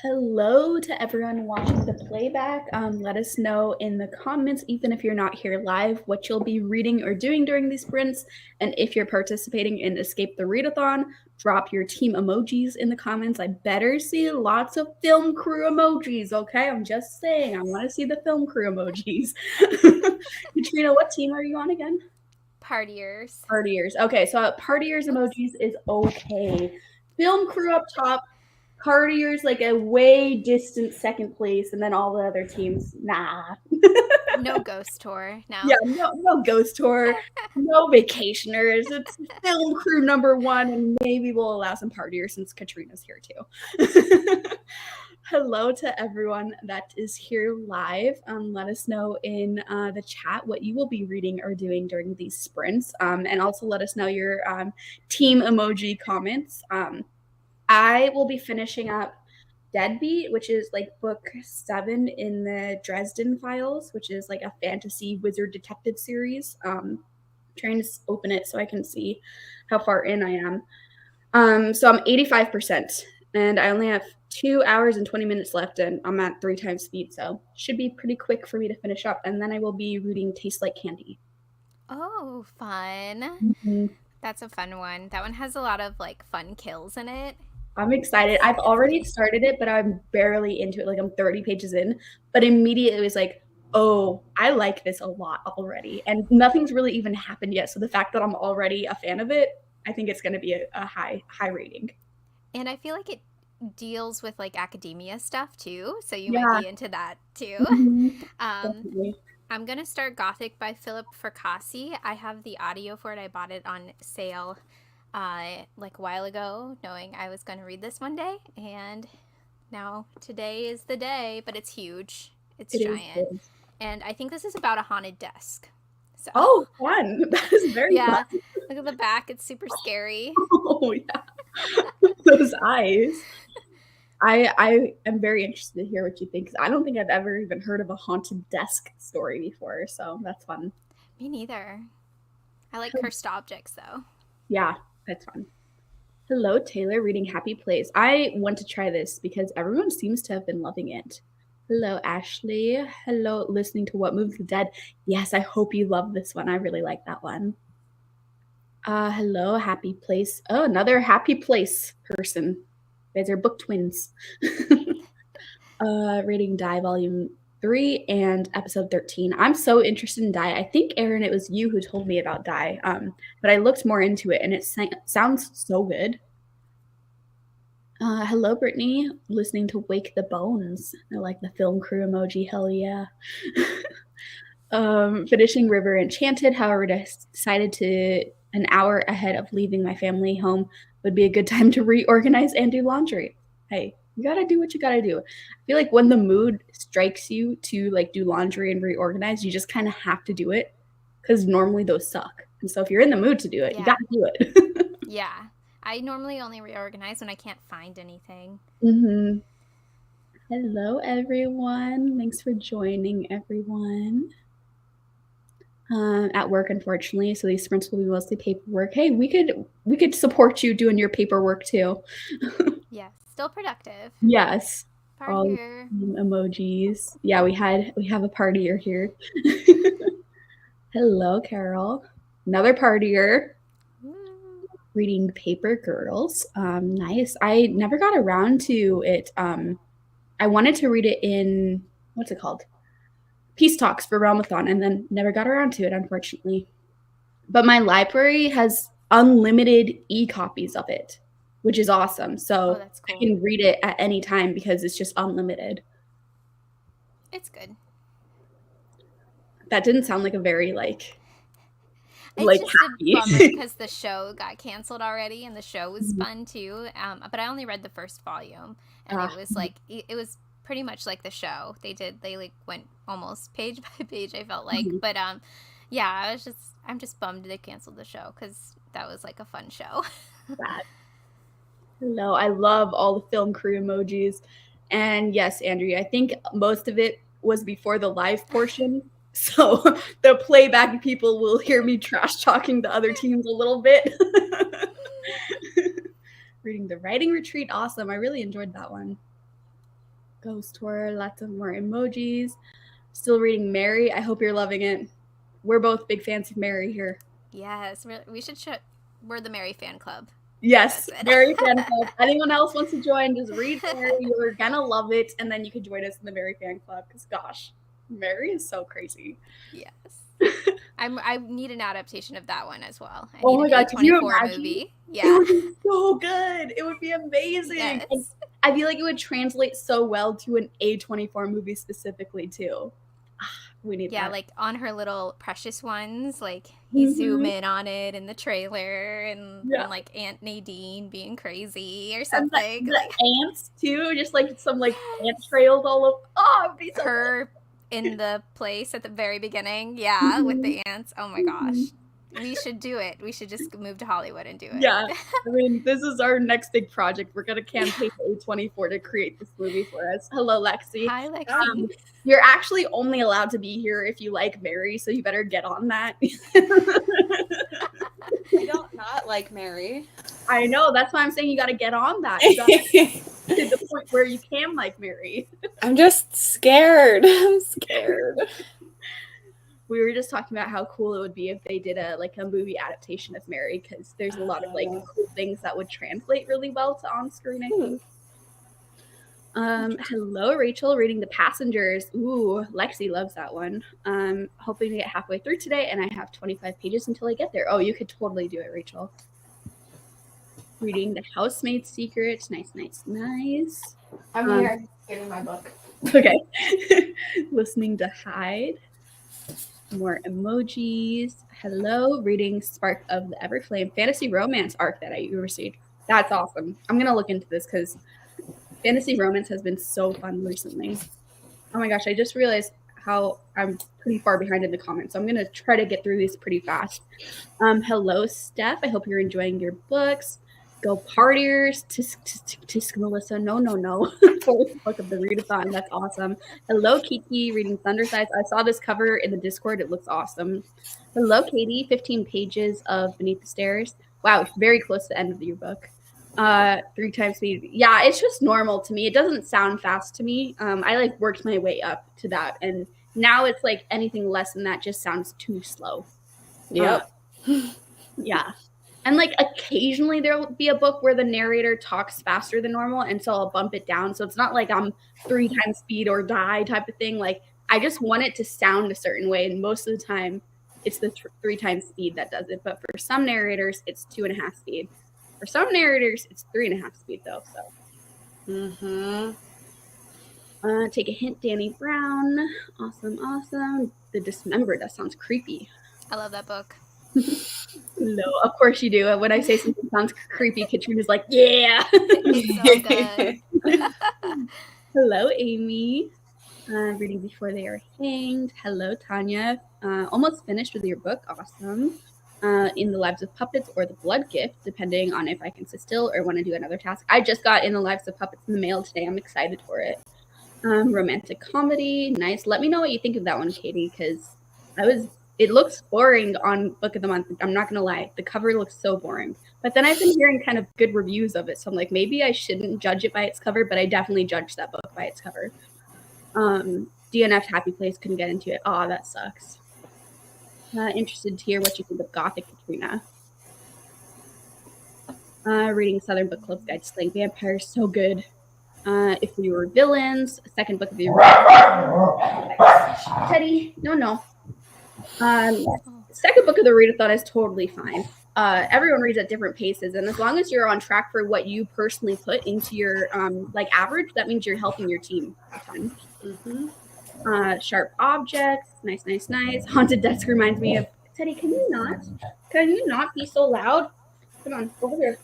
Hello to everyone watching the playback. Let us know in the comments, even if you're not here live, what you'll be reading or doing during these sprints. And if you're participating in Escape the Readathon, drop your team emojis in the comments. I better see lots of film crew emojis, okay? I'm just saying, I want to see the film crew emojis. Katrina, what team are you on again? Partiers. Partiers. Okay, so partiers emojis is okay. Film crew up top, partiers like a way distant second place, and then all the other teams, nah. No ghost tour. Yeah, No. no ghost tour, no vacationers. It's film crew number one, and maybe we'll allow some partiers since Katrina's here too. Hello to everyone that is here live. Let us know in the chat what you will be reading or doing during these sprints, and also let us know your team emoji comments. I will be finishing up Deadbeat, which is like book 7 in the Dresden Files, which is like a fantasy wizard detective series. Trying to open it so I can see how far in I am. So I'm 85%, and I only have 2 hours and 20 minutes left, and I'm at 3 times speed, so should be pretty quick for me to finish up. And then I will be reading Taste Like Candy. Oh, fun. Mm-hmm. That's a fun one. That one has a lot of like fun kills in it. I'm excited. It's I've it's already good. started it, but I'm barely into it. Like I'm 30 pages in, but immediately it was like, oh, I like this a lot already. And nothing's really even happened yet. So the fact that I'm already a fan of it, I think it's going to be a high rating. And I feel like it deals with like academia stuff too, so you might Yeah. be into that too. Mhm. Um Definitely. I'm gonna start Gothic by Philip Fracassi. I have the audio for it. I bought it on sale like a while ago, knowing I was gonna read this one day, and now today is the day, but it's huge. It's It is giant. good. And I think this is about a haunted desk. So, Oh, fun. That is very yeah, fun. look at the back. It's super scary. Oh, yeah. Those eyes. I am very interested to hear what you think because I don't think I've ever even heard of a haunted desk story before. So that's fun. Me neither. I like cursed objects, though. Yeah, that's fun. Hello, Taylor, reading Happy Place. I want to try this because everyone seems to have been loving it. Hello, Ashley. Hello, listening to What Moves the Dead. Yes, I hope you love this one. I really like that one. Hello, Happy Place. Oh, another Happy Place person. You guys are book twins. Reading Die Volume 3 and Episode 13. I'm so interested in Die. I think, Aaron, it was you who told me about Die, but I looked more into it, and it sounds so good. Hello, Brittany. Listening to Wake the Bones. I like the film crew emoji. Hell yeah. Finishing River Enchanted. However, decided to an hour ahead of leaving my family home would be a good time to reorganize and do laundry. Hey, you gotta do what you gotta do. I feel like when the mood strikes you to like do laundry and reorganize, you just kind of have to do it because normally those suck. And so if you're in the mood to do it, you Yeah. gotta do it. Yeah. I normally only reorganize when I can't find anything. Mm-hmm. Hello, everyone. Thanks for joining, everyone. At work, unfortunately, so these sprints will be mostly paperwork. Hey, we could support you doing your paperwork too. Yes. Still productive. Yes, all Partier. emojis. Yeah, we have a partier here. Hello, Carol. Another partier. Woo. Reading Paper Girls. Nice. I never got around to it. I wanted to read it in what's it called? Peace Talks for Readathon, and then never got around to it, unfortunately. But my library has unlimited e-copies of it, which is awesome. Oh, So that's I cool. can read it at any time because it's just unlimited. It's good. That didn't sound like a very It's like just a bummer happy. because the show got canceled already, and the show was fun too. But I only read the first volume, and it Ah, was like it was pretty much like the show. They like went almost page by page. I felt like, but yeah, I'm just bummed they canceled the show because that was like a fun show. bad. No, I love all the film crew emojis. And yes, Andrea, I think most of it was before the live portion. So the playback people will hear me trash talking the other teams a little bit. Reading the writing retreat, awesome. I really enjoyed that one. Ghost tour, lots of more emojis. Still reading Mary. I hope you're loving it. We're both big fans of Mary here. Yes, we should we're the Mary fan club. Yes, Mary fan club. Anyone else wants to join, just read Mary. You're gonna love it, and then you can join us in the Mary fan club. Because gosh, Mary is so crazy. Yes. I need an adaptation of that one as well. I oh my need god, an can you A24 imagine? movie. Yeah. It would be so good. It would be amazing. Yes. And I feel like it would translate so well to an A24 movie specifically too. We need that. Like on her little precious ones, like you zoom in on it in the trailer and like Aunt Nadine being crazy or something. And the ants too, just like some like ant trails all over. Oh, it'd be so her good. In the place at the very beginning, with the ants. Oh my gosh. We should do it. We should just move to Hollywood and do it. Yeah. I mean, this is our next big project. We're going to campaign A24 to create this movie for us. Hello, Lexi. Hi, Lexi. You're actually only allowed to be here if you like Mary, so you better get on that. I don't not like Mary. I know. That's why I'm saying you got to get on that. You gotta get to the point where you can like Mary. I'm just scared. I'm scared. We were just talking about how cool it would be if they did a movie adaptation of Mary, because there's a lot of cool things that would translate really well to on screen, I think. Hello, Rachel, reading The Passengers. Ooh, Lexi loves that one. Hoping to get halfway through today, and I have 25 pages until I get there. Oh, you could totally do it, Rachel. Reading The Housemaid's Secret. Nice. I'm here getting my book. Okay. Listening to Hide. More emojis. Hello, reading Spark of the Everflame fantasy romance arc that I received. That's awesome. I'm gonna look into this because fantasy romance has been so fun recently. Oh my gosh, I just realized how I'm pretty far behind in the comments, so I'm gonna try to get through these pretty fast. Hello, Steph. I hope you're enjoying your books. Go partiers. Tisk Melissa. No. Fourth book of the Readathon. That's awesome. Hello, Kiki, reading Thundersides. I saw this cover in the Discord. It looks awesome. Hello, Katie. 15 pages of Beneath the Stairs. Wow, very close to the end of your book. 3 times speed. Yeah, it's just normal to me. It doesn't sound fast to me. I worked my way up to that, and now it's like anything less than that just sounds too slow. Yep. Yeah. And occasionally there will be a book where the narrator talks faster than normal, and so I'll bump it down. So it's not like I'm 3 times speed or die type of thing. I just want it to sound a certain way, and most of the time it's the 3 times speed that does it. But for some narrators, it's 2.5 speed. For some narrators, it's 3.5 speed though. So. Take a hint, Danny Brown. Awesome. The Dismembered. That sounds creepy. I love that book. No, of course you do. When I say something sounds creepy, Katrina's like, yeah. It's so good. Hello, Amy. Reading Before They Are Hanged. Hello, Tanya. Almost finished with your book. Awesome. In the Lives of Puppets or the Blood Gift, depending on if I can sit still or want to do another task. I just got In the Lives of Puppets in the mail today. I'm excited for it. Romantic comedy. Nice. Let me know what you think of that one, Katie, because it looks boring on Book of the Month. I'm not going to lie. The cover looks so boring. But then I've been hearing kind of good reviews of it. So I'm like, maybe I shouldn't judge it by its cover, but I definitely judged that book by its cover. DNF Happy Place, couldn't get into it. Aw, that sucks. Interested to hear what you think of Gothic, Katrina. Reading Southern Book Club's Guide to Slaying Vampires. So good. If We Were Villains. Second book of the Teddy. No. Second book of the Readathon is totally fine. Everyone reads at different paces, and as long as you're on track for what you personally put into your average, that means you're helping your team a ton. Sharp Objects, nice. Haunted Desk reminds me of Teddy. Can you not be so loud? Come on, over here.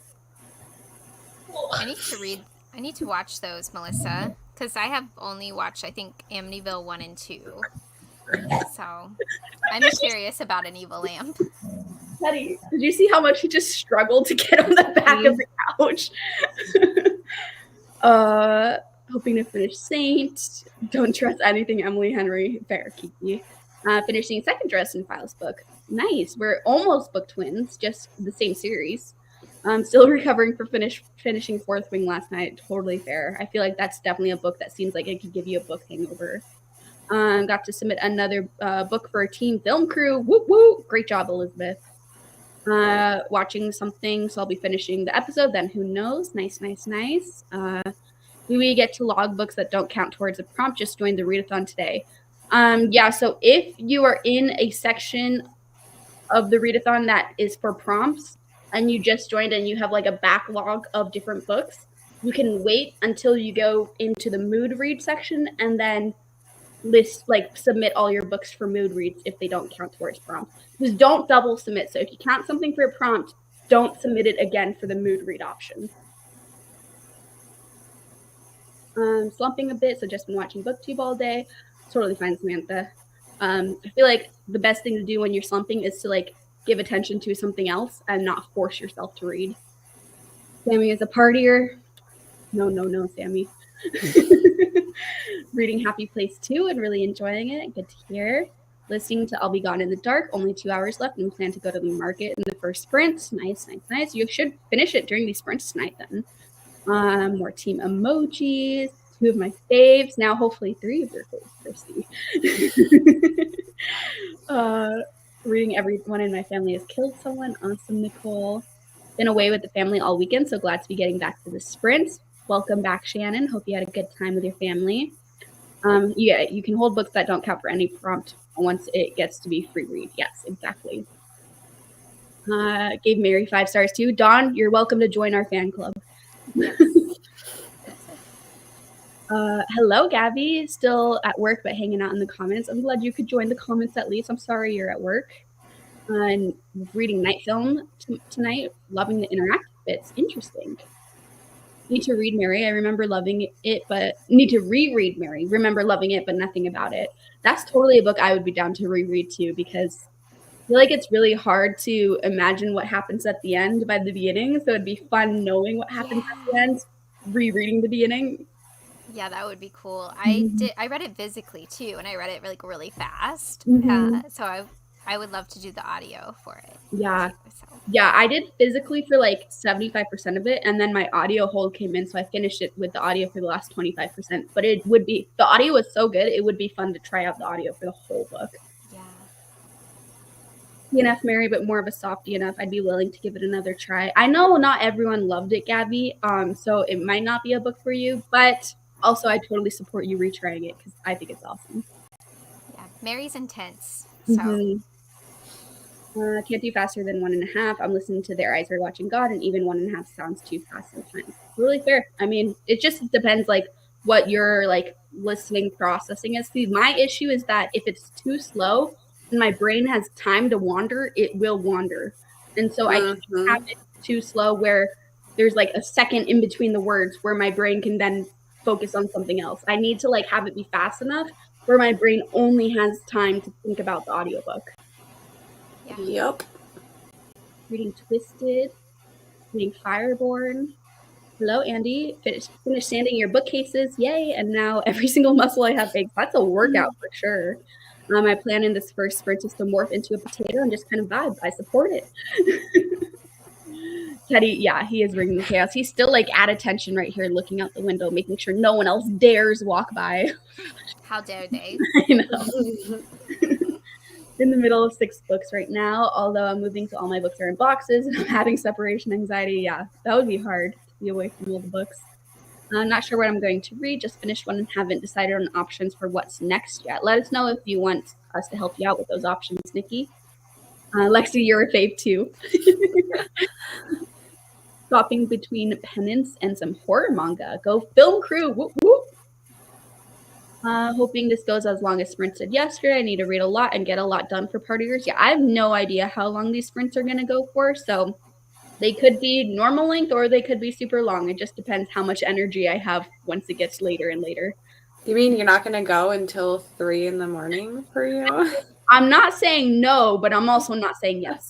I need to watch those, Melissa, because I have only watched, I think, Amityville 1 and 2. So I'm curious about An Evil Lamp. Teddy, did you see how much he just struggled to get on the back of the couch? Hoping to finish Saint. Don't trust anything Emily Henry. Fair, Kiki. Finishing Second Dress in Files book. Nice. We're almost book twins, just the same series. I'm still recovering from finishing Fourth Wing last night. Totally fair. I feel like that's definitely a book that seems like it could give you a book hangover. Got to submit another book for a team film crew. Whoop whoop! Great job, Elizabeth. Watching something, so I'll be finishing the episode. Then who knows? Nice. We get to log books that don't count towards a prompt. Just joined the readathon today. Yeah. So if you are in a section of the readathon that is for prompts, and you just joined and you have like a backlog of different books, you can wait until you go into the mood read section and then submit all your books for mood reads if they don't count towards prompts. Just don't double submit. So if you count something for a prompt, don't submit it again for the mood read option. Slumping a bit, so just been watching BookTube all day. Totally fine, Samantha. I feel like the best thing to do when you're slumping is to give attention to something else and not force yourself to read. Sammy is a partier. No, Sammy. Reading Happy Place 2 and really enjoying it. Good to hear. Listening to I'll Be Gone in the Dark. Only 2 hours left and plan to go to the market in the first sprint. Nice. You should finish it during these sprints tonight then. More team emojis. 2 of my faves. Now hopefully 3 of your faves, Christy. Reading Everyone in My Family Has Killed Someone. Awesome, Nicole. Been away with the family all weekend, so glad to be getting back to the sprint. Welcome back, Shannon. Hope you had a good time with your family. Yeah, you can hold books that don't count for any prompt once it gets to be free read. Yes, exactly. Gave Mary 5 stars too. Dawn, you're welcome to join our fan club. Yes. Hello, Gabby. Still at work, but hanging out in the comments. I'm glad you could join the comments at least. I'm sorry you're at work. And reading Night Film tonight. Loving the interactive bits. Interesting. Need to read Mary. I remember loving it, but need to reread Mary. Remember loving it, but nothing about it. That's totally a book I would be down to reread too, because I feel like it's really hard to imagine what happens at the end by the beginning. So it'd be fun knowing what happens at the end, rereading the beginning. Yeah, that would be cool. I read it physically too, and I read it really fast. So I would love to do the audio for it. Yeah. Yeah, I did physically for 75% of it, and then my audio hold came in, so I finished it with the audio for the last 25%. But it would be, the audio was so good, it would be fun to try out the audio for the whole book. Yeah. DNF Mary, but more of a soft DNF. I'd be willing to give it another try. I know not everyone loved it, Gabby, so it might not be a book for you, but also I totally support you retrying it because I think it's awesome. Yeah, Mary's intense, so... Can't do faster than 1.5. I'm listening to Their Eyes Are Watching God, and even 1.5 sounds too fast sometimes. Really fair. I mean, it just depends what your listening processing is. See, my issue is that if it's too slow and my brain has time to wander, it will wander. And so I can't have it too slow where there's a second in between the words where my brain can then focus on something else. I need to have it be fast enough where my brain only has time to think about the audiobook. Yeah. Yep. Reading Twisted, reading Fireborn. Hello, Andy. Finished sanding your bookcases. Yay. And now every single muscle I have aches. That's a workout for sure. My plan in this first sprint is to morph into a potato and just kind of vibe. I support it. Teddy, yeah, he is bringing the chaos. He's still at attention right here, looking out the window, making sure no one else dares walk by. How dare they? I know. In the middle of 6 books right now, although I'm moving, so all my books are in boxes and I'm having separation anxiety. Yeah, that would be hard to be away from all the books. I'm not sure what I'm going to read. Just finished one and haven't decided on options for what's next yet. Let us know if you want us to help you out with those options, Nikki. Lexi, you're a fave too. Swapping between Penance and some horror manga. Go film crew. Whoop, whoop. Hoping this goes as long as sprints did yesterday. I need to read a lot and get a lot done for partiers. Yeah, I have no idea how long these sprints are going to go for. So they could be normal length or they could be super long. It just depends how much energy I have once it gets later and later. You mean you're not going to go until 3 in the morning for you? I'm not saying no, but I'm also not saying yes.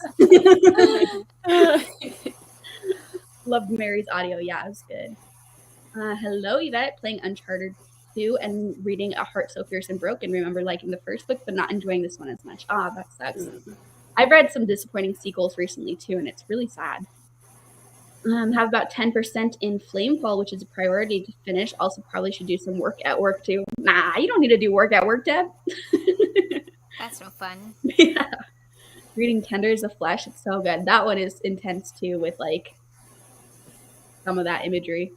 Loved Mary's audio. Yeah, it was good. Hello, Yvette. Playing Uncharted 2 and reading A Heart So Fierce and Broken. Remember liking the first book, but not enjoying this one as much. Ah, that sucks. I've read some disappointing sequels recently too, and it's really sad. Have about 10% in Flamefall, which is a priority to finish. Also, probably should do some work at work too. Nah, you don't need to do work at work, Deb. That's no fun. Yeah. Reading Tenders of Flesh, it's so good. That one is intense too, with like some of that imagery.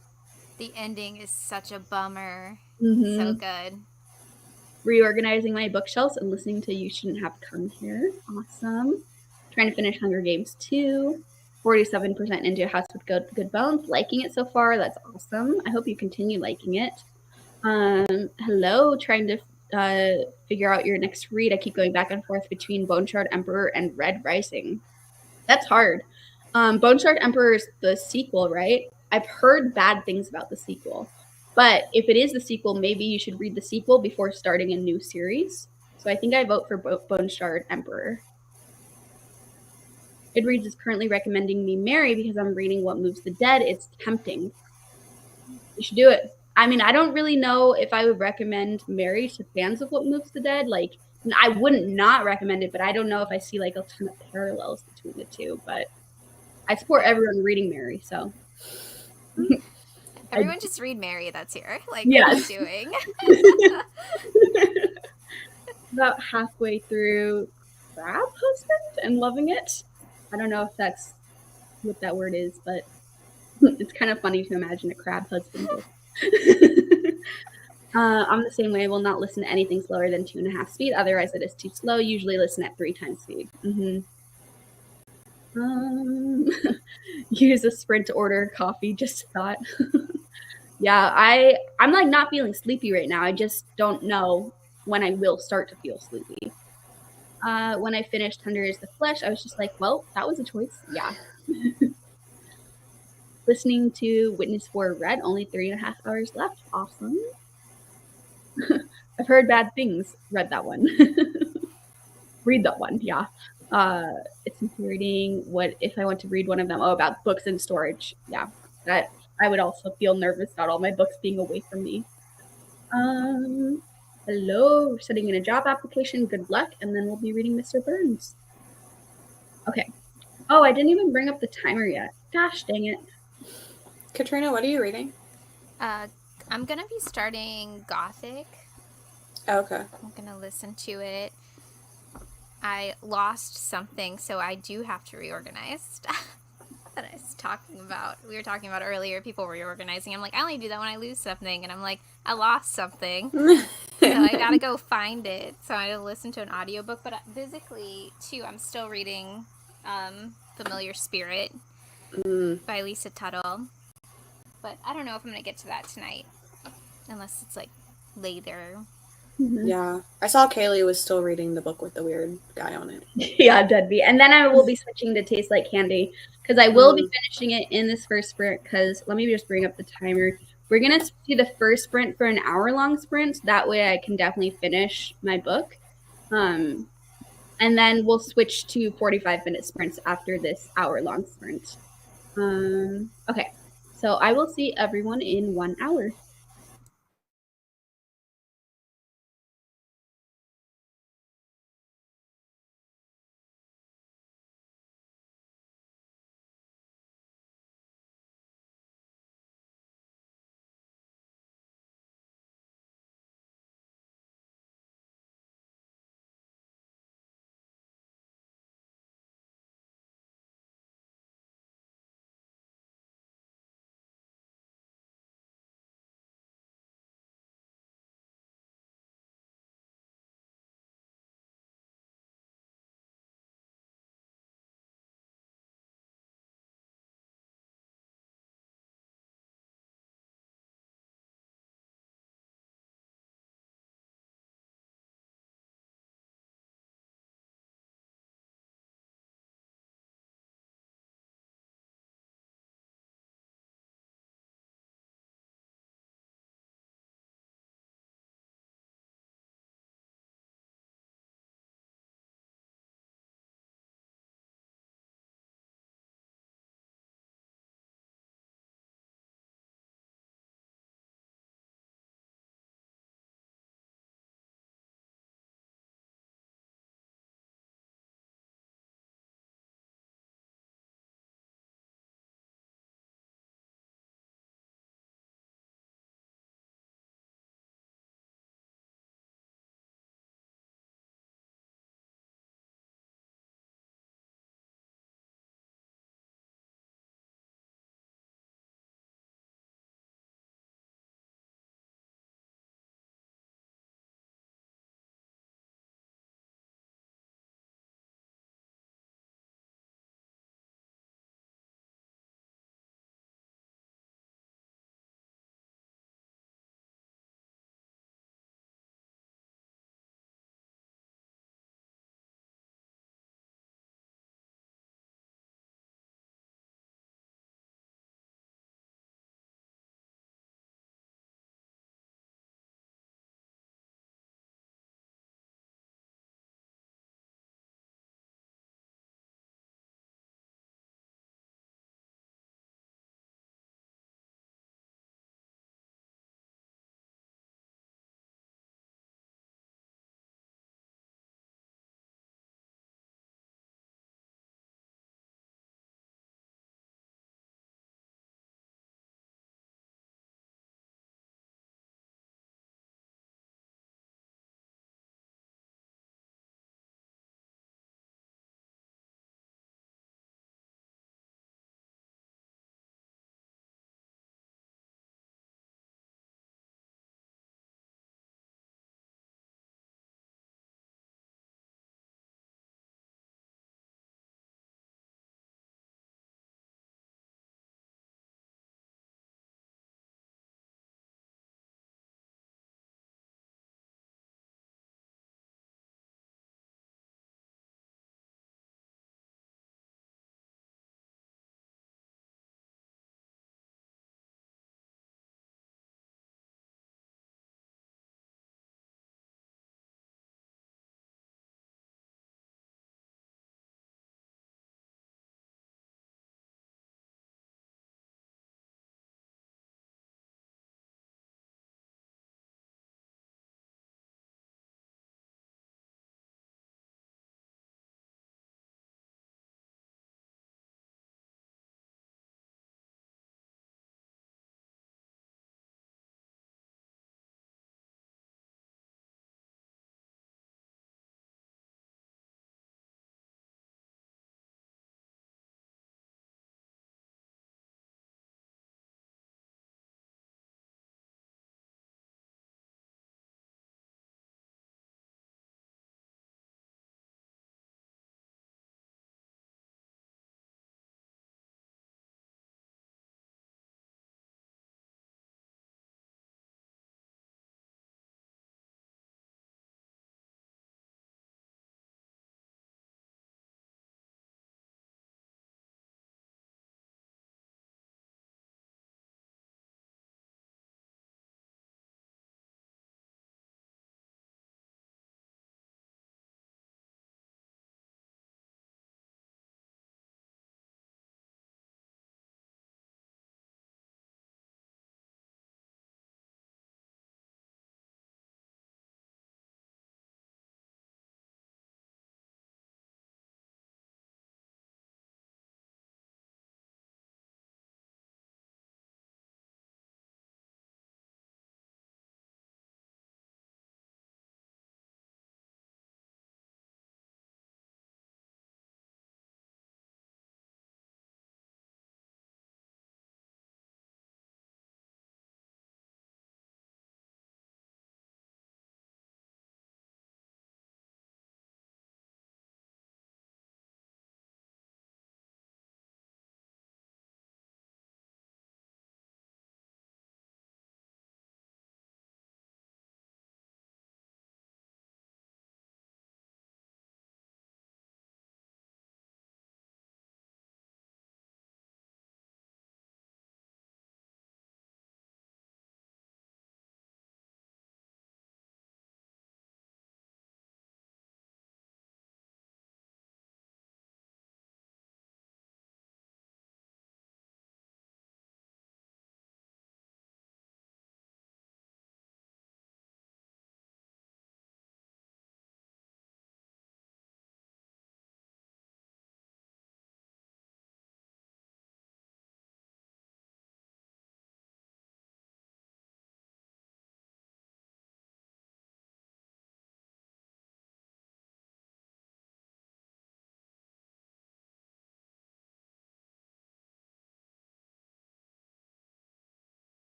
The ending is such a bummer. Mm-hmm. So good. Reorganizing my bookshelves and listening to You Shouldn't Have Come Here. Awesome. Trying to finish Hunger Games 2. 47% into House with Good Bones. Liking it so far. That's awesome. I hope you continue liking it. Hello. Trying to figure out your next read. I keep going back and forth between Bone Shard Emperor and Red Rising. That's hard. Bone Shard Emperor is the sequel, right? I've heard bad things about the sequel. But if it is the sequel, maybe you should read the sequel before starting a new series. So I think I vote for Bone Shard Emperor. Goodreads is currently recommending me Mary because I'm reading What Moves the Dead. It's tempting. You should do it. I mean, I don't really know if I would recommend Mary to fans of What Moves the Dead. Like, I wouldn't not recommend it, but I don't know if I see like a ton of parallels between the two. But I support everyone reading Mary, so. Everyone just read Mary that's here. Like, Yes. what are you doing? About halfway through Crab Husband and loving it. I don't know if that's what that word is, but it's kind of funny to imagine a crab husband. I'm the same way. I will not listen to anything slower than 2.5 speed. Otherwise, it is too slow. Usually listen at 3 times speed. Use a sprint to order coffee. Just thought. Yeah, I'm like not feeling sleepy right now. I just don't know when I will start to feel sleepy. When I finished Thunder is the Flesh, I was just like, well, that was a choice. Yeah. Listening to Witness for Red, only 3.5 hours left. Awesome. I've heard bad things. Read that one. Read that one, yeah. It's infuriating. What if I want to read one of them? Oh, about books in storage. Yeah, that I would also feel nervous about all my books being away from me. Hello, sending in a job application. Good luck, and then we'll be reading Mr. Burns. Okay. Oh, I didn't even bring up the timer yet. Gosh, dang it. Katrina, what are you reading? I'm gonna be starting Gothic. Oh, okay. I'm gonna listen to it. I lost something, so I do have to reorganize that I was talking about. We were talking about earlier, people reorganizing. I'm like, I only do that when I lose something, and I'm like, I lost something. So I gotta go find it. So I listen to an audiobook, but physically, too, I'm still reading Familiar Spirit by Lisa Tuttle. But I don't know if I'm gonna get to that tonight, unless it's like later. Yeah. I saw Kaylee was still reading the book with the weird guy on it. Yeah, Deadbeat. And then I will be switching to Taste Like Candy because I will be finishing it in this first sprint because let me just bring up the timer. We're going to do the first sprint for an hour-long sprint. That way I can definitely finish my book. And then we'll switch to 45-minute sprints after this hour-long sprint. Okay. So I will see everyone in 1 hour.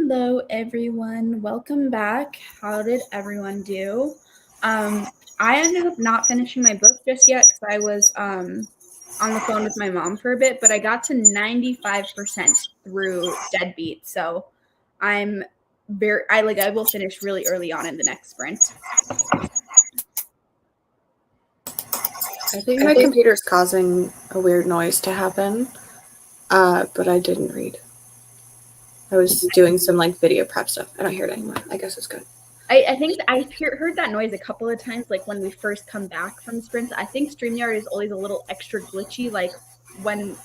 Hello, everyone. Welcome back. How did everyone do? I ended up not finishing my book just yet because I was on the phone with my mom for a bit, but I got to 95% through Deadbeat, so I will finish really early on in the next sprint. I think my computer's causing a weird noise to happen, but I didn't read. I was doing some video prep stuff. I don't hear it anymore. I guess it's good. I think I heard that noise a couple of times, like when we first come back from sprints. I think StreamYard is always a little extra glitchy, like when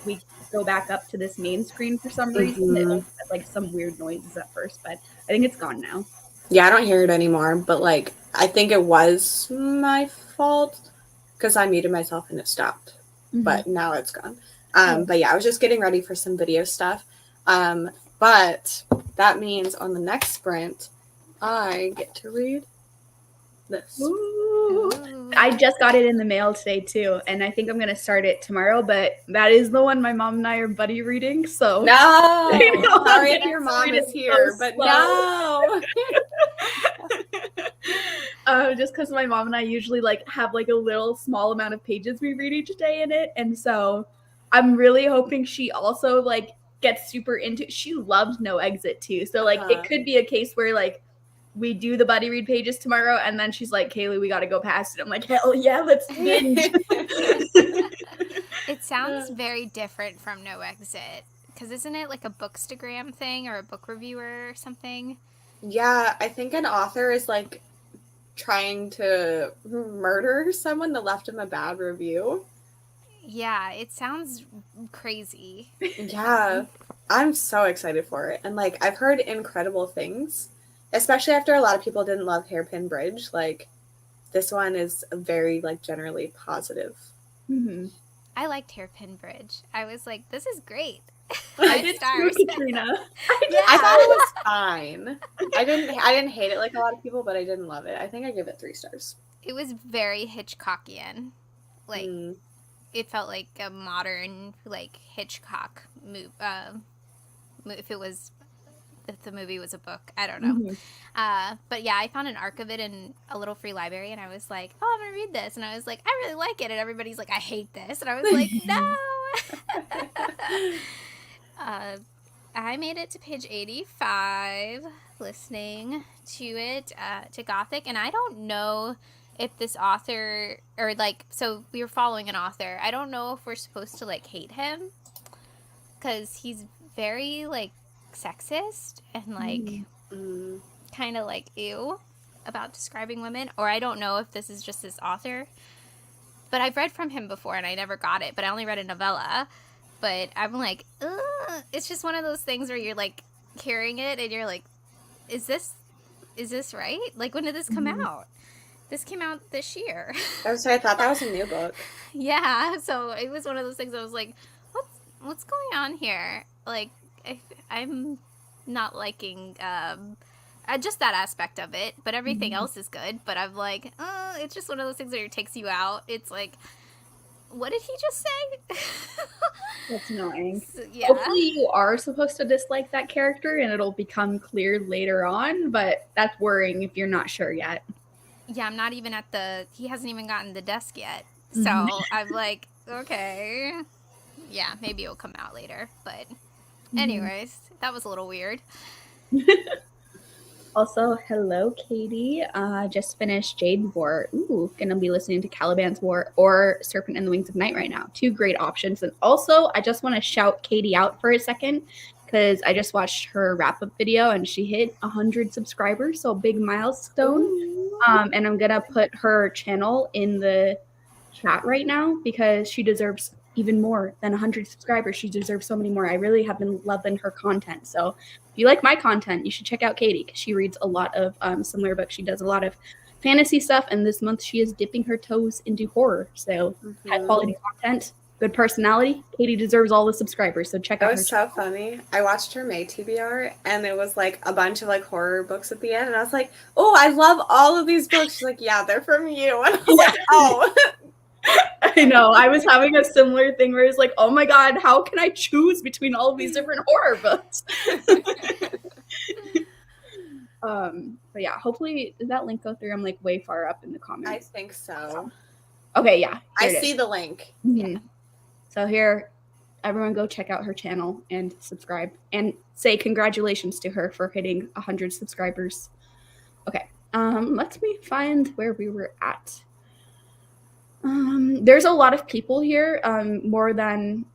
we go back up to this main screen for some reason. It always had some weird noises at first, but I think it's gone now. Yeah, I don't hear it anymore, but I think it was my fault because I muted myself and it stopped. But now it's gone. But yeah, I was just getting ready for some video stuff. But that means on the next sprint, I get to read this. Ooh. I just got it in the mail today too, and I think I'm gonna start it tomorrow. But that is the one my mom and I are buddy reading. So no, sorry if your mom is here, but no. Just because my mom and I usually have a little small amount of pages we read each day in it, and so I'm really hoping she also gets super into. She loves No Exit too, so it could be a case where we do the buddy read pages tomorrow, and then she's like, Kaylee, we got to go past it. I'm like, hell yeah, let's binge. It sounds very different from No Exit, because isn't it like a bookstagram thing or a book reviewer or something? Yeah, I think an author is trying to murder someone that left him a bad review. Yeah, it sounds crazy. Yeah, I'm so excited for it. And I've heard incredible things, especially after a lot of people didn't love Hairpin Bridge. This one is very generally positive. Mm-hmm. I liked Hairpin Bridge. I was like, this is great. I did too, Katrina. I thought it was fine. I didn't hate it like a lot of people, but I didn't love it. I think I give it 3 stars. It was very Hitchcockian. It felt like a modern Hitchcock movie. If the movie was a book, I don't know. Mm-hmm. But yeah, I found an arc of it in a little free library, and I was like, oh, I'm gonna read this, and I was like, I really like it, and everybody's like, I hate this, and I was like, no. I made it to page 85 listening to it, to Gothic, and I don't know if this author, or so we were following an author. I don't know if we're supposed to hate him, because he's very sexist and kind of ew about describing women, or I don't know if this is just this author, but I've read from him before and I never got it, but I only read a novella. But I'm like, ugh. It's just one of those things where you're hearing it and you're like, is this right? When did this come out? This came out this year. I thought that was a new book. Yeah, so it was one of those things I was like, what's going on here? I'm not liking just that aspect of it, but everything else is good. But I'm like, it's just one of those things where it takes you out. It's like, what did he just say? That's annoying. So, yeah. Hopefully you are supposed to dislike that character and it'll become clear later on, but that's worrying if you're not sure yet. Yeah, I'm not even he hasn't even gotten the desk yet. So I'm like, okay. Yeah, maybe it'll come out later. But anyways, that was a little weird. Also, hello, Katie. Just finished Jade's War. Ooh, gonna be listening to Caliban's War or Serpent and the Wings of Night right now. 2 great options. And also, I just want to shout Katie out for a second because I just watched her wrap-up video and she hit 100 subscribers, so a big milestone. And I'm gonna put her channel in the chat right now because she deserves even more than 100 subscribers. She deserves so many more. I really have been loving her content. So if you like my content, you should check out Katie because she reads a lot of similar books. She does a lot of fantasy stuff, and this month she is dipping her toes into horror. So high quality content, good personality. Katie deserves all the subscribers. So check out her. That was so funny. I watched her May TBR, and it was a bunch of horror books at the end, and I was like, oh, I love all of these books. She's like, yeah, they're from you. And I was like, oh. I know. I was having a similar thing where it's like, oh my god, how can I choose between all of these different horror books? But yeah, hopefully, does that link go through? I'm like way far up in the comments. I think so. Okay, yeah. I see the link. Mm-hmm. So here, everyone go check out her channel and subscribe and say congratulations to her for hitting 100 subscribers. Okay, let me find where we were at. There's a lot of people here, more than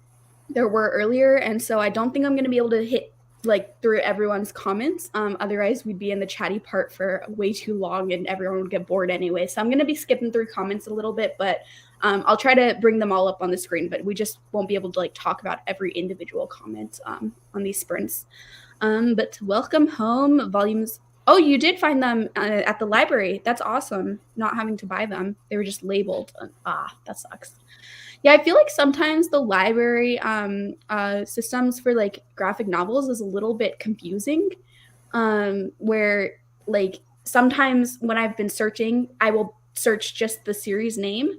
there were earlier, and so I don't think I'm going to be able to hit like through everyone's comments. Otherwise, we'd be in the chatty part for way too long, and everyone would get bored anyway. So I'm going to be skipping through comments a little bit, but I'll try to bring them all up on the screen. But we just won't be able to like talk about every individual comment on these sprints. But welcome home, volumes. Oh, you did find them at the library. That's awesome. Not having to buy them. They were just labeled. That sucks. Yeah, I feel like sometimes the library systems for like graphic novels is a little bit confusing. Where like sometimes when I've been searching, I will search just the series name,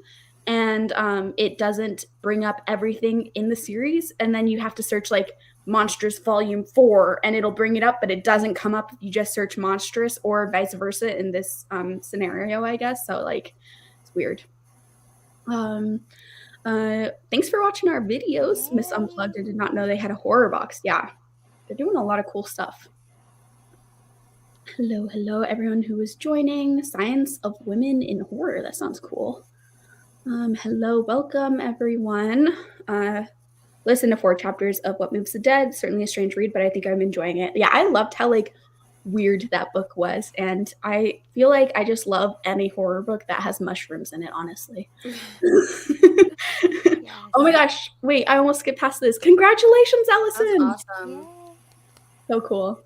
and it doesn't bring up everything in the series. And then you have to search like Monstrous Volume 4 and it'll bring it up, but it doesn't come up if you just search Monstrous, or vice versa in this scenario, I guess. So like it's weird. Thanks for watching our videos. Miss Unplugged, I did not know they had a horror box. Yeah, they're doing a lot of cool stuff. Hello everyone who is joining. Science of Women in Horror, that sounds cool. Hello, welcome everyone. Listen to 4 chapters of What Moves the Dead. Certainly a strange read, but I think I'm enjoying it. Yeah, I loved how like weird that book was, and I feel like I just love any horror book that has mushrooms in it, honestly. Yes. Oh my gosh, wait, I almost skipped past this. Congratulations, Allison. That's awesome. Yay. So cool.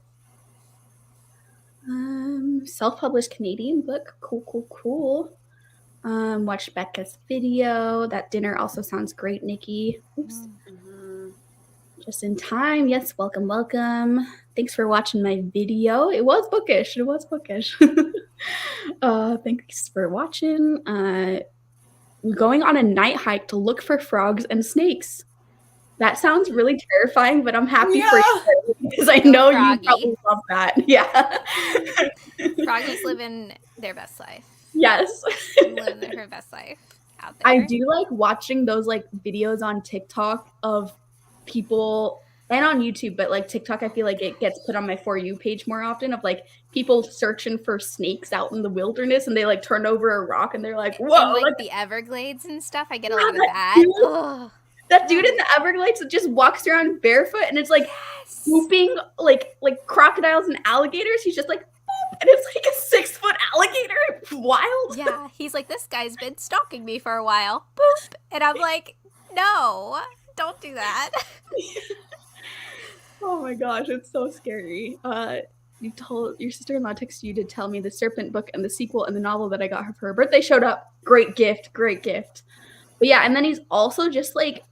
Self-published Canadian book. Cool. Watched Becca's video. That dinner also sounds great, Nikki. Oops. Just in time. Yes, welcome. Thanks for watching my video. It was bookish. Thanks for watching. Going on a night hike to look for frogs and snakes. That sounds really terrifying, but I'm happy for you because I know you probably love that. Yeah. Froggies living their best life. Yes. Living her best life out there. I do like watching those like videos on TikTok of people, and on YouTube, but like TikTok, I feel like it gets put on my For You page more often, of like people searching for snakes out in the wilderness, and they like turn over a rock and they're like, whoa. And, like the Everglades and stuff. I get a lot of that. That dude in the Everglades that just walks around barefoot, and it's like swooping like crocodiles and alligators. He's just like, and it's like a 6-foot alligator. It's wild. Yeah, he's like, this guy's been stalking me for a while. Boop. And I'm like, no, don't do that. Oh my gosh, it's so scary. You told your sister-in-law texted you to tell me the Serpent book and the sequel and the novel that I got her for her birthday showed up. Great gift. But yeah, and then he's also just like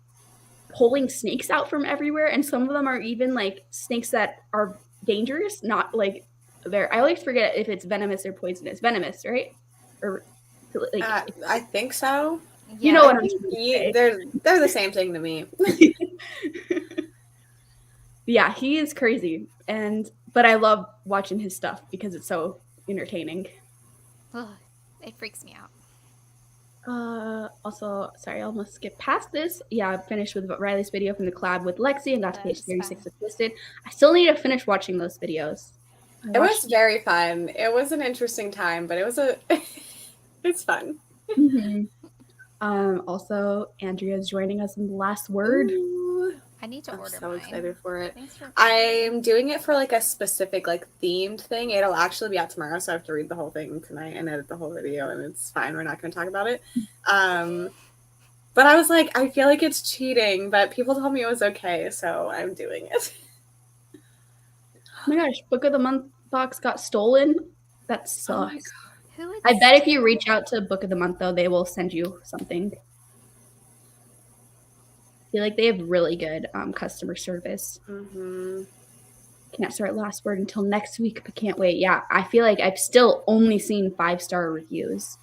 pulling snakes out from everywhere, and some of them are even like snakes that are dangerous, not like they're, I always forget if it's venomous or poisonous. Venomous, right? Or like I think so. Yeah. You know what I'm saying. They're the same thing to me. Yeah, he is crazy, but I love watching his stuff because it's so entertaining. Ugh, it freaks me out. Also, sorry, I almost skipped past this. Yeah, I finished with Riley's video from the collab with Lexi and got to page 36 of Twisted. I still need to finish watching those videos. It was very fun. It was an interesting time, but it was it's fun. Mm-hmm. Also, Andrea's joining us in the last word. Ooh. I need to order I'm so mine. excited for it. I'm doing it for like a specific like themed thing. It'll actually be out tomorrow, so I have to read the whole thing tonight and edit the whole video, and it's fine. We're not going to talk about it. But I was like, I feel like it's cheating, but people told me it was okay, so I'm doing it. Oh my gosh, Book of the Month box got stolen. That sucks. Oh my God. I bet if you reach out to Book of the Month, though, they will send you something. I feel like they have really good customer service. Mm-hmm. Can't start last word until next week, but can't wait. Yeah, I feel like I've still only seen 5-star reviews.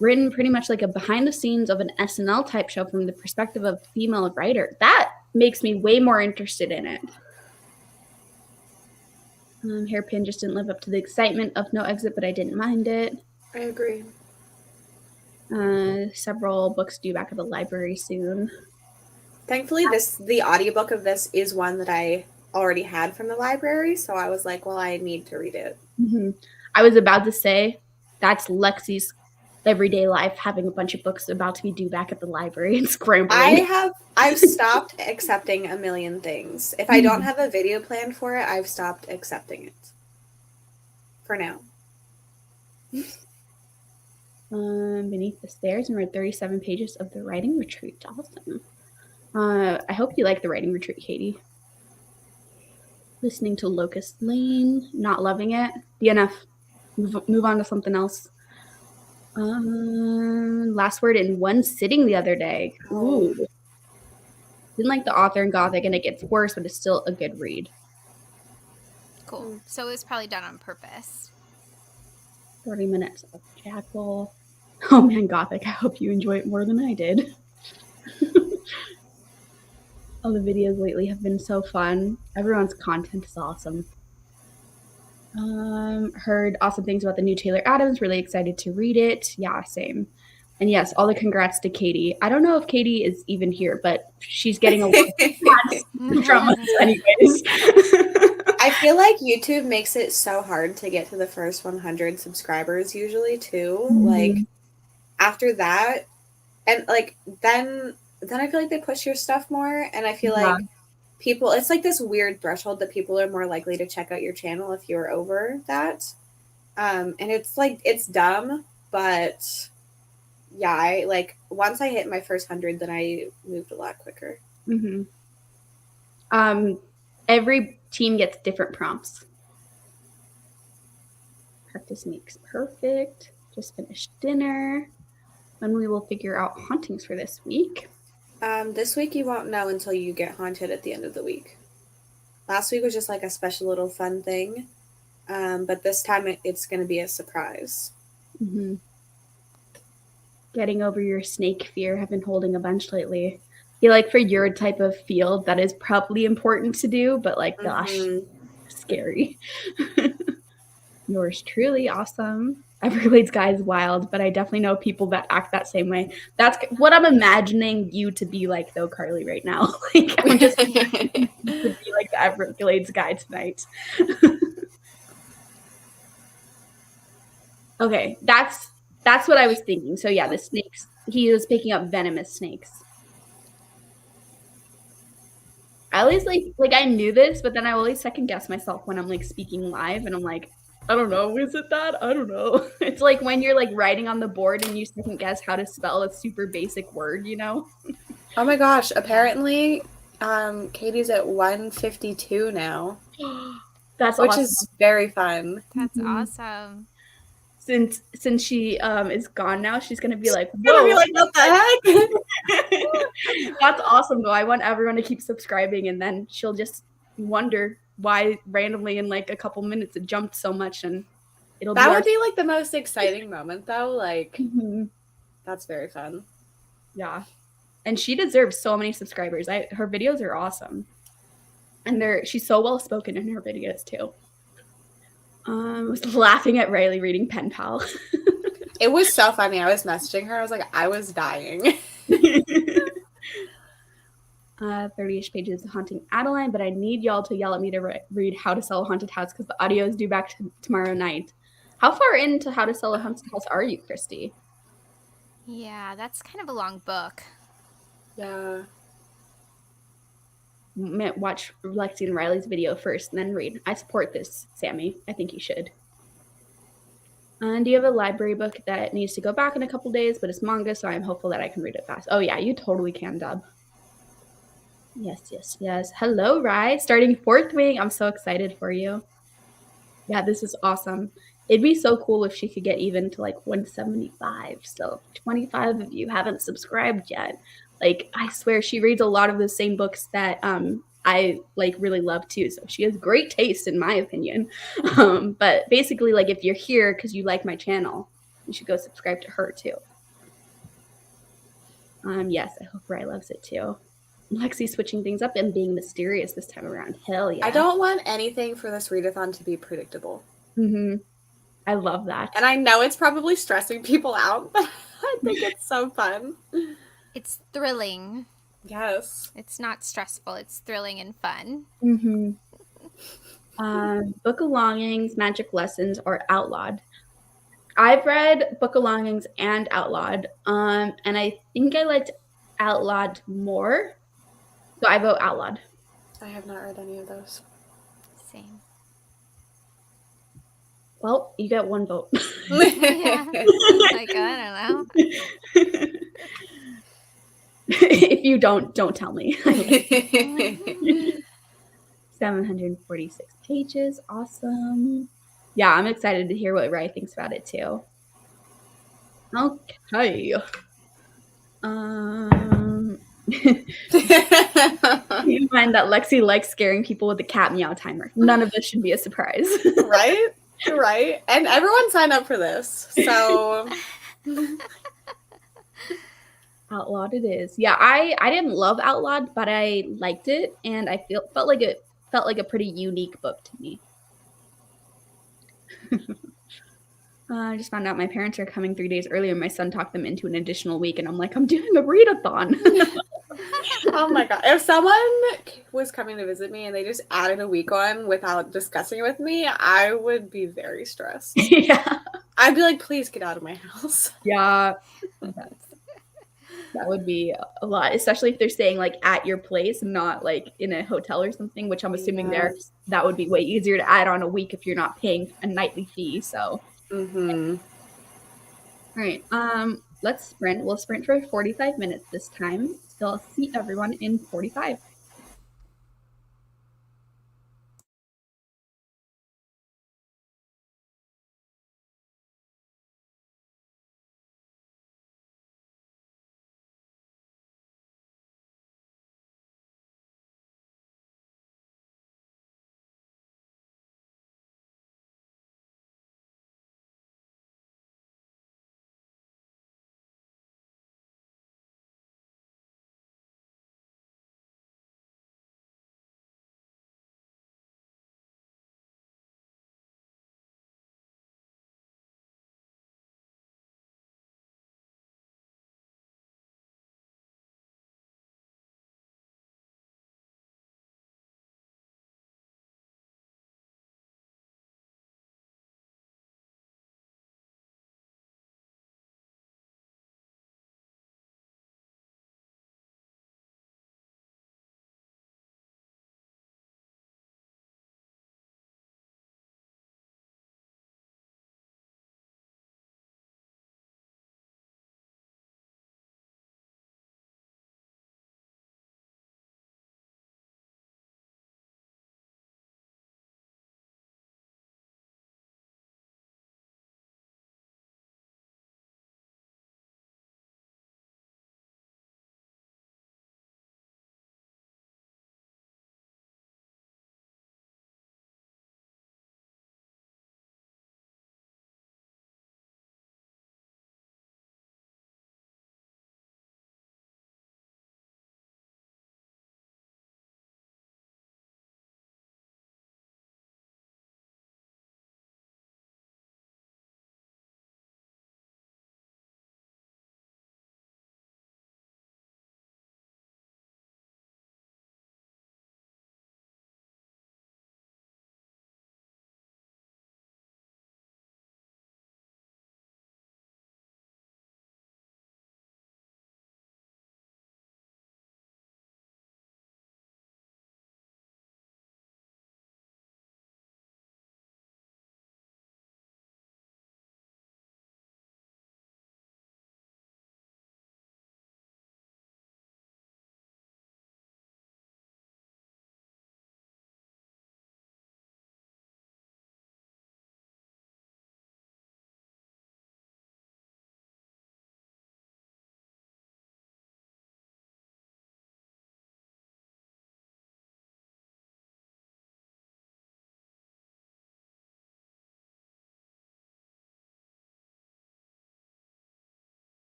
written pretty much like a behind the scenes of an SNL type show from the perspective of a female writer. That makes me way more interested in it. Hairpin just didn't live up to the excitement of No Exit, but I didn't mind it. I agree. Several books due back at the library soon. Thankfully, the audiobook of this is one that I already had from the library, so I was like, well, I need to read it. Mm-hmm. I was about to say, that's Lexi's everyday life, having a bunch of books about to be due back at the library and scrambling. I've stopped accepting a million things. If I don't have a video planned for it, I've stopped accepting it. For now. Beneath the Stairs, and read 37 pages of the writing retreat. Awesome. I hope you like the writing retreat, Katie. Listening to Locust Lane, not loving it. DNF. Move on to something else. Last Word in one sitting the other day. Ooh. Didn't like the author in Gothic, and it gets worse, but it's still a good read. Cool. So it was probably done on purpose. 30 minutes of Jackal. Oh man, Gothic. I hope you enjoy it more than I did. All the videos lately have been so fun. Everyone's content is awesome. Heard awesome things about the new Taylor Adams. Really excited to read it. Yeah, same. And yes, all the congrats to Katie. I don't know if Katie is even here, but she's getting a lot from us anyways. I feel like YouTube makes it so hard to get to the first 100 subscribers usually too. Mm-hmm. Like after that, and like then I feel like they push your stuff more, and I feel like people, it's like this weird threshold that people are more likely to check out your channel if you're over that. And it's like, it's dumb, but yeah, I like once I hit my first 100, then I moved a lot quicker. Mm-hmm. Every team gets different prompts. Practice makes perfect. Just finished dinner. When we will figure out hauntings for this week. This week you won't know until you get haunted at the end of the week. Last week was just like a special little fun thing. But this time it's going to be a surprise. Mm-hmm. Getting over your snake fear. I've been holding a bunch lately. I feel like for your type of field, that is probably important to do, but like, gosh, scary. Yours truly, awesome. Everglades guy is wild, but I definitely know people that act that same way. That's what I'm imagining you to be like, though, Carly, right now. Like, I'm just to be like the Everglades guy tonight. Okay, that's what I was thinking. So yeah, the snakes. He was picking up venomous snakes. I always like I knew this, but then I always second guess myself when I'm like speaking live, and I'm like, I don't know, is it that? I don't know. It's like when you're like writing on the board and you second guess how to spell a super basic word, you know? Oh my gosh, apparently Katie's at 152 now. That's which awesome. is very fun. That's awesome. Since she is gone now, she's gonna be like, whoa, be like, what the heck? That's awesome though. I want everyone to keep subscribing, and then she'll just wonder why randomly in like a couple minutes it jumped so much, and it'll that would be like the most exciting moment though. Like that's very fun. Yeah, and she deserves so many subscribers. Her videos are awesome, and she's so well spoken in her videos too. I was laughing at Riley reading Pen Pal. It was so funny. I was messaging her. I was like, I was dying. 30-ish pages of Haunting Adeline, but I need y'all to yell at me to read How to Sell a Haunted House because the audio is due back tomorrow night. How far into How to Sell a Haunted House are you, Christy? Yeah, that's kind of a long book. Yeah. Watch Lexi and Riley's video first and then read. I support this, Sammy. I think you should. And do you have a library book that needs to go back in a couple days, but it's manga, so I'm hopeful that I can read it fast. Oh yeah, you totally can, Dub. Yes. Hello, Rye. Starting 4th wing. I'm so excited for you. Yeah, this is awesome. It'd be so cool if she could get even to like 175. So 25 of you haven't subscribed yet. Like, I swear she reads a lot of the same books that I like really love too. So she has great taste in my opinion. But basically, like, if you're here because you like my channel, you should go subscribe to her too. Yes, I hope Rye loves it too. Lexi switching things up and being mysterious this time around. Hell yeah. I don't want anything for this readathon to be predictable. I love that. And I know it's probably stressing people out, but I think it's so fun. It's thrilling. Yes. It's not stressful. It's thrilling and fun. Book of Longings, Magic Lessons, or Outlawed. I've read Book of Longings and Outlawed, and I think I liked Outlawed more, so I vote Outlawed. I have not read any of those. Same. Well, you get one vote. Yeah. Like, I don't know. If you don't tell me. 746 pages. Awesome. Yeah, I'm excited to hear what Rye thinks about it too. Okay. You find that Lexi likes scaring people with the cat meow timer. None of this should be a surprise. Right? Right. And everyone signed up for this. So Outlawed it is. Yeah, I didn't love Outlawed, but I liked it, and I felt like a pretty unique book to me. I just found out my parents are coming 3 days earlier. My son talked them into an additional week, and I'm like, I'm doing a readathon. oh my god. If someone was coming to visit me and they just added a week on without discussing it with me, I would be very stressed. Yeah. I'd be like, please get out of my house. Yeah. That would be a lot, especially if they're staying like at your place and not like in a hotel or something, which I'm assuming that would be way easier to add on a week if you're not paying a nightly fee. So all right, let's sprint. We'll sprint for 45 minutes this time. So I'll see everyone in 45.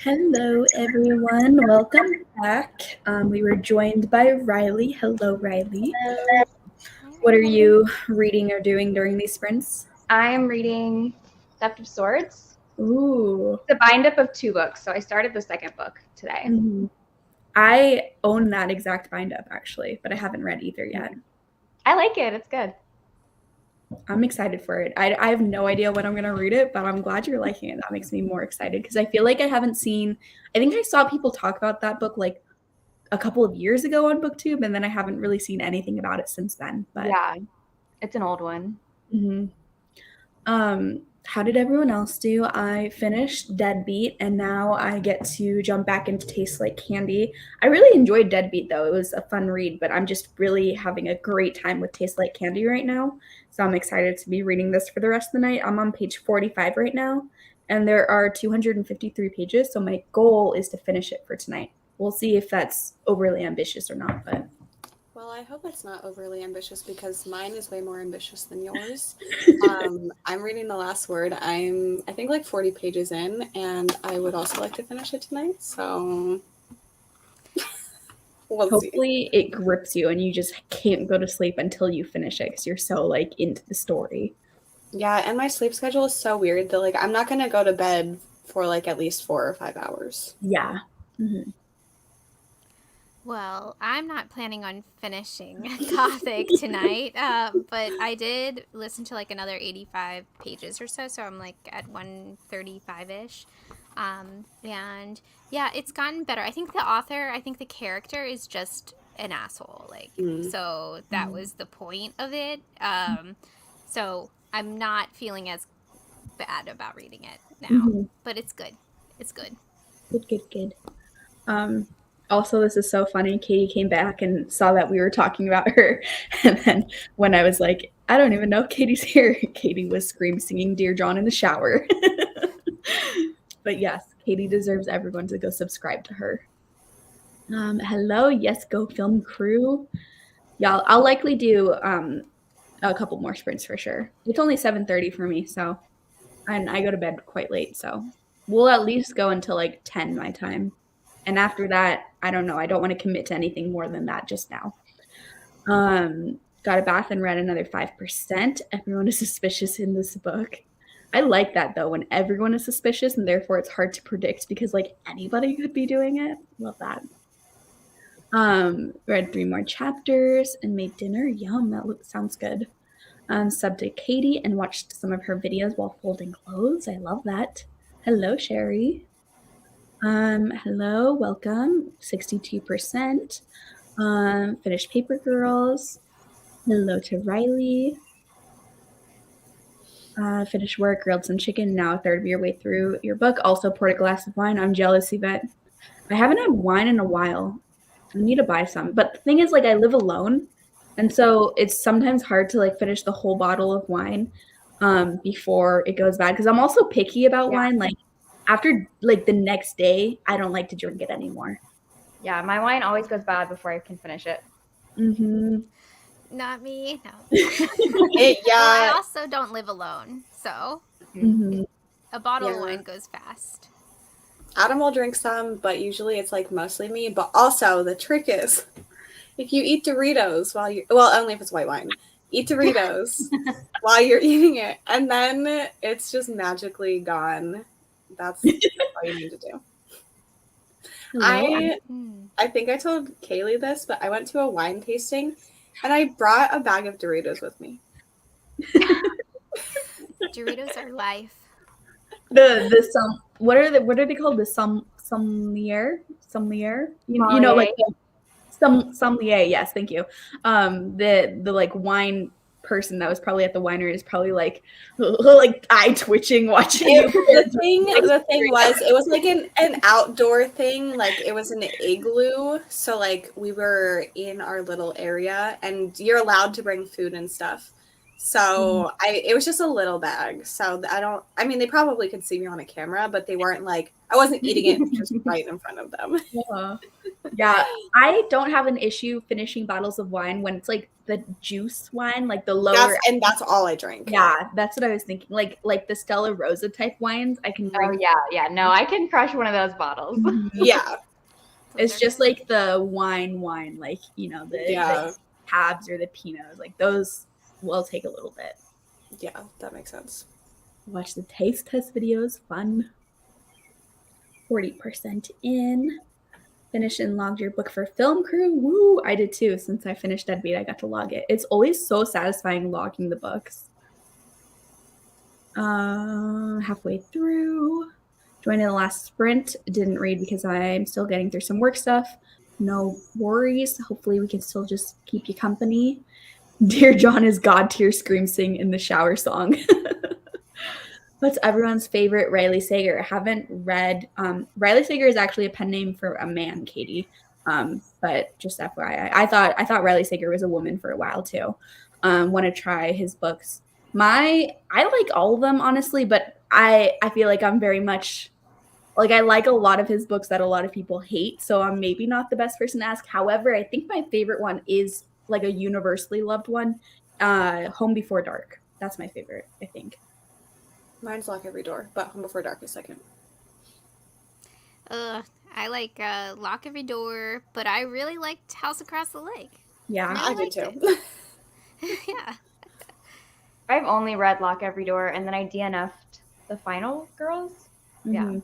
Hello, everyone. Welcome back. We were joined by Riley. Hello, Riley. What are you reading or doing during these sprints? I'm reading Theft of Swords. Ooh. It's a bind up of 2 books, so I started the second book today. Mm-hmm. I own that exact bind up, actually, but I haven't read either yet. I like it. It's good. I'm excited for it. I have no idea when I'm going to read it, but I'm glad you're liking it. That makes me more excited because I feel like I think I saw people talk about that book like a couple of years ago on BookTube, and then I haven't really seen anything about it since then. But yeah, it's an old one. Mm-hmm. How did everyone else do? I finished Deadbeat, and now I get to jump back into Tastes Like Candy. I really enjoyed Deadbeat, though. It was a fun read, but I'm just really having a great time with Tastes Like Candy right now. So I'm excited to be reading this for the rest of the night. I'm on page 45 right now, and there are 253 pages, so my goal is to finish it for tonight. We'll see if that's overly ambitious or not, but... Well, I hope it's not overly ambitious because mine is way more ambitious than yours. I'm reading The Last Word. I think like 40 pages in, and I would also like to finish it tonight. So hopefully it grips you and you just can't go to sleep until you finish it because you're so like into the story. Yeah, and my sleep schedule is so weird that like I'm not gonna go to bed for like at least 4 or 5 hours. Yeah. Mm-hmm. Well, I'm not planning on finishing Gothic tonight, but I did listen to like another 85 pages or so, so I'm like at 135-ish. And yeah, it's gotten better. I think the character is just an asshole. So that was the point of it. So I'm not feeling as bad about reading it now, but it's good. It's good. Good. Also, this is so funny. Katie came back and saw that we were talking about her. And then when I was like, I don't even know if Katie's here, Katie was singing Dear John in the shower. But yes, Katie deserves everyone to go subscribe to her. Hello, Yes Go Film crew. Y'all, I'll likely do a couple more sprints for sure. It's only 7:30 for me, so and I go to bed quite late, so we'll at least go until like 10 my time. And after that, I don't know. I don't want to commit to anything more than that just now. Got a bath and read another 5%. Everyone is suspicious in this book. I like that, though, when everyone is suspicious, and therefore it's hard to predict because, like, anybody could be doing it. Love that. Read 3 more chapters and made dinner. Yum, that sounds good. Subbed to Katie and watched some of her videos while folding clothes. I love that. Hello, Sherry. Hello, welcome. 62%. Finished Paper Girls. Hello to Riley. Finished work, grilled some chicken. Now a third of your way through your book. Also poured a glass of wine. I'm jealous, Yvette. I haven't had wine in a while. I need to buy some. But the thing is, like, I live alone. And so it's sometimes hard to, like, finish the whole bottle of wine before it goes bad. Because I'm also picky about wine. Like, after, like, the next day, I don't like to drink it anymore. Yeah, my wine always goes bad before I can finish it. Mm-hmm. Not me, no. Yeah. Well, I also don't live alone, so a bottle of wine goes fast. Adam will drink some, but usually it's like mostly me. But also the trick is, if you eat Doritos only if it's white wine, eat Doritos while you're eating it, and then it's just magically gone. That's all you need to do. I think I told Kaylee this, but I went to a wine tasting, and I brought a bag of Doritos with me. Doritos are life. What are they called? The sommelier? You know, like sommelier. Yes, thank you. The like wine person that was probably at the winery is probably like eye twitching watching. The thing was, it was like an outdoor thing. Like it was an igloo, so like we were in our little area, and you're allowed to bring food and stuff. So it was just a little bag. So they probably could see me on a camera, but they weren't like, I wasn't eating it just right in front of them. Yeah, I don't have an issue finishing bottles of wine when it's like the juice wine, like the lower. That's all I drink. Yeah, that's what I was thinking. Like the Stella Rosa type wines, I can drink. Oh yeah. No, I can crush one of those bottles. Yeah. It's just like the wine, like, you know, the cabs or the pinots, like those will take a little bit. Yeah, that makes sense. Watch the taste test videos, fun. 40% in. Finish and logged your book for film crew. Woo! I did too. Since I finished Deadbeat, I got to log it. It's always so satisfying logging the books. Halfway through. Joining the last sprint. Didn't read because I'm still getting through some work stuff. No worries. Hopefully we can still just keep you company. Dear John is God tier scream sing in the shower song. What's everyone's favorite Riley Sager? I haven't read. Riley Sager is actually a pen name for a man, Katie. But just FYI, I thought Riley Sager was a woman for a while too. Want to try his books. I like all of them honestly, but I feel like I'm very much like I like a lot of his books that a lot of people hate. So I'm maybe not the best person to ask. However, I think my favorite one is like a universally loved one. Home Before Dark. That's my favorite, I think. Mine's Lock Every Door, but Home Before Dark is second. I like Lock Every Door, but I really liked House Across the Lake. Yeah, I did too. Yeah. I've only read Lock Every Door, and then I DNF'd the final girls. mm-hmm. Yeah.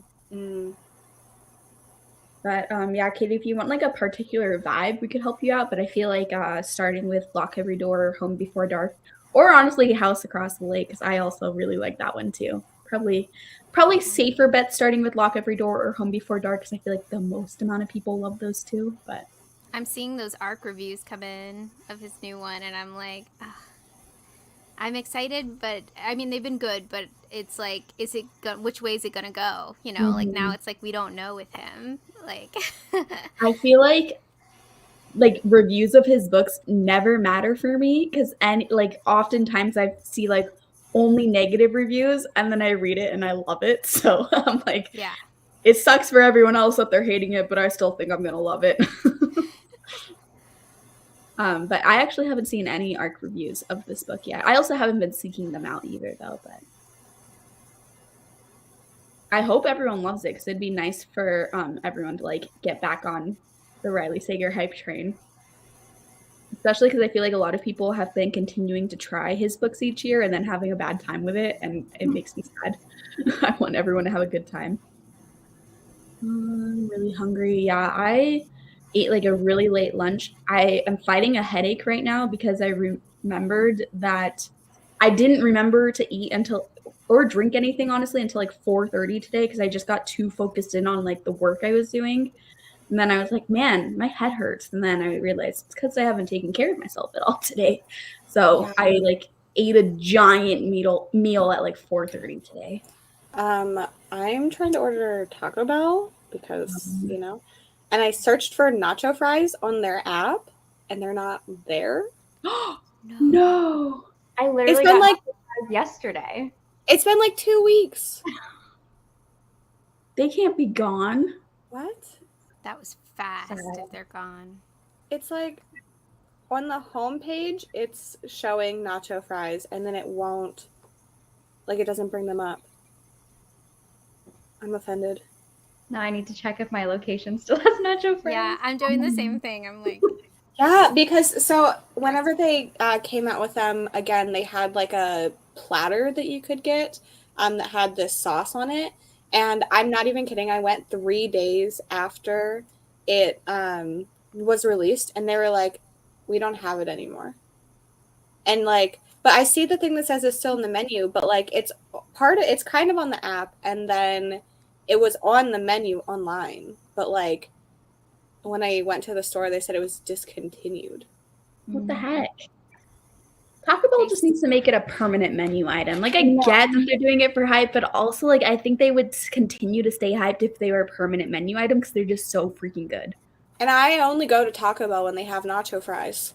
But yeah, Katie, if you want like a particular vibe, we could help you out. But I feel like starting with Lock Every Door, Home Before Dark, or honestly House Across the Lake, because I also really like that one too. Probably safer bet starting with Lock Every Door or Home Before Dark, because I feel like the most amount of people love those two. But I'm seeing those ARC reviews come in of his new one, and I'm like, ugh. I'm excited, but I mean they've been good, but it's like, which way is it gonna go? You know, like now it's like we don't know with him. Like, I feel like reviews of his books never matter for me because like oftentimes I see like only negative reviews and then I read it and I love it. So I'm like, yeah, it sucks for everyone else that they're hating it, but I still think I'm gonna love it. But I actually haven't seen any ARC reviews of this book yet. I also haven't been seeking them out either, though. But I hope everyone loves it because it'd be nice for everyone to like get back on the Riley Sager hype train. Especially because I feel like a lot of people have been continuing to try his books each year and then having a bad time with it, and it makes me sad. I want everyone to have a good time. I'm really hungry. Yeah, I ate like a really late lunch. I am fighting a headache right now because I remembered that I didn't remember to eat until or drink anything honestly until like 4:30 today because I just got too focused in on like the work I was doing. And then I was like, man, my head hurts. And then I realized it's because I haven't taken care of myself at all today. So I like ate a giant meal at like 4:30 today. I'm trying to order Taco Bell because, you know, and I searched for nacho fries on their app and they're not there. No. I literally It's been got like yesterday. It's been like 2 weeks. They can't be gone. What? that was fast if they're gone. It's like on the homepage, it's showing nacho fries and then it won't, like it doesn't bring them up. I'm offended. Now I need to check if my location still has nacho fries. Yeah, I'm doing the same thing. I'm like, Yeah, because so whenever they came out with them again, they had like a platter that you could get that had this sauce on it. And I'm not even kidding. I went 3 days after it was released, and they were like, "We don't have it anymore." And like, but I see the thing that says it's still in the menu, but like it's kind of on the app, and then it was on the menu online. But like, when I went to the store, they said it was discontinued. What the heck? Taco Bell just needs to make it a permanent menu item. Like, I get that they're doing it for hype, but also, like, I think they would continue to stay hyped if they were a permanent menu item because they're just so freaking good. And I only go to Taco Bell when they have nacho fries.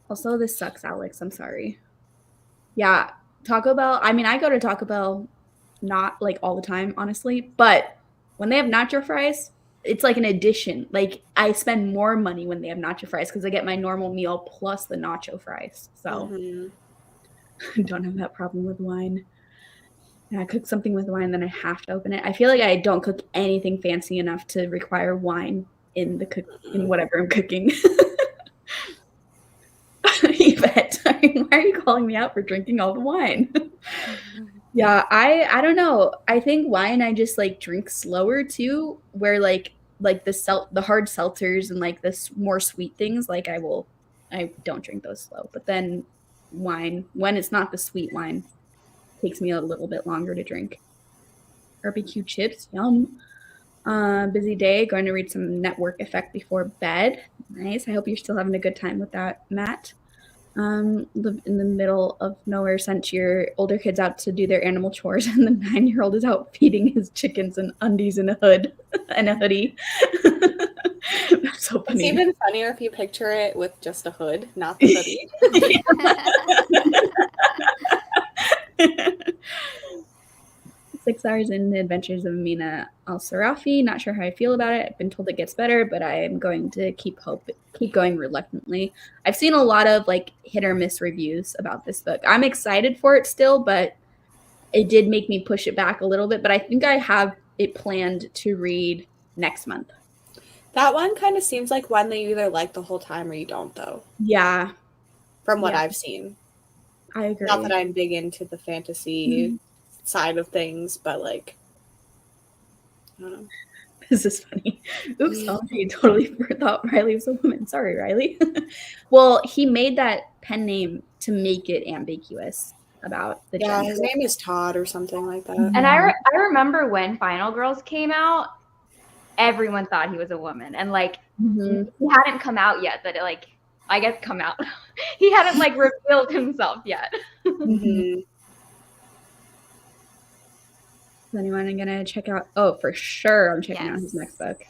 Also, this sucks, Alex. I'm sorry. Yeah, Taco Bell. I mean, I go to Taco Bell not, like, all the time, honestly. But when they have nacho fries, it's like an addition. Like I spend more money when they have nacho fries because I get my normal meal plus the nacho fries. So I don't have that problem with wine. And I cook something with wine, then I have to open it. I feel like I don't cook anything fancy enough to require wine in whatever I'm cooking. Yvette, why are you calling me out for drinking all the wine? Yeah, I don't know. I think wine I just like drink slower too, where like the hard seltzers and like this more sweet things, like I don't drink those slow. But then wine, when it's not the sweet wine, takes me a little bit longer to drink. Barbecue chips, yum. Busy day, going to read some Network Effect before bed. Nice. I hope you're still having a good time with that, Matt. Live in the middle of nowhere, sent your older kids out to do their animal chores, and the 9-year-old is out feeding his chickens in undies and a hood and a hoodie. That's so funny. It's even funnier if you picture it with just a hood, not the hoodie. 6 hours in the adventures of Mina Al-Sarafi. Not sure how I feel about it. I've been told it gets better, but I am going to keep going reluctantly. I've seen a lot of like hit or miss reviews about this book. I'm excited for it still, but it did make me push it back a little bit. But I think I have it planned to read next month. That one kind of seems like one that you either like the whole time or you don't, though. Yeah. From what I've seen. I agree. Not that I'm big into the fantasy side of things, but like, I don't know. This is funny. Oops, I totally thought Riley was a woman. Sorry, Riley. Well, he made that pen name to make it ambiguous about the gender. His name is Todd or something like that. And I remember when Final Girls came out, everyone thought he was a woman, and like he hadn't come out yet. But like, I guess come out. He hadn't like revealed himself yet. Is anyone gonna check out? Oh, for sure, I'm checking out his next book.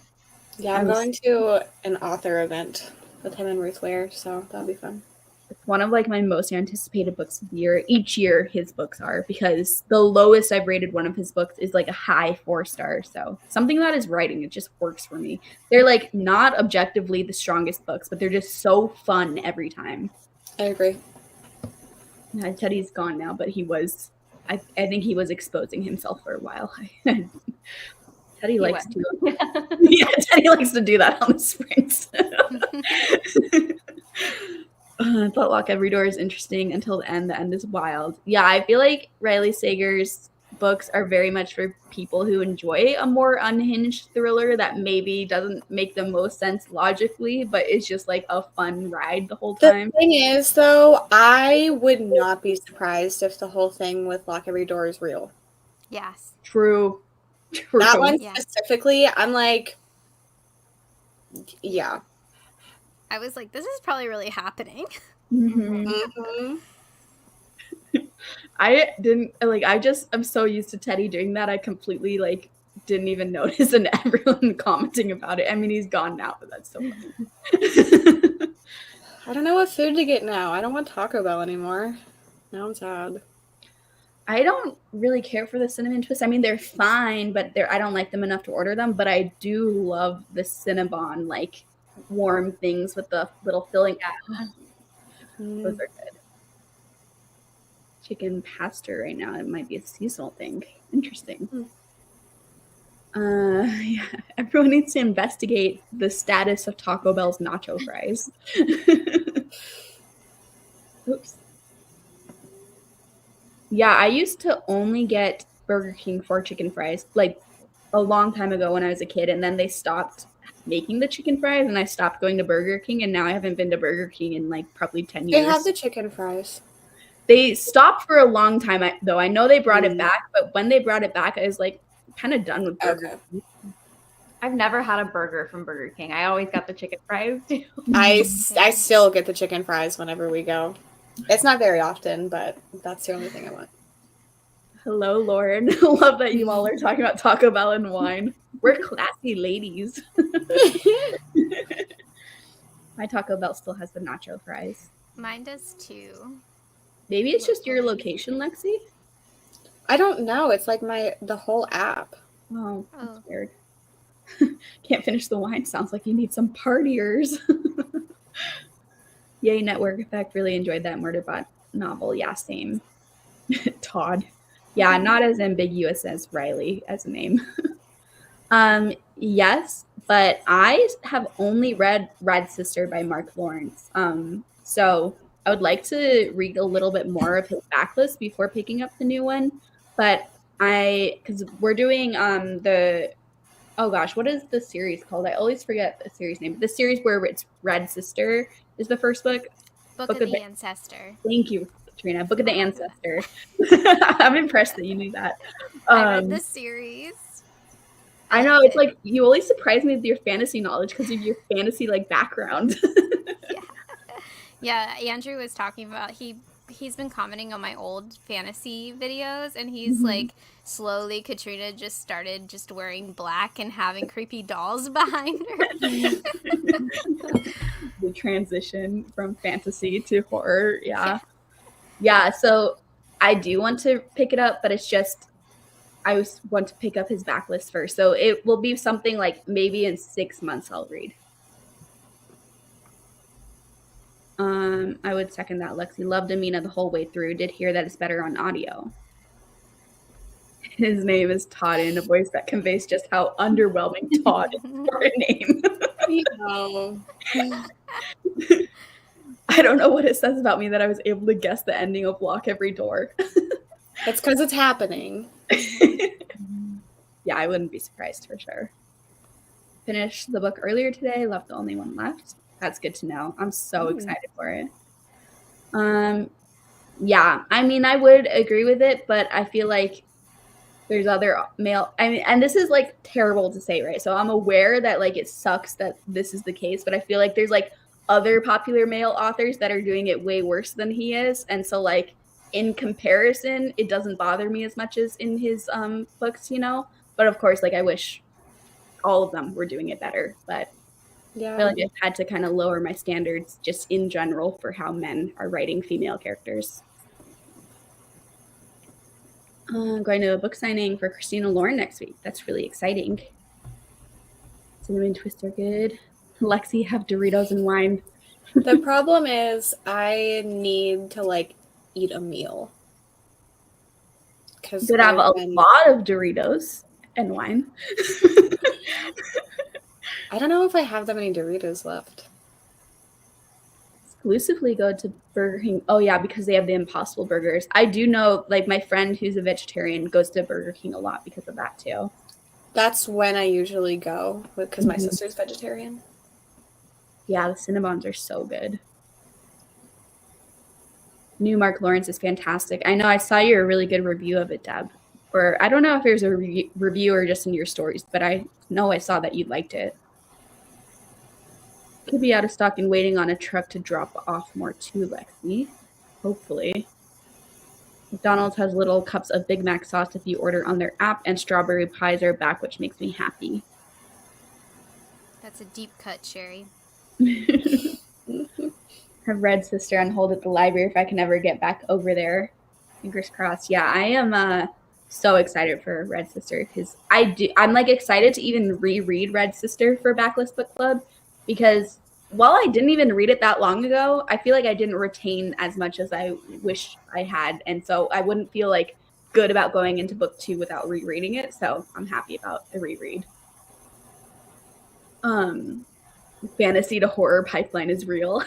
Yeah, I'm going to an author event with him and Ruth Ware, so that'll be fun. It's one of like my most anticipated books of the year. Each year his books are, because the lowest I've rated one of his books is like a high 4-star. So something about his writing, it just works for me. They're like not objectively the strongest books, but they're just so fun every time. I agree. Yeah, Teddy's gone now, but he was. I think he was exposing himself for a while. Teddy likes to. Yeah, Teddy likes to do that on the sprints. I thought Lock Every Door is interesting until the end. The end is wild. Yeah, I feel like Riley Sager's books are very much for people who enjoy a more unhinged thriller that maybe doesn't make the most sense logically, but it's just like a fun ride the whole time. The thing is, though, I would not be surprised if the whole thing with Lock Every Door is real. Yes. True. That one specifically, I'm like, yeah. I was like, this is probably really happening. I didn't I'm so used to Teddy doing that. I completely like didn't even notice, and everyone commenting about it. I mean, he's gone now, but that's so funny. I don't know what food to get now. I don't want Taco Bell anymore. Now I'm sad. I don't really care for the cinnamon twists. I mean, they're fine, but I don't like them enough to order them. But I do love the Cinnabon, like warm things with the little filling. Those are good. Chicken pasta right now. It might be a seasonal thing. Interesting. Yeah. Everyone needs to investigate the status of Taco Bell's nacho fries. Oops. Yeah, I used to only get Burger King for chicken fries, like a long time ago when I was a kid, and then they stopped making the chicken fries, and I stopped going to Burger King, and now I haven't been to Burger King in like probably 10 years. They have the chicken fries. They stopped for a long time, though. I know they brought it back, but when they brought it back, I was like kind of done with Burger King. I've never had a burger from Burger King. I always got the chicken fries too. I still get the chicken fries whenever we go. It's not very often, but that's the only thing I want. Hello, Lauren. Love that you all are talking about Taco Bell and wine. We're classy ladies. My Taco Bell still has the nacho fries. Mine does too. Maybe it's just your location, Lexi? I don't know. It's like the whole app. Oh, that's weird. Can't finish the wine. Sounds like you need some partiers. Yay, Network Effect. Really enjoyed that Murderbot novel. Yeah, same. Todd. Yeah, not as ambiguous as Riley as a name. Yes, but I have only read Red Sister by Mark Lawrence. So I would like to read a little bit more of his backlist before picking up the new one. But because we're doing oh gosh, what is the series called? I always forget the series name. The series where it's Red Sister is the first book. Book of the Ancestor. Thank you, Katrina. Book of the Ancestor. I'm impressed that you knew that. I read the series. I know, it's like you always surprise me with your fantasy knowledge because of your fantasy like background. Yeah, Andrew was talking about he's been commenting on my old fantasy videos, and he's like, slowly Katrina just started just wearing black and having creepy dolls behind her. The transition from fantasy to horror, yeah. So I do want to pick it up, but it's just I want to pick up his backlist first. So it will be something like maybe in 6 months I'll read. I would second that. Lexi loved Amina the whole way through. Did hear that it's better on audio. His name is Todd in a voice that conveys just how underwhelming Todd is for a name. I don't know what it says about me that I was able to guess the ending of Lock Every Door. It's because it's happening. Yeah, I wouldn't be surprised for sure. Finished the book earlier today. Left the only one left. That's good to know. I'm so excited for it. Yeah, I mean, I would agree with it, but I feel like there's other male, I mean, and this is like terrible to say, right? So I'm aware that like it sucks that this is the case, but I feel like there's like other popular male authors that are doing it way worse than he is. And so like in comparison, it doesn't bother me as much as in his books, you know? But of course, like I wish all of them were doing it better, but yeah. I feel like I've had to kind of lower my standards just in general for how men are writing female characters. I'm going to a book signing for Christina Lauren next week. That's really exciting. Cinnamon Twists are good. Lexi, have Doritos and wine. The problem is I need to like eat a meal. You could have a lot of Doritos and wine. I don't know if I have that many Doritos left. Exclusively go to Burger King. Oh yeah, because they have the Impossible Burgers. I do know, like my friend who's a vegetarian goes to Burger King a lot because of that too. That's when I usually go because my sister's vegetarian. Yeah, the Cinnabons are so good. New Mark Lawrence is fantastic. I know I saw your really good review of it, Deb. Or I don't know if there's a review or just in your stories, but I know I saw that you liked it. Could be out of stock and waiting on a truck to drop off more too, Lexi. Hopefully. McDonald's has little cups of Big Mac sauce if you order on their app, and strawberry pies are back, which makes me happy. That's a deep cut, Sherry. Have Red Sister on hold at the library if I can ever get back over there. Fingers crossed. Yeah, I am so excited for Red Sister because I'm like excited to even reread Red Sister for Backlist Book Club because while I didn't even read it that long ago, I feel like I didn't retain as much as I wish I had. And so I wouldn't feel like good about going into book 2 without rereading it. So I'm happy about the reread. Fantasy to horror pipeline is real.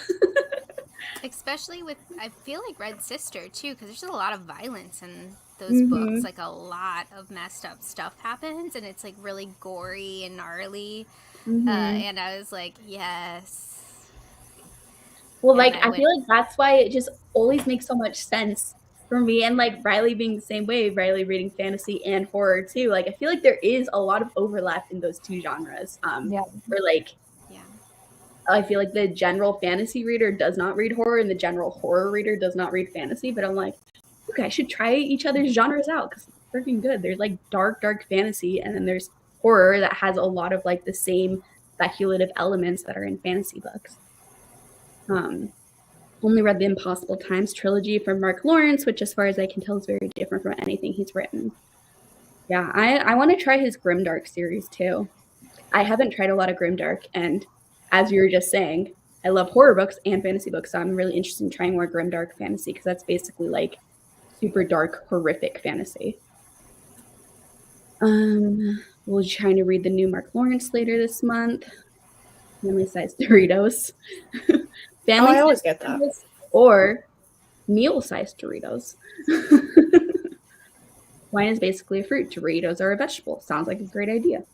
Especially with, I feel like Red Sister too, because there's just a lot of violence in those books. Like a lot of messed up stuff happens, and it's like really gory and gnarly. And I was like, yes. Well, and like I feel like that's why it just always makes so much sense for me, and like Riley being the same way, Riley reading fantasy and horror too. Like I feel like there is a lot of overlap in those two genres. Where like, I feel like the general fantasy reader does not read horror, and the general horror reader does not read fantasy. But I'm like, okay, I should try each other's genres out because it's freaking good. There's like dark fantasy, and then there's horror that has a lot of like the same speculative elements that are in fantasy books. Only read the Impossible Times trilogy from Mark Lawrence, which as far as I can tell is very different from anything he's written. Yeah, I want to try his Grimdark series too. I haven't tried a lot of grimdark, and as you were just saying, I love horror books and fantasy books, so I'm really interested in trying more grimdark fantasy because that's basically like super dark, horrific fantasy. We're trying to read the new Mark Lawrence later this month. Family size Doritos. Family I always size get that. Doritos or meal sized Doritos. Wine is basically a fruit. Doritos are a vegetable. Sounds like a great idea.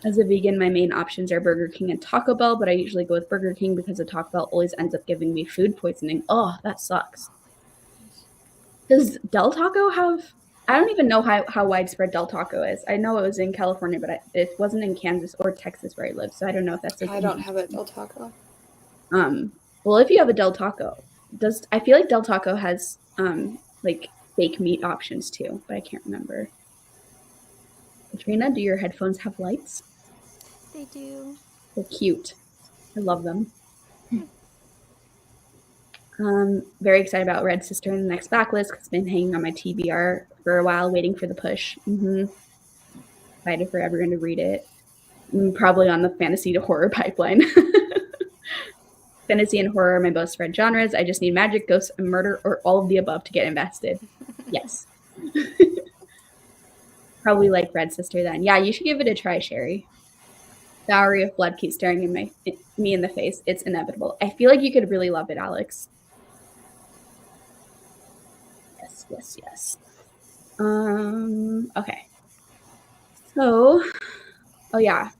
As a vegan, my main options are Burger King and Taco Bell, but I usually go with Burger King because the Taco Bell always ends up giving me food poisoning. Oh, that sucks. Does Del Taco have? I don't even know how widespread Del Taco is. I know it was in California, but it wasn't in Kansas or Texas where I live, so I don't know if that's like. I don't have a Del Taco. Well, if you have a Del Taco, I feel like Del Taco has like fake meat options too, but I can't remember. Katrina, do your headphones have lights? They do. They're cute. I love them. Very excited about Red Sister in the next backlist because it's been hanging on my TBR for a while, waiting for the push. Excited for everyone to read it. Probably on the fantasy to horror pipeline. Fantasy and horror are my most read genres. I just need magic, ghosts, and murder, or all of the above to get invested. Yes. Probably like Red Sister then. Yeah, you should give it a try, Sherry. Dowry of Blood keeps staring me in the face. It's inevitable. I feel like you could really love it, Alex. Yes. Okay. So, oh yeah,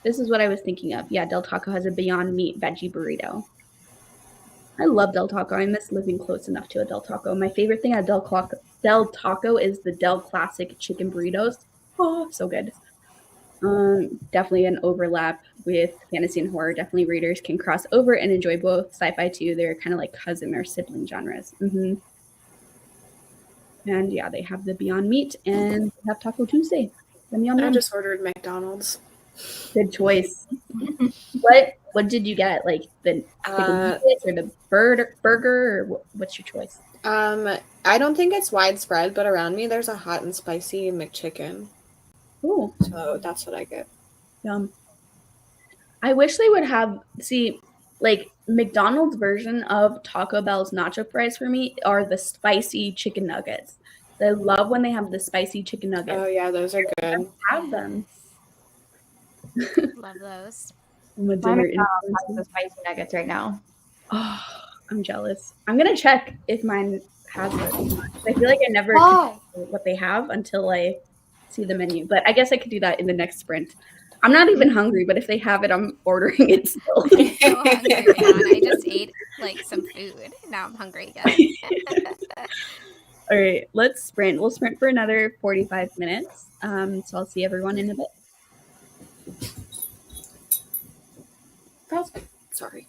this is what I was thinking of. Yeah, Del Taco has a Beyond Meat veggie burrito. I love Del Taco. I miss living close enough to a Del Taco. My favorite thing at Del Taco is the Del Classic chicken burritos. Oh, so good. Definitely an overlap with fantasy and horror. Definitely readers can cross over and enjoy both. Sci-fi too. They're kind of like cousin or sibling genres. And yeah, they have the Beyond Meat and they have Taco Tuesday. I just ordered McDonald's. Good choice. What did you get? Like the chicken nuggets or the burger, or what's your choice? I don't think it's widespread, but around me there's a hot and spicy McChicken. Ooh. So that's what I get. Yum. I wish they would have like McDonald's version of Taco Bell's nacho fries for me are the spicy chicken nuggets. I love when they have the spicy chicken nuggets. Oh yeah, those are good. Have them. Love those. I'm a My dinner McDonald's has the spicy nuggets right now. Oh, I'm jealous. I'm gonna check if mine has it. I feel like I never Why? what they have until I see the menu. But I guess I could do that in the next sprint. I'm not even hungry, but if they have it, I'm ordering it still. I'm so hungry right now, and I just ate like some food. Now I'm hungry again. All right, let's sprint. We'll sprint for another 45 minutes. So I'll see everyone in a bit. Sorry.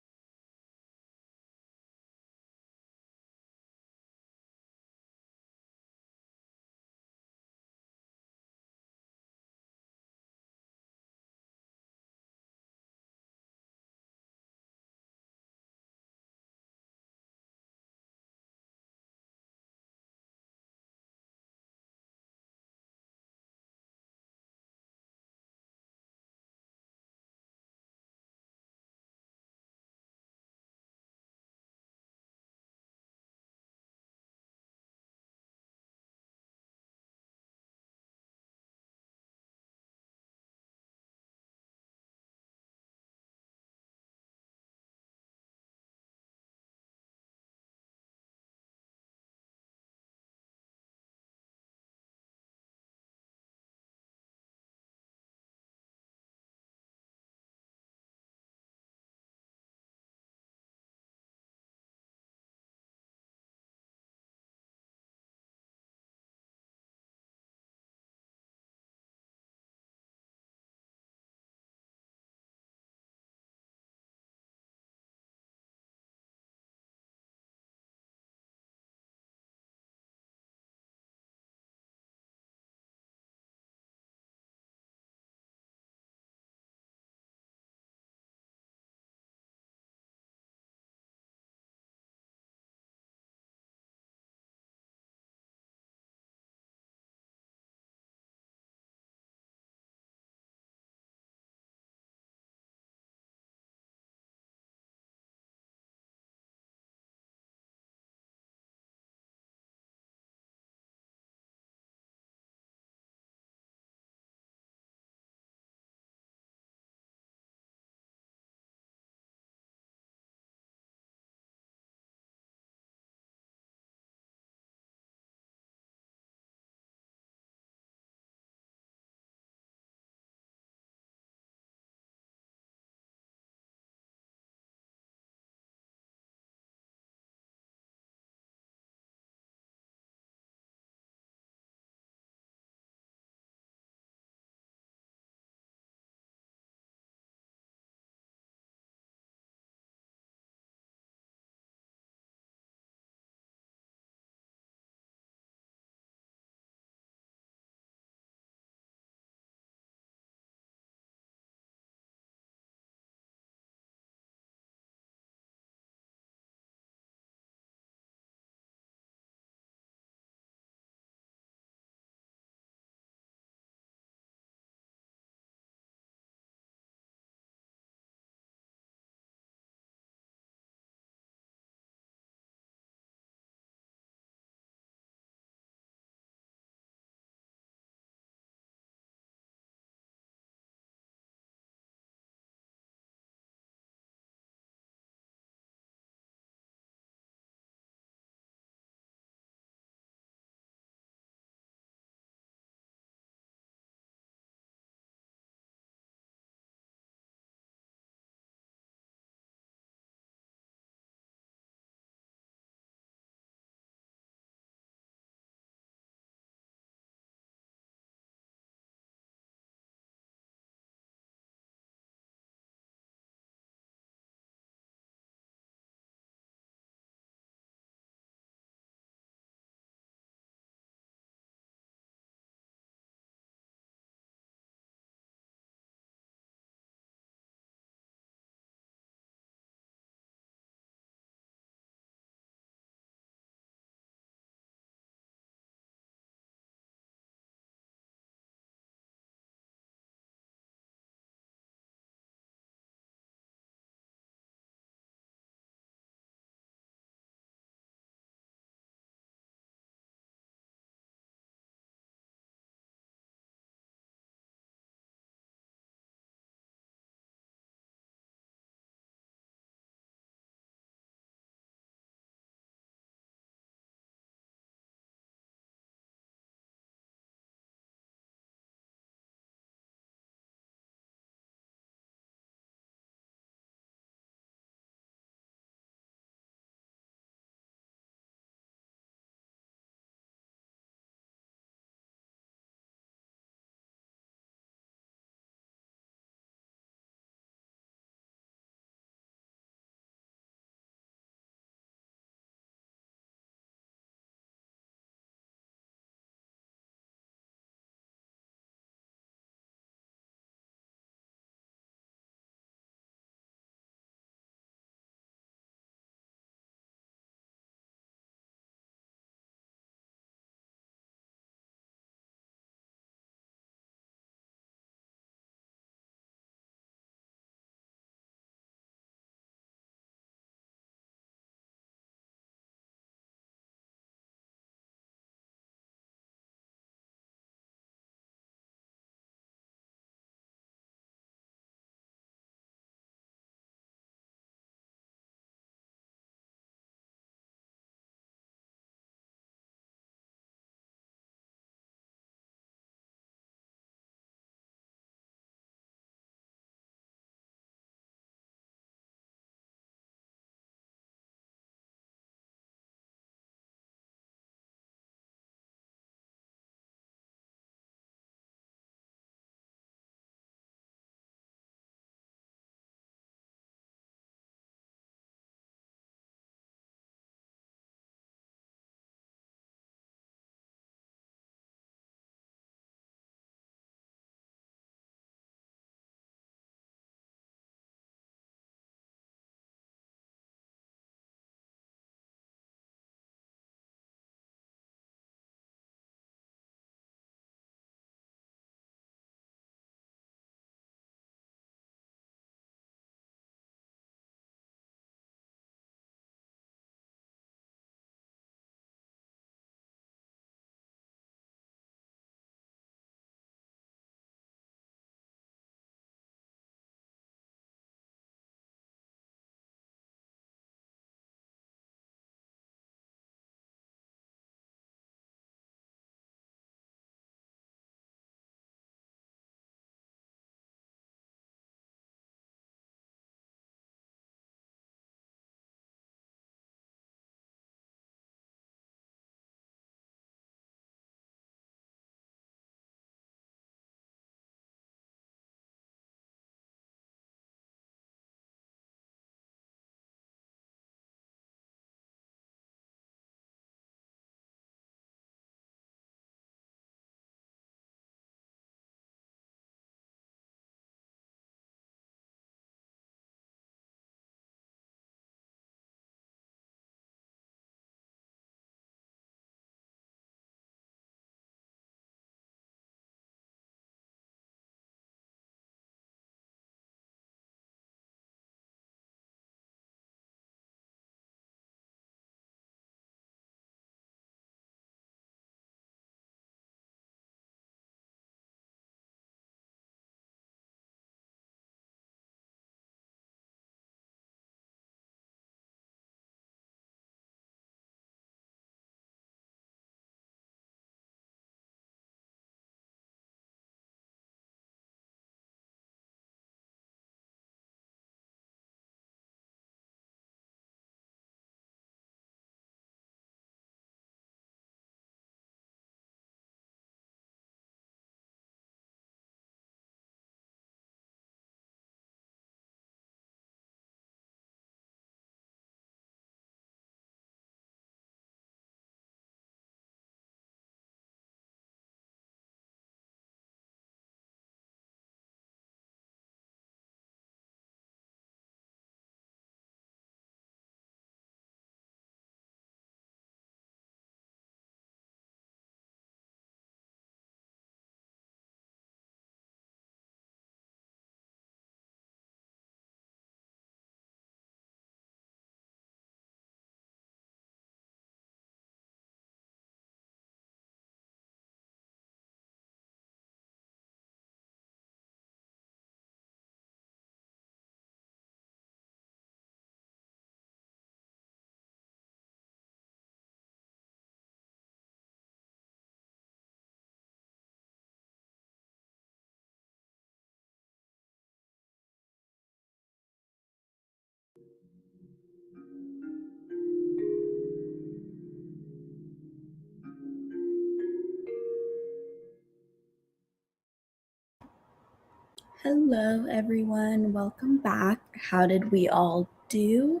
Hello, everyone. Welcome back. How did we all do?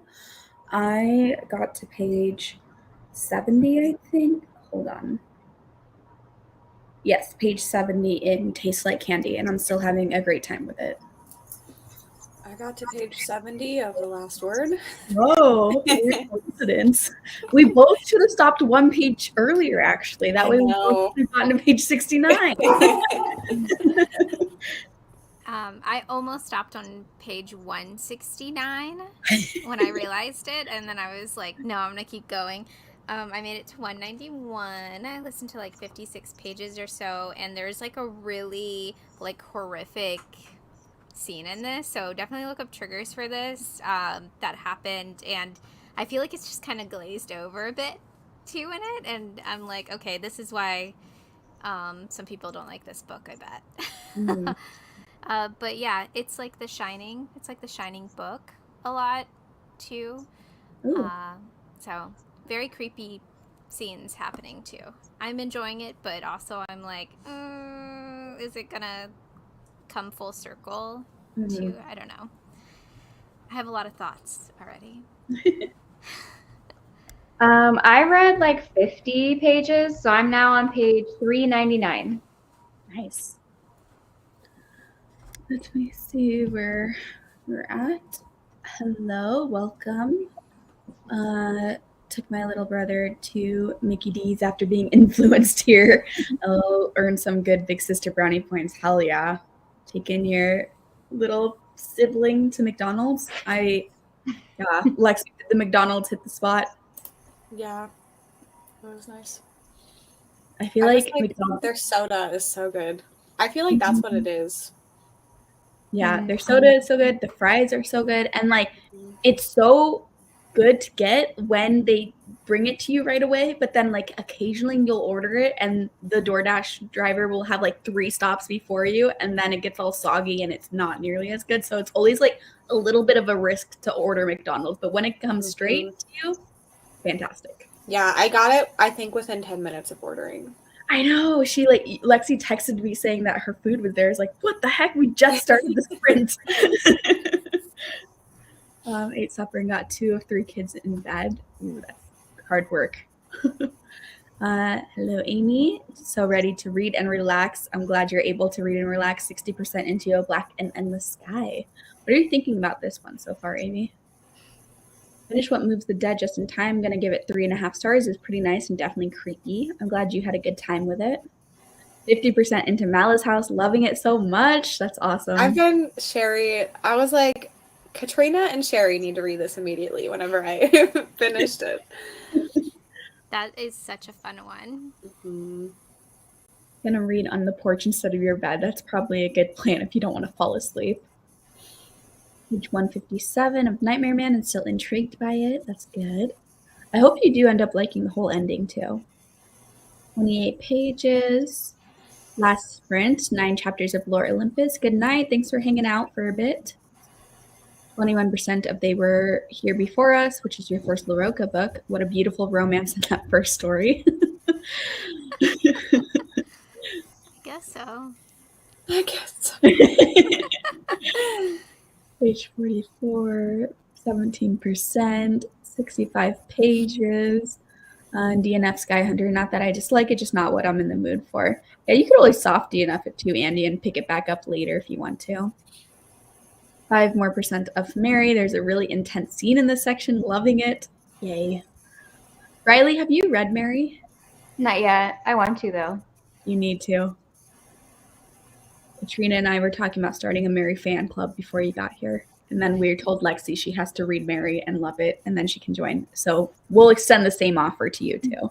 I got to page 70, I think. Hold on. Yes, page 70 in Tastes Like Candy, and I'm still having a great time with it. I got to page 70 of The Last Word. Whoa, weird coincidence. We both should have stopped one page earlier, actually. That way we both would have gotten to page 69. I almost stopped on page 169 when I realized it, and then I was like, no, I'm going to keep going. I made it to 191. I listened to like 56 pages or so, and there's like a really like horrific scene in this, so definitely look up triggers for this that happened, and I feel like it's just kind of glazed over a bit too in it, and I'm like, okay, this is why some people don't like this book, I bet. Mm. But yeah, it's like The Shining. It's like The Shining book a lot too. So very creepy scenes happening too. I'm enjoying it, but also I'm like, is it gonna come full circle to, I don't know. I have a lot of thoughts already. I read like 50 pages, so I'm now on page 399. Nice. Let me see where we're at. Hello, welcome. Took my little brother to Mickey D's after being influenced here. I'll earn some good big sister brownie points. Hell yeah. Taking your little sibling to McDonald's. Lexi did the McDonald's hit the spot. Yeah, that was nice. I feel like their soda is so good. I feel like that's what it is. Yeah, their soda is so good. The fries are so good. And like, it's so good to get when they bring it to you right away. But then like occasionally you'll order it and the DoorDash driver will have like 3 stops before you. And then it gets all soggy and it's not nearly as good. So it's always like a little bit of a risk to order McDonald's. But when it comes straight to you, fantastic. Yeah, I got it, I think, within 10 minutes of ordering. I know. Lexi texted me saying that her food was there. I was like, what the heck? We just started the sprint. Ate supper and got 2 of 3 kids in bed. Ooh, that's hard work. Hello, Amy. So ready to read and relax. I'm glad you're able to read and relax. 60% into a black and endless sky. What are you thinking about this one so far, Amy? Finish What Moves the Dead just in time. I'm going to give it 3.5 stars. It's pretty nice and definitely creepy. I'm glad you had a good time with it. 50% into Malice House. Loving it so much. That's awesome. I was like, Katrina and Sherry need to read this immediately whenever I finished it. That is such a fun one. Mm-hmm. I'm gonna read on the porch instead of your bed. That's probably a good plan if you don't want to fall asleep. Page 157 of Nightmare Man and still intrigued by it. That's good. I hope you do end up liking the whole ending too. 28 pages. Last sprint, 9 chapters of Lore Olympus. Good night. Thanks for hanging out for a bit. 21% of They Were Here Before Us, which is your first LaRocca book. What a beautiful romance in that first story. I guess so. Page 44, 17%, 65 pages. DNF Sky Hunter, not that I dislike it, just not what I'm in the mood for. Yeah, you could always soft DNF it too, Andy, and pick it back up later if you want to. 5% more of Mary. There's a really intense scene in this section. Loving it. Yay. Riley, have you read Mary? Not yet. I want to, though. You need to. Katrina and I were talking about starting a Mary fan club before you got here. And then we told Lexi she has to read Mary and love it, and then she can join. So we'll extend the same offer to you, too.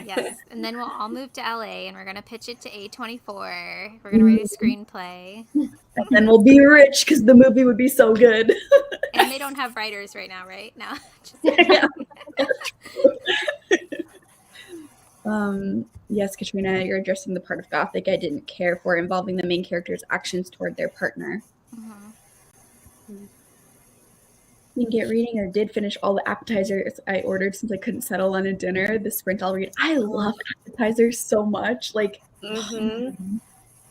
Yes, and then we'll all move to LA, and we're going to pitch it to A24. We're going to write a screenplay. And then we'll be rich because the movie would be so good. And they don't have writers right now, right? No. Yes, Katrina, you're addressing the part of Gothic I didn't care for involving the main character's actions toward their partner. Didn't get reading or did finish all the appetizers I ordered since I couldn't settle on a dinner. The sprint I'll read. I love appetizers so much. Like,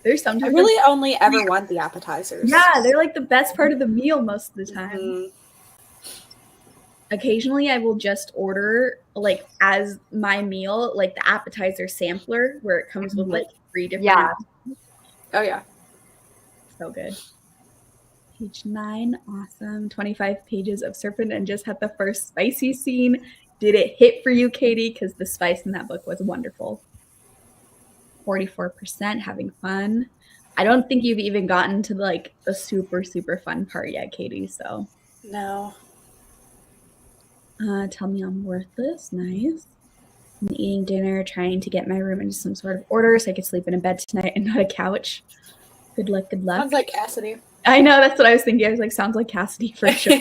There's I sometimes really only ever want the appetizers. yeah, they're like the best part of the meal most of the time. Mhm. Occasionally, I will just order like as my meal, like the appetizer sampler, where it comes with like 3 different. Yeah. Oh yeah. So good. Page 9, awesome. 25 pages of Serpent and just had the first spicy scene. Did it hit for you, Katie? Because the spice in that book was wonderful. 44%, having fun. I don't think you've even gotten to like the super, super fun part yet, Katie. So No. tell me I'm worthless. Nice. I'm eating dinner, trying to get my room into some sort of order so I could sleep in a bed tonight and not a couch. Good luck, good luck. Sounds like Cassidy. I know, that's what I was thinking. I was like, sounds like Cassidy for sure.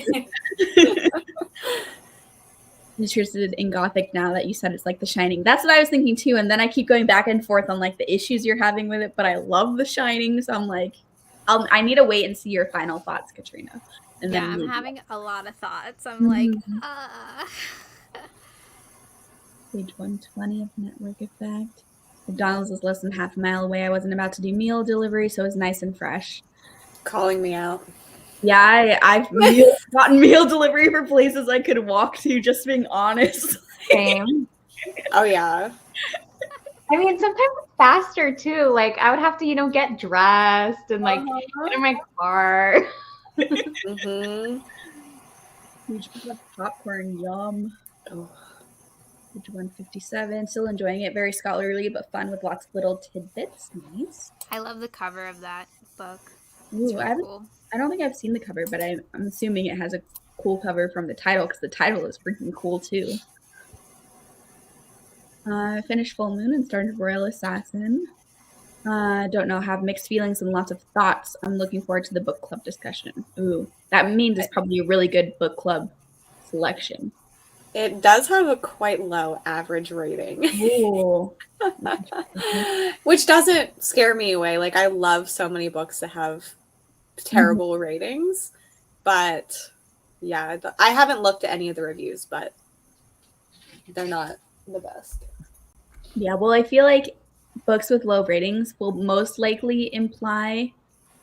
I'm interested in Gothic now that you said it's like The Shining. That's what I was thinking too. And then I keep going back and forth on like the issues you're having with it, but I love The Shining. So I'm like, I need to wait and see your final thoughts, Katrina. And Yeah, then I'm having a lot of thoughts. I'm like, Page 120 of Network Effect. McDonald's is less than half a mile away. I wasn't about to do meal delivery, so it was nice and fresh. Calling me out. Yeah, I've gotten meal delivery for places I could walk to, just being honest. Same. Oh yeah. I mean, sometimes it's faster too. Like I would have to, get dressed and like get in my car. Mhm. Huge popcorn, yum. Oh. Page 157. Still enjoying it. Very scholarly, but fun with lots of little tidbits. Nice. I love the cover of that book. Ooh, It's really cool. I don't think I've seen the cover, but I'm assuming it has a cool cover from the title because the title is freaking cool too. I finished Full Moon and started Royal Assassin. Don't know, have mixed feelings and lots of thoughts. I'm looking forward to the book club discussion. Ooh, that means it's probably a really good book club selection. It does have a quite low average rating. Ooh. Which doesn't scare me away. Like I love so many books that have terrible ratings. But yeah, I haven't looked at any of the reviews, but they're not the best. Yeah, well, I feel like books with low ratings will most likely imply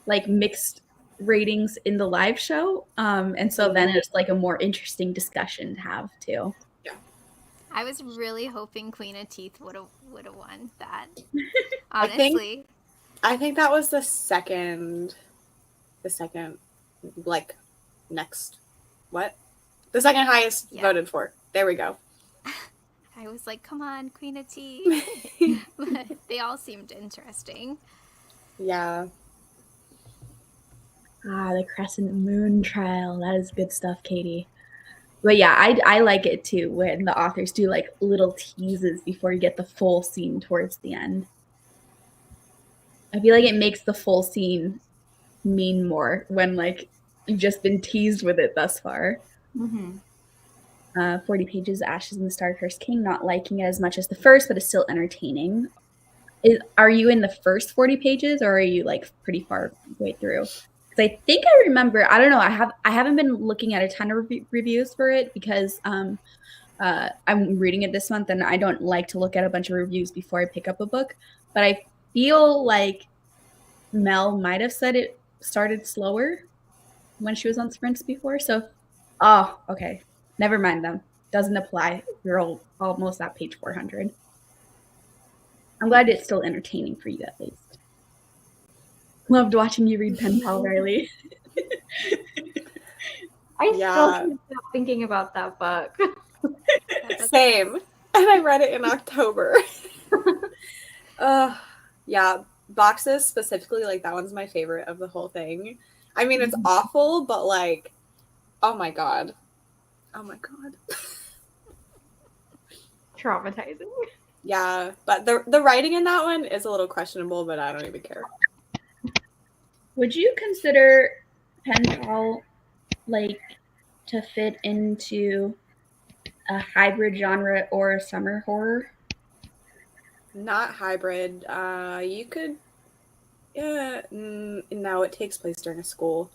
like mixed ratings in the live show. And so then it's like a more interesting discussion to have too. Yeah. I was really hoping Queen of Teeth would have won that. Honestly. I think that was the second like next what? The second highest voted for. There we go. I was like, come on, Queen of Teeth. But they all seemed interesting. Yeah. The Crescent Moon trial. That is good stuff, Katie. But yeah, I like it too when the authors do like little teases before you get the full scene towards the end. I feel like it makes the full scene mean more when like you've just been teased with it thus far. 40 pages, Ashes in the Star-Cursed King, not liking it as much as the first, but it's still entertaining. Are you in the first 40 pages or are you like pretty far way through? Because I think I remember, I don't know, I haven't been looking at a ton of reviews for it because I'm reading it this month and I don't like to look at a bunch of reviews before I pick up a book. But I feel like Mel might have said it started slower when she was on sprints before. So, okay. Never mind them. Doesn't apply. You're almost at page 400. I'm glad it's still entertaining for you, at least. Loved watching you read Pen Pal, Riley. I still can't stop thinking about that book. Same. And I read it in October. Yeah. Boxes specifically, like that one's my favorite of the whole thing. I mean, it's awful, but like, oh my god. Oh my god. Traumatizing. Yeah, but the writing in that one is a little questionable, but I don't even care. Would you consider Pen Pal like to fit into a hybrid genre or a summer horror? Not hybrid. You could. Yeah. No, it takes place during a school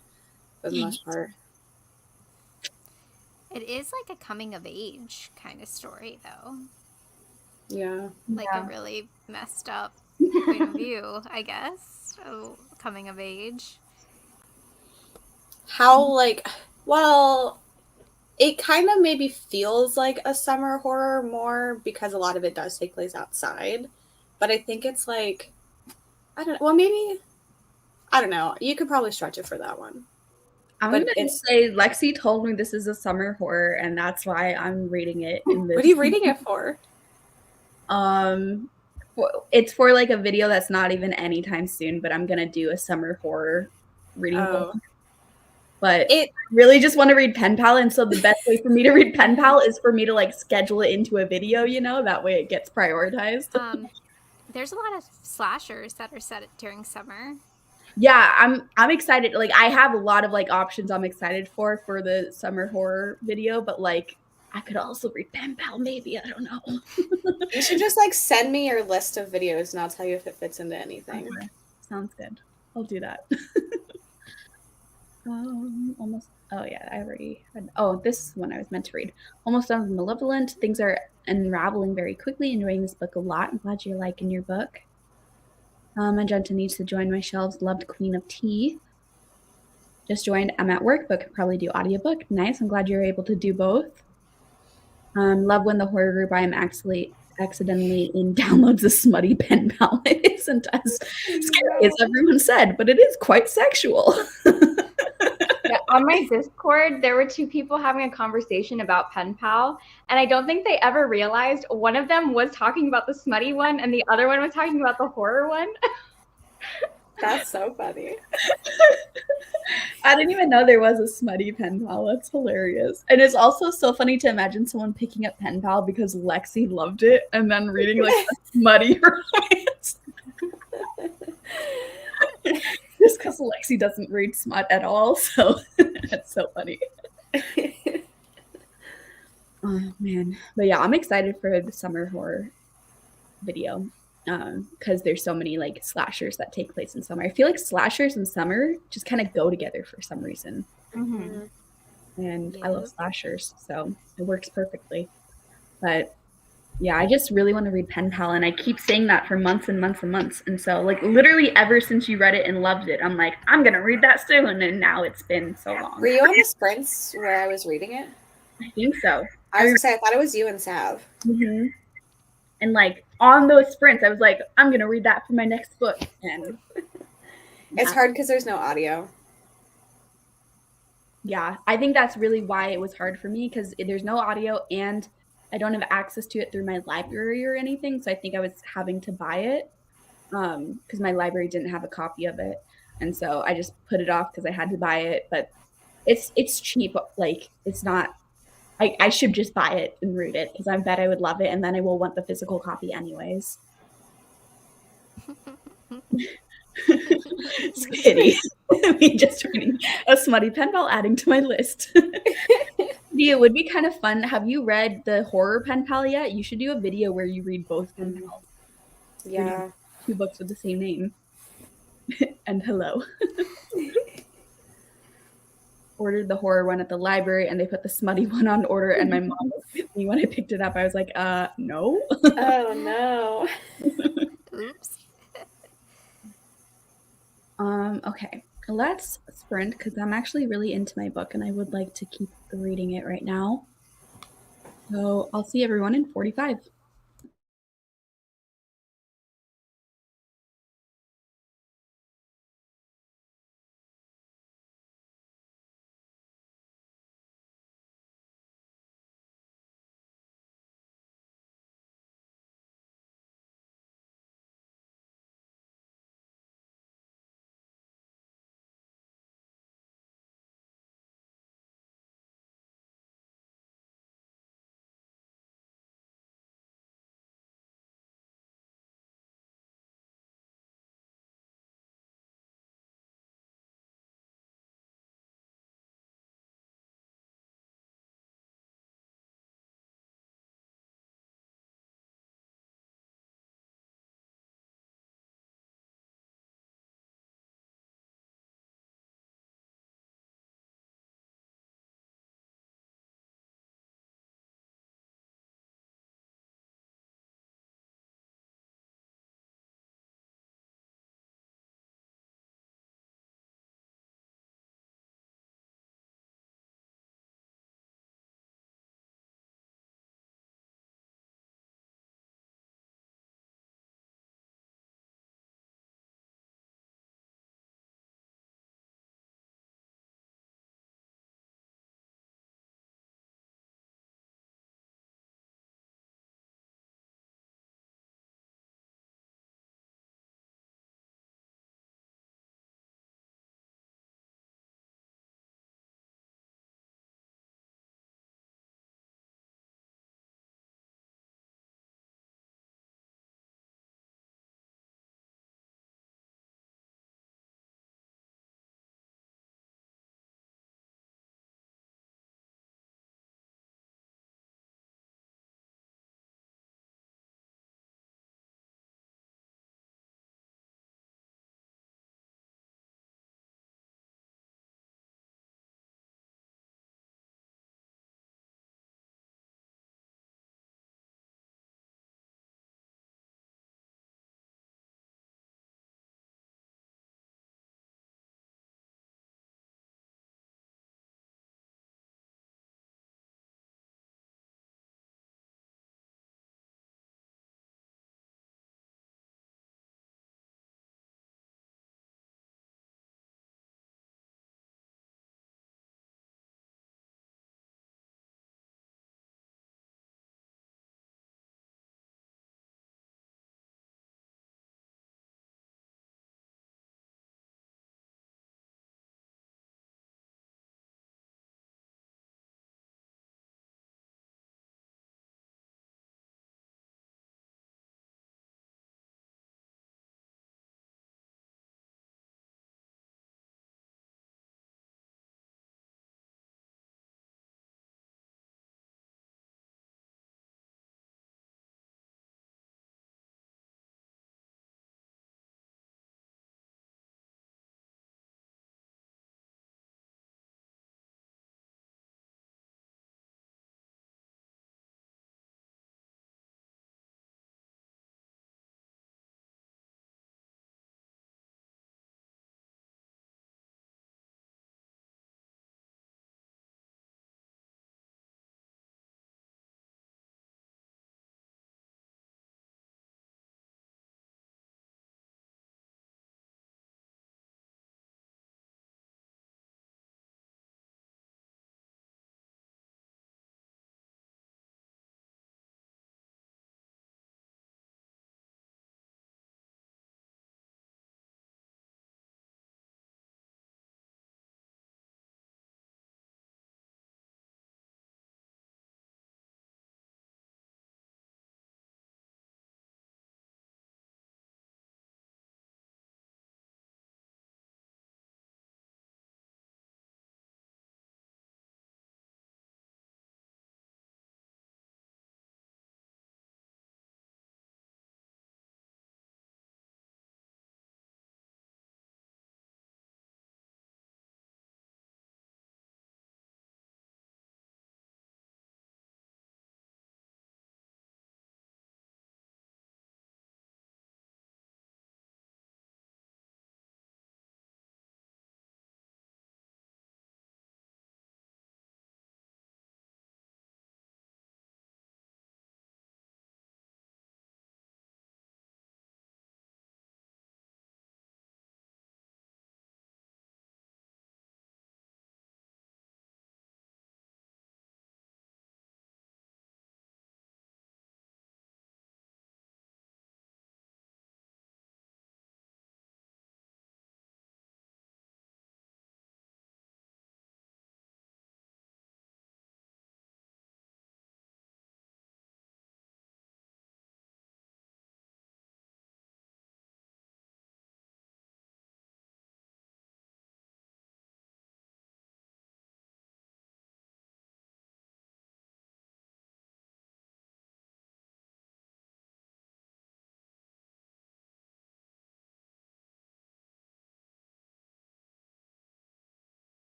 for the most part. It is like a coming of age kind of story, though. Yeah. Like a really messed up point of view, I guess. So, coming of age. How, like, well, it kind of maybe feels like a summer horror more because a lot of it does take place outside. But I think it's like, I don't know. Well, maybe, I don't know. You could probably stretch it for that one. I'm But gonna say Lexi told me this is a summer horror, and that's why I'm reading it in this. What are you reading it for? It's for like a video that's not even anytime soon, but I'm gonna do a summer horror reading vlog. But I really just want to read Pen Pal, and so the best way for me to read Pen Pal is for me to like schedule it into a video, you know, that way it gets prioritized. There's a lot of slashers that are set during summer. Yeah, I'm excited. Like I have a lot of like options I'm excited for the summer horror video, but like I could also read Pen Pal maybe, I don't know. You should just like send me your list of videos and I'll tell you if it fits into anything. Okay. Sounds good. I'll do that. Almost. Oh yeah, I already had. Oh, this one I was meant to read. Almost done with Malevolent. Things are unraveling very quickly. Enjoying this book a lot. I'm glad you're liking your book. Magenta needs to join my shelves. Loved Queen of Tea. Just joined. I'm at work, but could probably do audiobook. Nice. I'm glad you're able to do both. Love when the horror group I am accidentally in downloads a smutty pen pal. It isn't as scary as everyone said, but it is quite sexual. Yeah, on my Discord, there were two people having a conversation about Pen Pal, and I don't think they ever realized one of them was talking about the smutty one and the other one was talking about the horror one. That's so funny. I didn't even know there was a smutty pen pal. That's hilarious. And it's also so funny to imagine someone picking up pen pal because Lexi loved it and then reading like a smutty romance. Just because Lexi doesn't read smut at all, so that's so funny. Oh man, but yeah, I'm excited for the summer horror video because there's so many like slashers that take place in summer. I feel like slashers in summer just kind of go together for some reason. Mm-hmm. And I love slashers, so it works perfectly. But yeah, I just really want to read Pen Pal, and I keep saying that for months and months and months. And so, like, literally ever since you read it and loved it, I'm like, I'm gonna read that soon. And now it's been so long. Were you on the sprints where I was reading it? I think so. I was gonna say I thought it was you and Sav. Mm-hmm. And like on those sprints, I was like, I'm gonna read that for my next book. And it's hard because there's no audio. Yeah, I think that's really why it was hard for me because there's no audio and I don't have access to it through my library or anything. So I think I was having to buy it because my library didn't have a copy of it. And so I just put it off because I had to buy it. But it's cheap. Like it's not. I should just buy it and read it because I bet I would love it, and then I will want the physical copy anyways. Skitty. Me just reading a smutty pen pal adding to my list. Yeah, it would be kind of fun. Have you read the horror pen pal yet? You should do a video where you read both pen pals. Yeah. Two books with the same name. And hello. Ordered the horror one at the library and they put the smutty one on order and my mom was with me when I picked it up. I was like, no. Oh no. Oops. Okay. Let's sprint because I'm actually really into my book and I would like to keep reading it right now. So I'll see everyone in 45.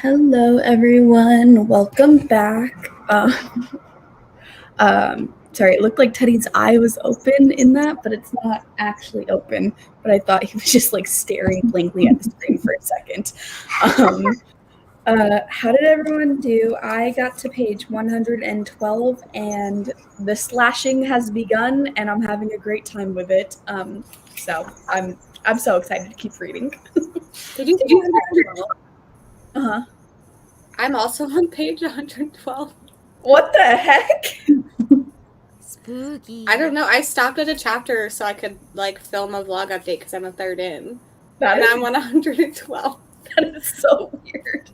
Hello, everyone. Welcome back. Sorry, it looked like Teddy's eye was open in that, but it's not actually open. But I thought he was just like staring blankly at the screen for a second. How did everyone do? I got to page 112, and the slashing has begun, and I'm having a great time with it. So I'm so excited to keep reading. Did you see 112? Uh-huh. I'm also on page 112. What the heck? Spooky. I don't know. I stopped at a chapter so I could like film a vlog update because I'm a third in. I'm on 112. That is so weird.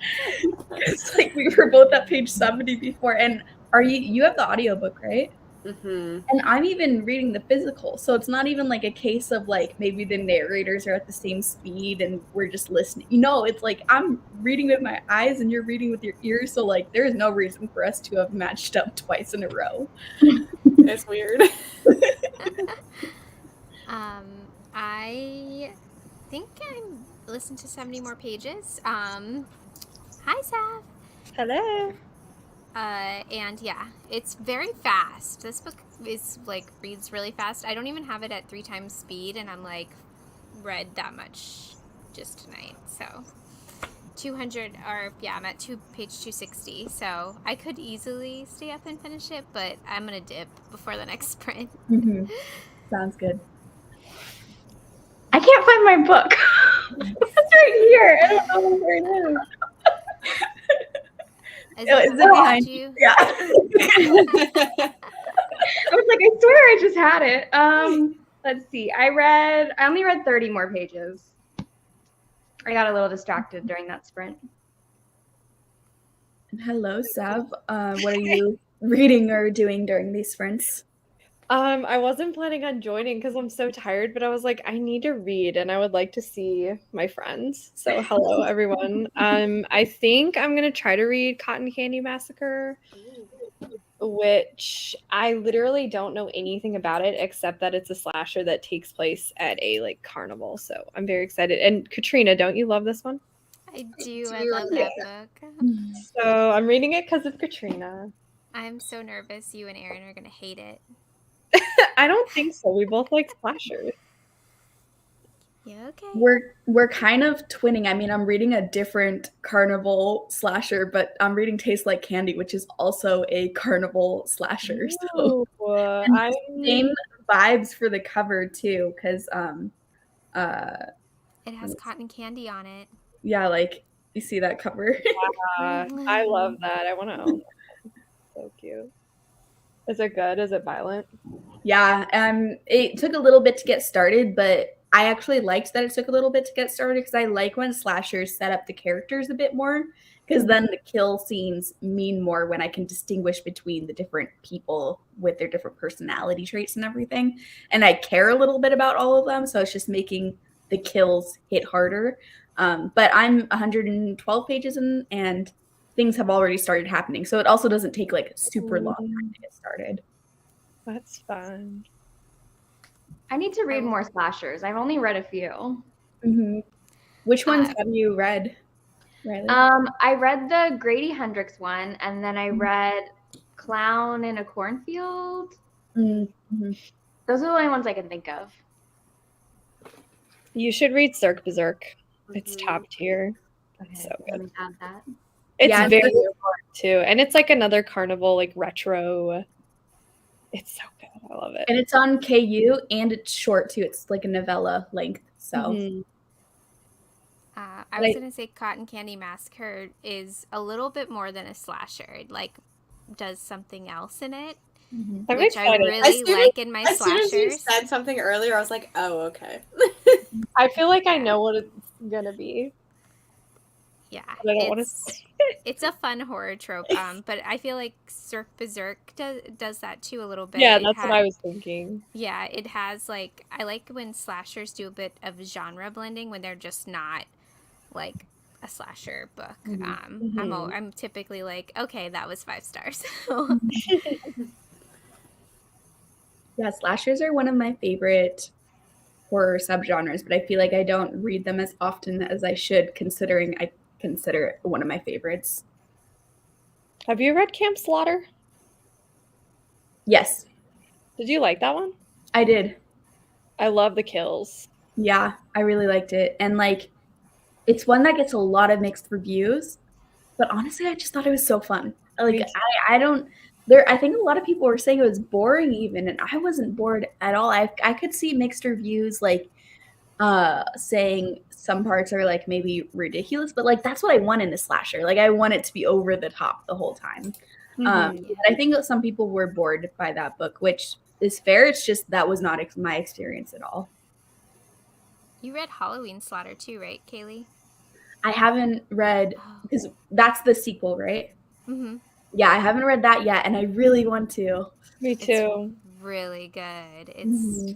It's like we were both at page 70 before. And are you have the audiobook, right? Mm-hmm. And I'm even reading the physical. So it's not even like a case of like maybe the narrators are at the same speed and we're just listening. It's like I'm reading with my eyes and you're reading with your ears. So like there's no reason for us to have matched up twice in a row. It's weird. I think I'm listening to 70 more pages. Hi, Sav. Hello. And yeah, it's very fast. This book is like reads really fast. I don't even have it at 3 times speed, and I'm like read that much just tonight. So 200, or yeah, I'm at page 260. So I could easily stay up and finish it, but I'm gonna dip before the next sprint. Mm-hmm. Sounds good. I can't find my book. It's right here. I don't know where it is. Is it behind you? Yeah. I was like, I swear I just had it. Let's see. I only read 30 more pages. I got a little distracted during that sprint. Hello, Sav. What are you reading or doing during these sprints? I wasn't planning on joining because I'm so tired, but I was like, I need to read and I would like to see my friends. So hello, everyone. I think I'm gonna try to read Cotton Candy Massacre, which I literally don't know anything about it except that it's a slasher that takes place at a like carnival. So I'm very excited. And Katrina, don't you love this one? I do. I love that book. So I'm reading it because of Katrina. I'm so nervous you and Aaron are gonna hate it. I don't think so. We both like slashers. Yeah, okay. We're kind of twinning. I mean, I'm reading a different carnival slasher, but I'm reading Taste Like Candy, which is also a carnival slasher. So same vibes for the cover too, because it has cotton candy on it. Yeah, like you see that cover. I love that. I want to own that. So cute. Is it good? Is it violent? Yeah, it took a little bit to get started, but I actually liked that it took a little bit to get started because I like when slashers set up the characters a bit more, because then the kill scenes mean more when I can distinguish between the different people with their different personality traits and everything. And I care a little bit about all of them, so it's just making the kills hit harder. But I'm 112 pages in, and things have already started happening. So it also doesn't take like super long time to get started. That's fun. I need to read more slashers. I've only read a few. Mm-hmm. Which ones have you read, Riley? I read the Grady Hendrix one, and then I read Clown in a Cornfield. Mm-hmm. Those are the only ones I can think of. You should read Cirque Berserk. It's top tier. Okay, so good. let me add that. It's very important too, and it's like another carnival, like retro. It's so good. I love it. And it's on KU, and it's short too. It's like a novella length. So I was gonna say Cotton Candy Massacre is a little bit more than a slasher. It like does something else in it, which I really like in my slashers. As soon as you said something earlier, I was like, oh, okay. I feel like I know what it's gonna be. Yeah, it's a fun horror trope. But I feel like Cirque Berserk does that too a little bit. Yeah, that's what I was thinking. Yeah, it has like, I like when slashers do a bit of genre blending when they're just not like a slasher book. I'm typically like, okay, that was 5 stars. Yeah, slashers are one of my favorite horror subgenres, but I feel like I don't read them as often as I should, considering I consider it one of my favorites. Have you read Camp Slaughter? Yes, Did you like that one? I did. I love the kills. Yeah, I really liked it. And like, it's one that gets a lot of mixed reviews, but honestly, I just thought it was so fun. Like, I don't, I think a lot of people were saying it was boring even, and I wasn't bored at all. I could see mixed reviews, like, saying some parts are like maybe ridiculous, but like, that's what I want in a slasher. Like, I want it to be over the top the whole time. But I think that some people were bored by that book, which is fair. It's just that was not my experience at all. You read Halloween Slaughter too, right, Kaylee? I haven't read, because that's the sequel, right? Mm-hmm. Yeah, I haven't read that yet, and I really want to. Me too. It's really good. Mm-hmm.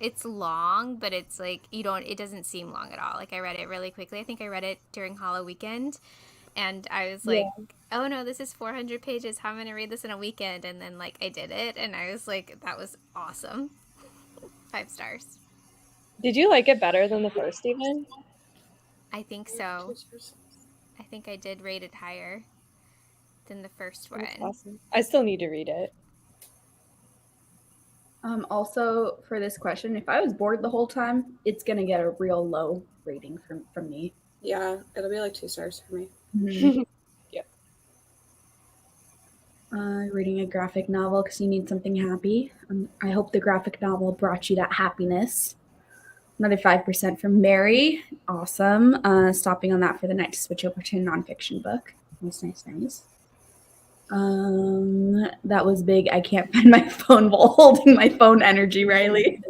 It's long, but it's like it doesn't seem long at all. Like, I read it really quickly. I think I read it during Halloween weekend, and I was like, oh no, this is 400 pages. How am I going to read this in a weekend? And then like I did it, and I was like, that was awesome. 5 stars. Did you like it better than the first even? I think so. I think I did rate it higher than the first one. That's awesome. I still need to read it. Also, for this question, if I was bored the whole time, it's going to get a real low rating from me. Yeah, it'll be like 2 stars for me. Mm-hmm. Yeah. Reading a graphic novel because you need something happy. I hope the graphic novel brought you that happiness. Another 5% from Mary. Awesome. Stopping on that for the night to switch over to a nonfiction book. Nice. That was big. I can't find my phone while holding my phone energy, Riley.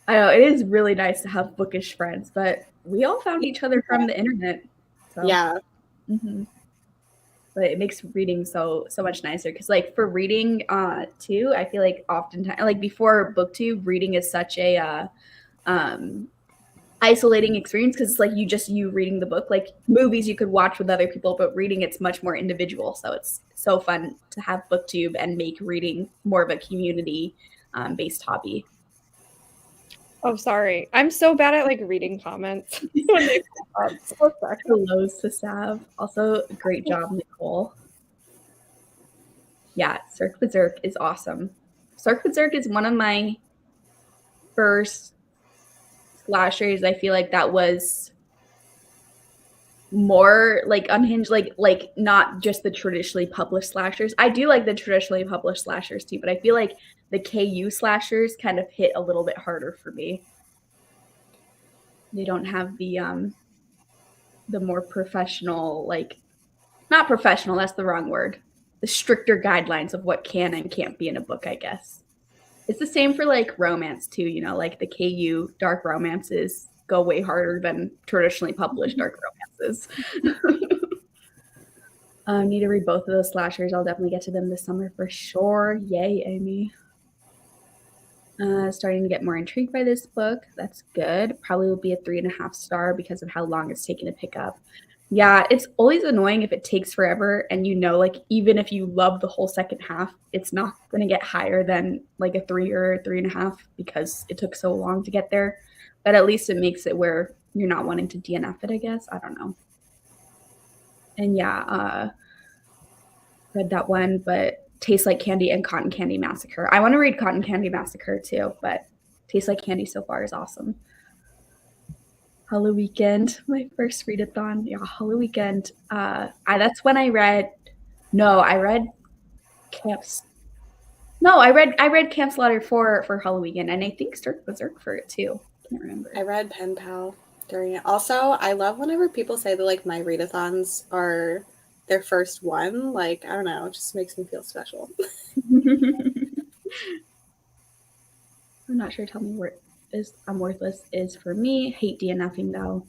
I know, it is really nice to have bookish friends, but we all found each other from the internet. So. Yeah. Mm-hmm. But it makes reading so much nicer, because like for reading too, I feel like oftentimes, like before booktube, reading is such a isolating experience, because it's like you reading the book. Like movies you could watch with other people, but reading, it's much more individual. So it's so fun to have booktube and make reading more of a community based hobby. Oh, sorry. I'm so bad at like reading comments when they pop up. So sorry. Hellos to Sav. Also, great job, Nicole. Yeah, Cirque Berserk is awesome. Cirque Berserk is one of my first slashers. I feel like that was more like unhinged, like not just the traditionally published slashers. I do like the traditionally published slashers too, but I feel like the KU slashers kind of hit a little bit harder for me. They don't have the more professional, like, not professional, that's the wrong word, the stricter guidelines of what can and can't be in a book, I guess. It's the same for like romance too, you know, like the KU dark romances go way harder than traditionally published dark romances. Need to read both of those slashers. I'll definitely get to them this summer for sure. Yay, Amy. Starting to get more intrigued by this book. That's good. Probably will be a 3.5 star because of how long it's taken to pick up. Yeah, it's always annoying if it takes forever, and you know, like, even if you love the whole second half, it's not going to get higher than like a 3 or a 3.5 because it took so long to get there. But at least it makes it where you're not wanting to DNF it, I guess. I don't know. And yeah, read that one, but Tastes Like Candy and Cotton Candy Massacre. I want to read Cotton Candy Massacre too, but Tastes Like Candy so far is awesome. Halloween Weekend, my first readathon. Yeah, Halloween Weekend. That's when I read. No, I read Camps. No, I read Camp Slaughter for Halloween, and I think Cirque Berserk for it too. Can't remember. I read Pen Pal during it. Also, I love whenever people say that like my readathons are their first one. Like, I don't know, it just makes me feel special. I'm not sure. Tell me where I'm Worthless is for me. Hate DNFing though.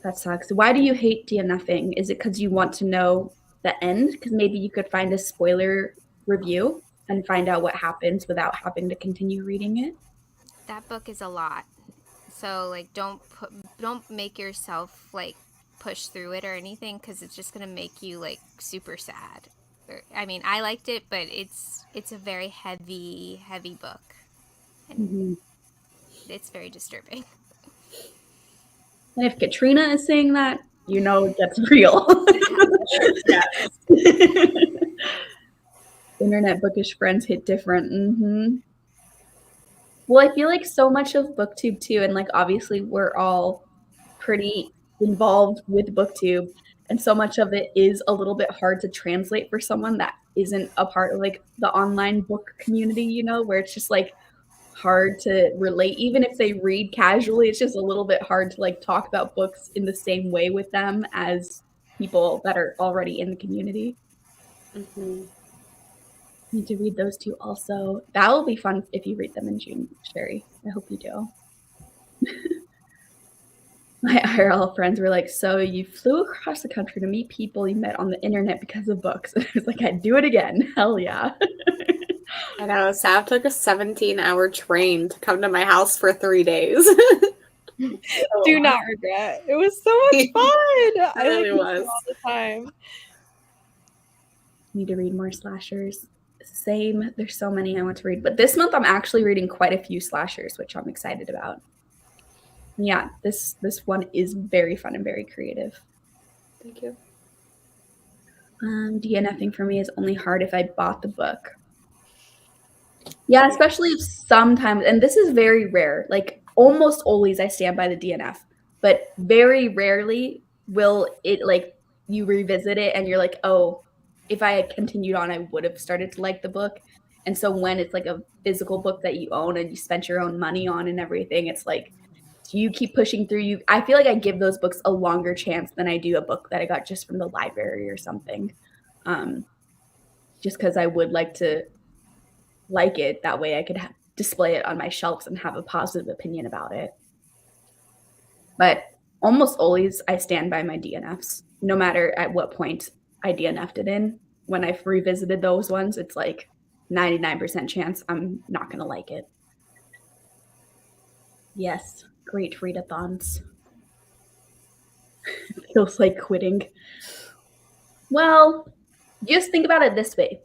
That sucks. Why do you hate DNFing? Is it because you want to know the end? Because maybe you could find a spoiler review and find out what happens without having to continue reading it? That book is a lot. So like don't make yourself like push through it or anything, because it's just going to make you like super sad. I mean, I liked it, but it's a very heavy book. And it's very disturbing. And if Katrina is saying that, you know it gets real. Yes. Internet bookish friends hit different. Mm-hmm. Well, I feel like so much of BookTube too, and like obviously we're all pretty involved with BookTube, and so much of it is a little bit hard to translate for someone that isn't a part of like the online book community, you know, where it's just like hard to relate. Even if they read casually, it's just a little bit hard to like talk about books in the same way with them as people that are already in the community. Mm-hmm. Need to read those two also. That will be fun if you read them in June, Sherry. I hope you do. My IRL friends were like, so you flew across the country to meet people you met on the internet because of books. I was like, I'd do it again. Hell yeah. I know. Sav took a 17-hour train to come to my house for 3 days. Do not regret. It was so much fun. I really like was. all the time. Need to read more slashers. Same. There's so many I want to read. But this month I'm actually reading quite a few slashers, which I'm excited about. Yeah, this one is very fun and very creative. Thank you. DNFing for me is only hard if I bought the book. Yeah, especially if sometimes, and this is very rare, like almost always I stand by the DNF, but very rarely will it like you revisit it and you're like, oh, if I had continued on, I would have started to like the book. And so when it's like a physical book that you own and you spent your own money on and everything, it's like, do you keep pushing through? I feel like I give those books a longer chance than I do a book that I got just from the library or something. Just because I would like to like it. That way I could display it on my shelves and have a positive opinion about it. But almost always I stand by my DNFs, no matter at what point I DNF'd it in. When I've revisited those ones, it's like 99% chance I'm not going to like it. Yes, great readathons. Feels like quitting. Well, just think about it this way.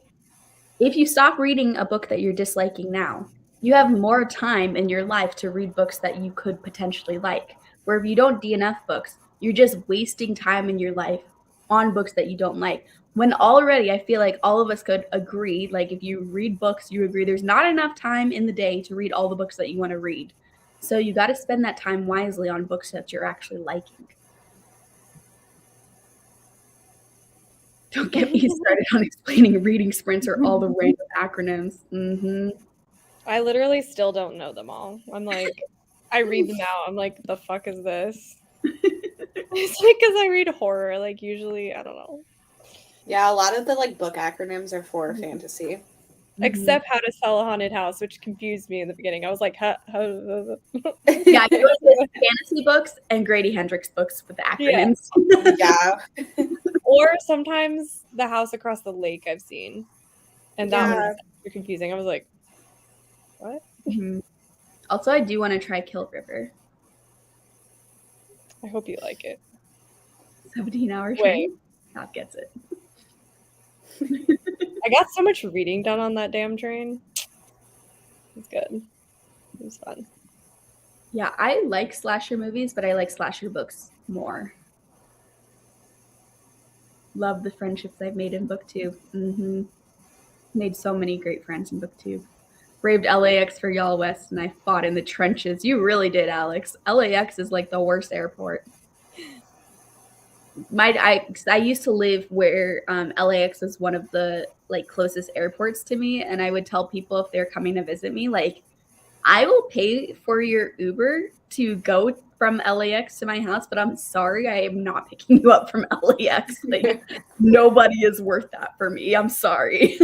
If you stop reading a book that you're disliking now, you have more time in your life to read books that you could potentially like. Where if you don't DNF books, you're just wasting time in your life on books that you don't like. When already I feel like all of us could agree, like if you read books, you agree there's not enough time in the day to read all the books that you want to read. So you got to spend that time wisely on books that you're actually liking. Don't get me started on explaining reading sprints or all the random acronyms. Mm-hmm. I literally still don't know them all. I'm like, I read them out. I'm like, the fuck is this? It's like because I read horror. Like usually, I don't know. Yeah, a lot of the like book acronyms are for fantasy. Except How to Sell a Haunted House, which confused me in the beginning. I was like, how Yeah, you go to fantasy books and Grady Hendrix books with the acronyms. Yeah. Or sometimes The House Across the Lake I've seen. And that was super confusing. I was like, what? Mm-hmm. Also, I do want to try Kill River. I hope you like it. 17-hour train. Wait. That gets it. I got so much reading done on that damn train. It was good. It was fun. Yeah, I like slasher movies, but I like slasher books more. Love the friendships I've made in BookTube. Mm-hmm. Made so many great friends in BookTube. Braved LAX for Y'all West, and I fought in the trenches. You really did, Alex. LAX is like the worst airport. I used to live where LAX was one of the like closest airports to me, and I would tell people if they're coming to visit me, like, I will pay for your Uber to go from LAX to my house, but I'm sorry, I am not picking you up from LAX. Like, nobody is worth that for me. I'm sorry.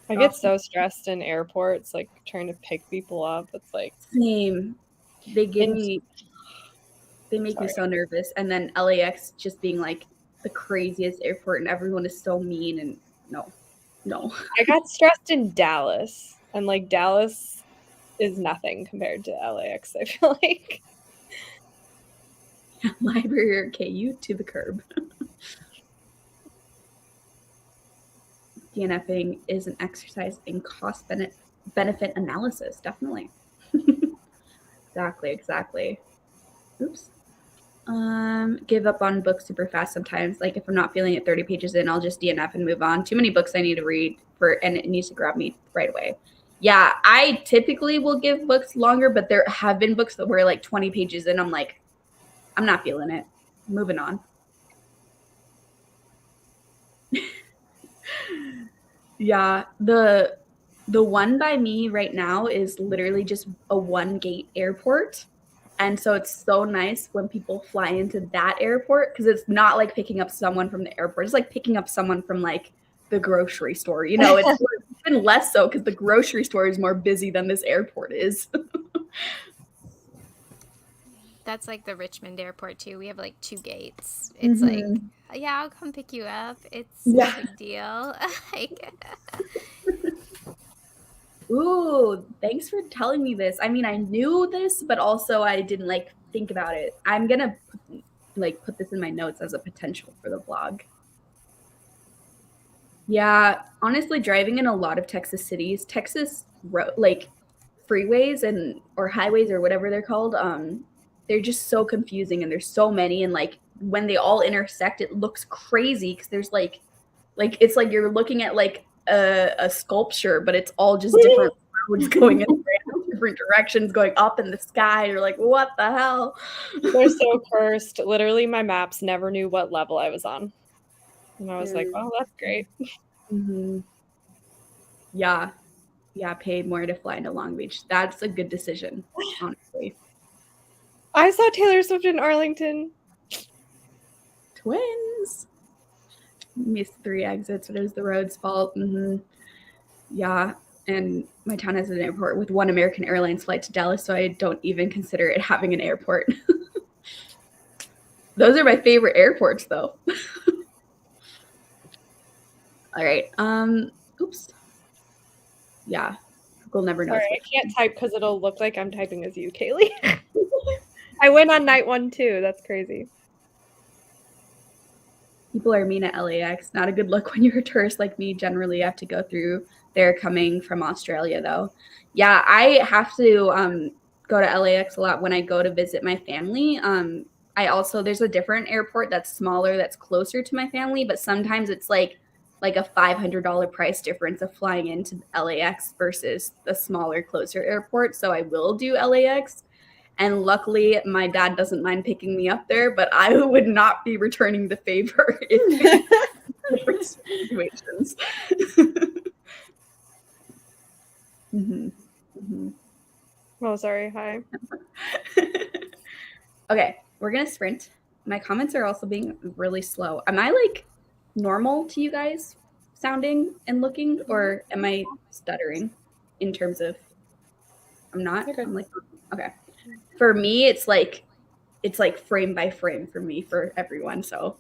I get so stressed in airports, like trying to pick people up. It's like same. They make me so nervous. And then LAX just being like the craziest airport, and everyone is so mean. And no. I got stressed in Dallas, and like Dallas is nothing compared to LAX. I feel like library or KU to the curb. DNFing is an exercise in cost benefit analysis, definitely. Exactly. Oops. Give up on books super fast sometimes. Like if I'm not feeling it 30 pages in, I'll just DNF and move on. Too many books I need to read and it needs to grab me right away. Yeah, I typically will give books longer, but there have been books that were like 20 pages in. I'm like, I'm not feeling it. Moving on. Yeah, the one by me right now is literally just a one gate airport. And so it's so nice when people fly into that airport because it's not like picking up someone from the airport. It's like picking up someone from like the grocery store. You know, it's even less so because the grocery store is more busy than this airport is. That's like the Richmond airport too. We have like 2 gates. It's like, yeah, I'll come pick you up. It's no big deal. Like, Ooh, thanks for telling me this. I mean, I knew this, but also I didn't like think about it. I'm gonna put this in my notes as a potential for the vlog. Yeah, honestly, driving in a lot of Texas cities, Texas like freeways and or highways or whatever they're called, they're just so confusing and there's so many and like when they all intersect, it looks crazy because there's like it's like you're looking at like a sculpture, but it's all just different roads going in different directions, going up in the sky. You're like, what the hell? They're so cursed. Literally, my maps never knew what level I was on. And I was like, well, that's great. Mm-hmm. Yeah. Yeah, paid more to fly into Long Beach. That's a good decision, honestly. I saw Taylor Swift in Arlington. Twins. Missed 3 exits, but it was the road's fault. Mm-hmm. Yeah, and my town has an airport with one American Airlines flight to Dallas, so I don't even consider it having an airport. Those are my favorite airports, though. All right. Oops. Yeah, Google never knows. Sorry, I can't type because it'll look like I'm typing as you, Kaylee. I went on night 1 too. That's crazy. People are mean at LAX. Not a good look when you're a tourist like me. Generally, you have to go through there coming from Australia, though. Yeah, I have to go to LAX a lot when I go to visit my family. I also there's a different airport that's smaller, that's closer to my family, but sometimes it's like a $500 price difference of flying into LAX versus the smaller, closer airport. So I will do LAX. And luckily, my dad doesn't mind picking me up there, but I would not be returning the favor in different situations. Mm-hmm. Mm-hmm. Oh, sorry. Hi. Okay, we're going to sprint. My comments are also being really slow. Am I like normal to you guys sounding and looking, or am I stuttering in terms of I'm not? I'm like, okay. For me, it's like frame by frame for me for everyone. So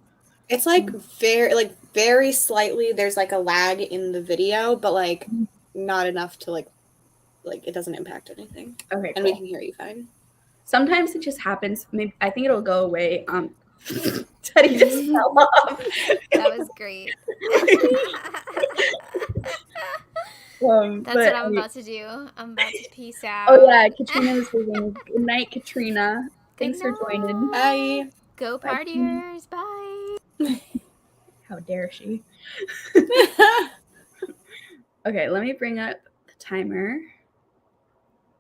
it's like very slightly there's like a lag in the video, but like not enough to like it doesn't impact anything. okay, and cool. we can hear you fine. Sometimes it just happens. Maybe I think it'll go away. Teddy just fell off. that was great. That's what I'm about to do. I'm about to peace out. Oh yeah, Katrina's leaving. Good night, Katrina. Thanks for joining. Bye. Go partiers. Bye. How dare she? Okay, let me bring up the timer.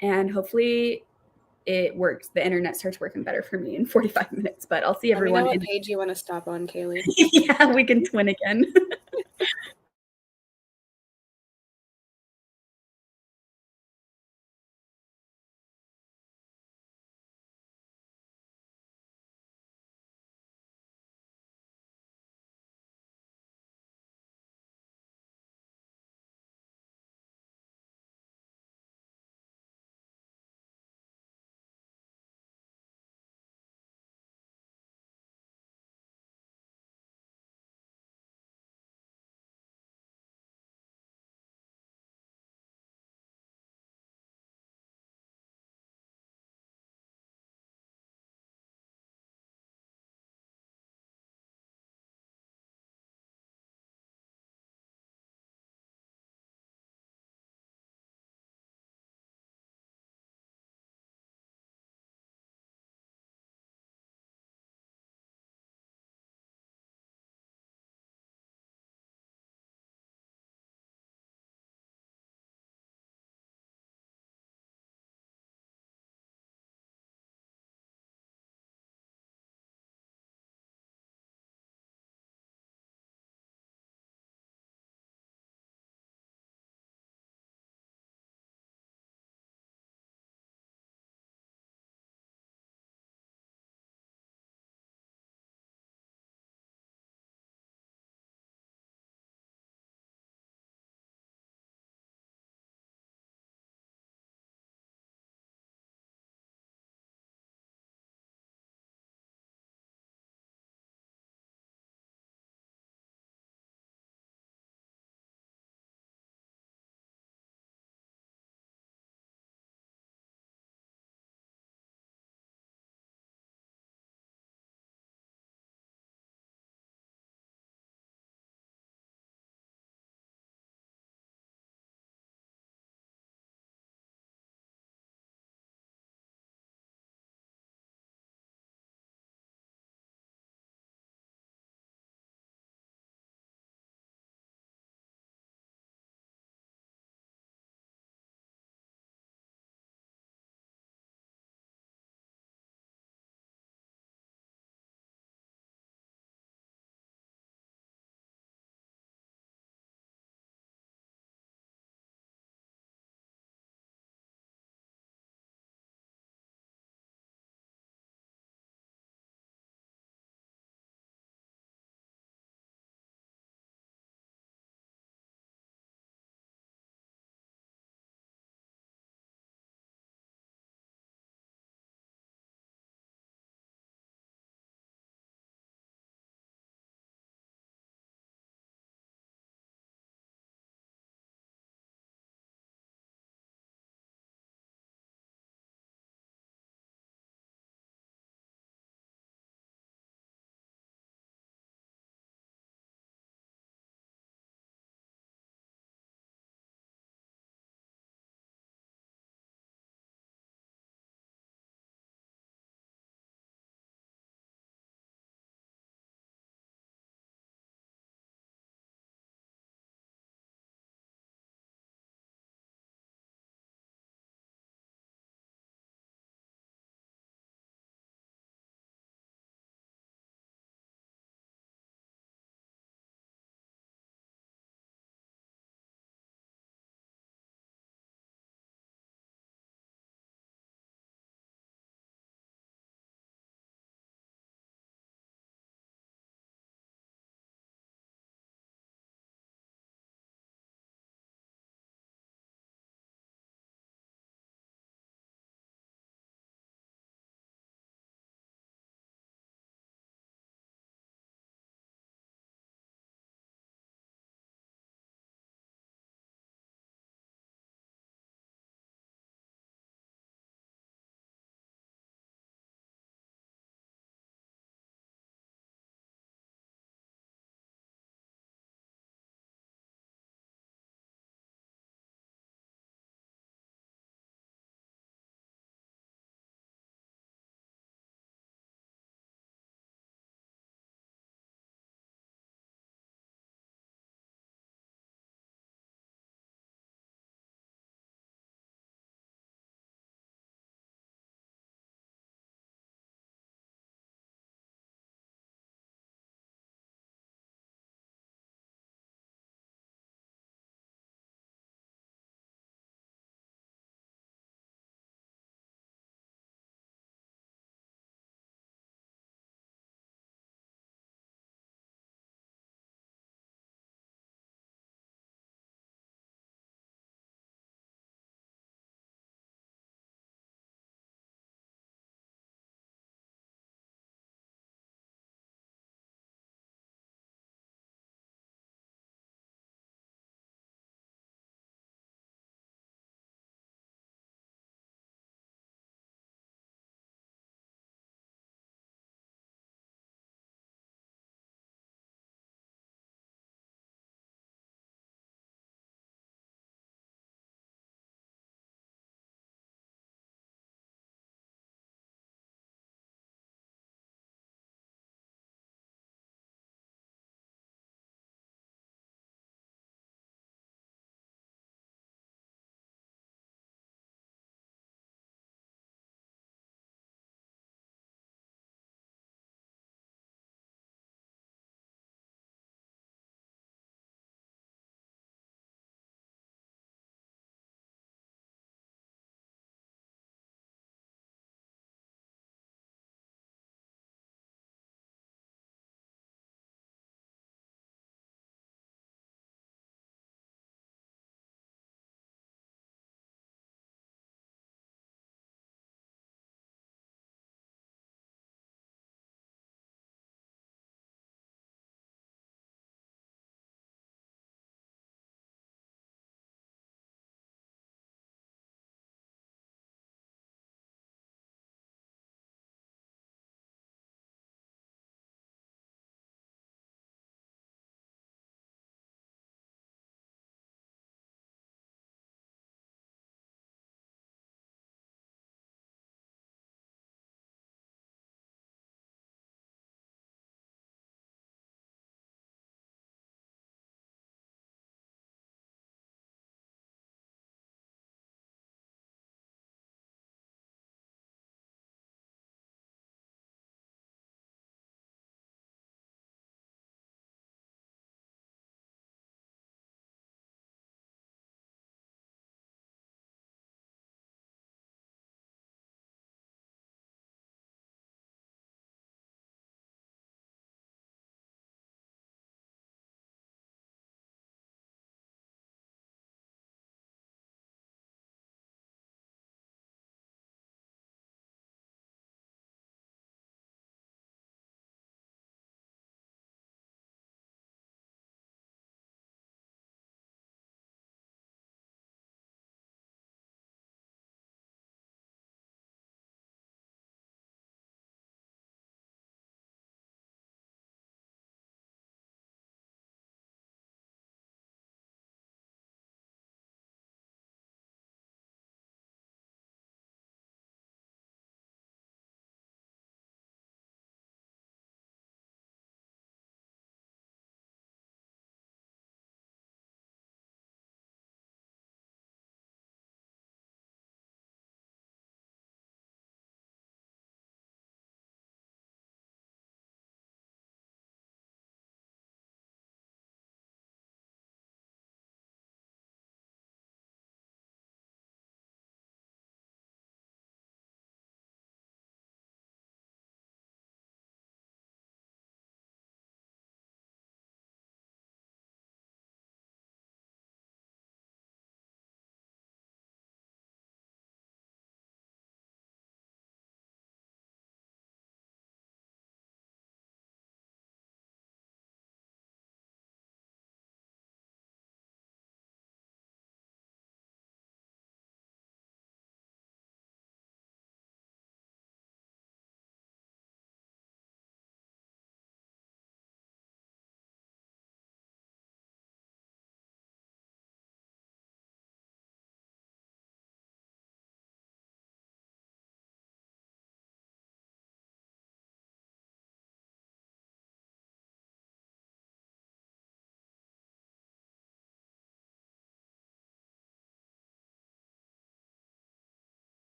And hopefully it works. The internet starts working better for me in 45 minutes, but I'll see everyone. Let me know what page you want to stop on, Kaylee. Yeah, we can twin again.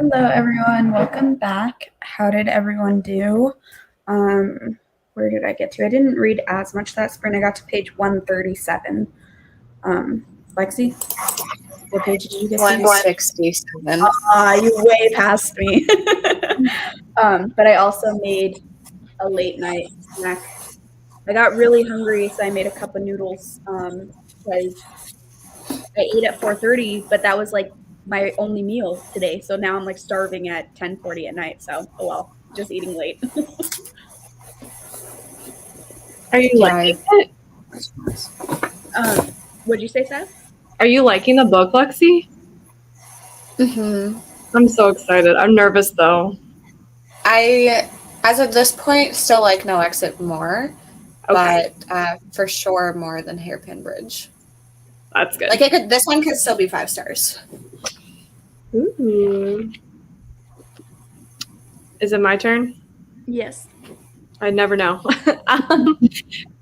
Hello, everyone. Welcome back. How did everyone do? Where did I get to? I didn't read as much that sprint. I got to page 137. Lexi, what page did you get to? 167. You way passed me. But I also made a late night snack. I got really hungry, so I made a cup of noodles because I ate at 4:30, but that was like my only meal today. So now I'm like starving at 10:40 at night. So, oh well, just eating late. Are you liking it? What'd you say, Seth? Are you liking the book, Lexi? Mm-hmm. I'm so excited. I'm nervous though. I, as of this point, still like No Exit more, Okay. but for sure more than Hairpin Bridge. That's good. Like this one could still be 5 stars. Ooh. Is it my turn? Yes. I never know.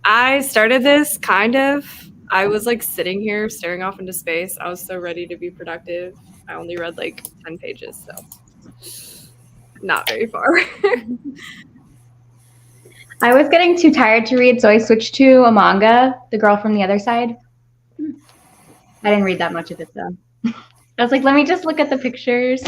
I started this kind of. I was like sitting here staring off into space. I was so ready to be productive. I only read like 10 pages, so not very far. I was getting too tired to read, so I switched to a manga, The Girl from the Other Side. I didn't read that much of it though. I was like, let me just look at the pictures.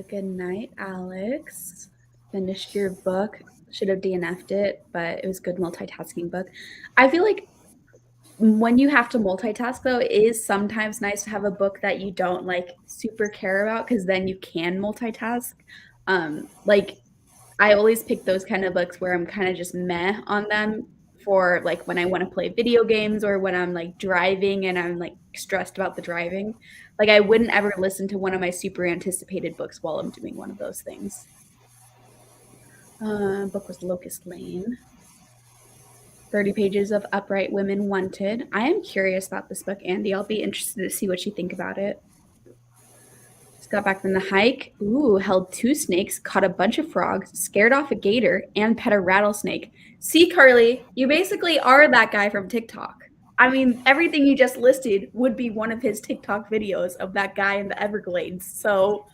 Good night, Alex. Finished your book. Should have DNF'd it, but it was good multitasking book. I feel like when you have to multitask, though, it is sometimes nice to have a book that you don't like super care about, because then you can multitask. Like I always pick those kind of books where I'm kind of just meh on them, for like when I want to play video games or when I'm like driving and I'm like stressed about the driving. Like I wouldn't ever listen to one of my super anticipated books while I'm doing one of those things. Book was Locust Lane. 30 pages of Upright Women Wanted. I am curious about this book, Andy. I'll be interested to see what you think about it. Just got back from the hike. Ooh, held 2 snakes, caught a bunch of frogs, scared off a gator, and pet a rattlesnake. See, Carly, you basically are that guy from TikTok. I mean, everything you just listed would be one of his TikTok videos of that guy in the Everglades. So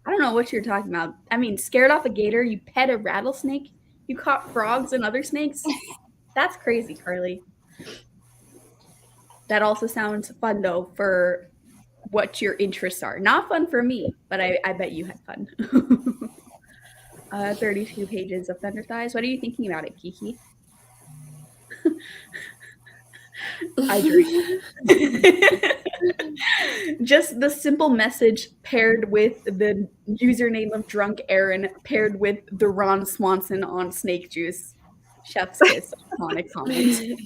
I don't know what you're talking about. I mean, scared off a gator, you pet a rattlesnake, you caught frogs and other snakes. That's crazy, Carly. That also sounds fun, though, for what your interests are. Not fun for me, but I bet you had fun. 32 pages of Thunder Thighs. What are you thinking about it, Kiki? I drink. Just the simple message paired with the username of Drunk Aaron paired with the Ron Swanson on snake juice. Chef's kiss. Iconic comment.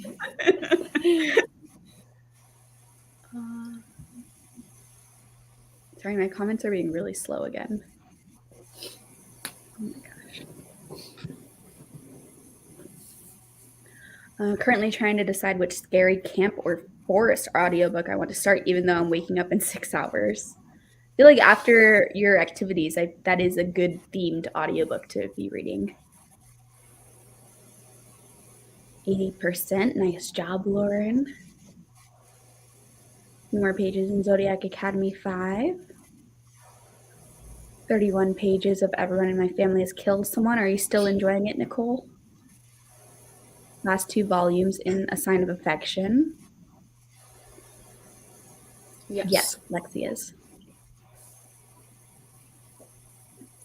Sorry, my comments are being really slow again. Oh my gosh. Currently trying to decide which scary camp or forest audiobook I want to start, even though I'm waking up in 6 hours. I feel like after your activities, that is a good themed audiobook to be reading. 80%. Nice job, Lauren. A few more pages in Zodiac Academy 5. 31 pages of Everyone in My Family Has Killed Someone. Are you still enjoying it, Nicole? Last 2 volumes in A Sign of Affection. Yes, Lexi is.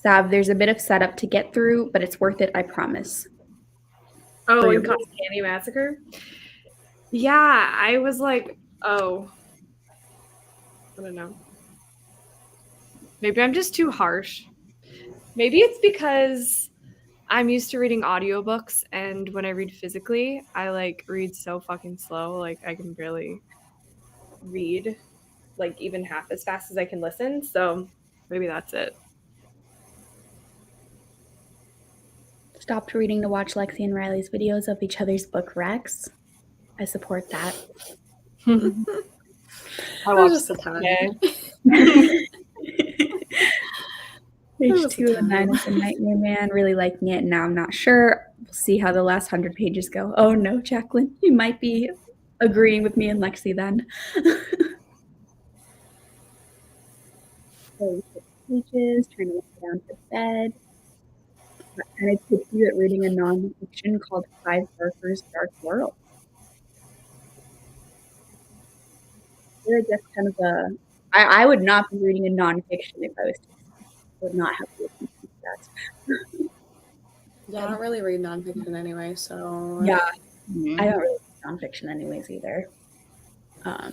Sav, there's a bit of setup to get through, but it's worth it, I promise. Oh, in Cotton Candy Massacre? Yeah, I was like, oh. I don't know. Maybe I'm just too harsh. Maybe it's because I'm used to reading audiobooks, and when I read physically, I like read so fucking slow. Like I can barely read like even half as fast as I can listen. So maybe that's it. Stopped reading to watch Lexi and Riley's videos of each other's book recs. I support that. I watched just a ton. Page 2 of 9 is a Nightmare Man. Really liking it. Now I'm not sure. We'll see how the last 100 pages go. Oh no, Jacqueline, you might be agreeing with me and Lexi then. 46 pages, trying to get down to bed. And I took you at reading a nonfiction called Clive Barker's Dark World. I feel like that's kind of I would not be reading a nonfiction if I was too sad. I would not have to listen to that. Yeah, I don't really read nonfiction anyway, so Yeah, I don't really read nonfiction anyways either. I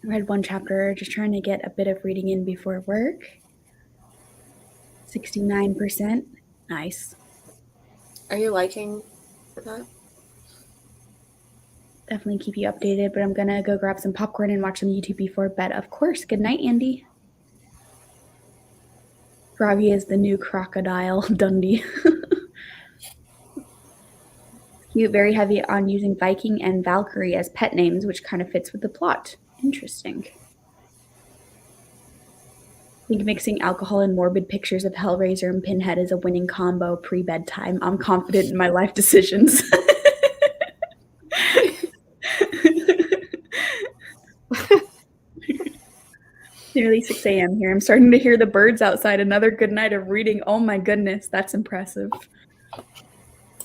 read one chapter, just trying to get a bit of reading in before work. 69%. Nice. Are you liking that? Definitely keep you updated, but I'm gonna go grab some popcorn and watch some YouTube before bed. Of course. Good night, Andy. Froggy is the new crocodile Dundee. Cute, very heavy on using Viking and Valkyrie as pet names, which kind of fits with the plot. Interesting. I think mixing alcohol and morbid pictures of Hellraiser and Pinhead is a winning combo pre-bedtime. I'm confident in my life decisions. Nearly 6 a.m. here. I'm starting to hear the birds outside. Another good night of reading. Oh my goodness, that's impressive.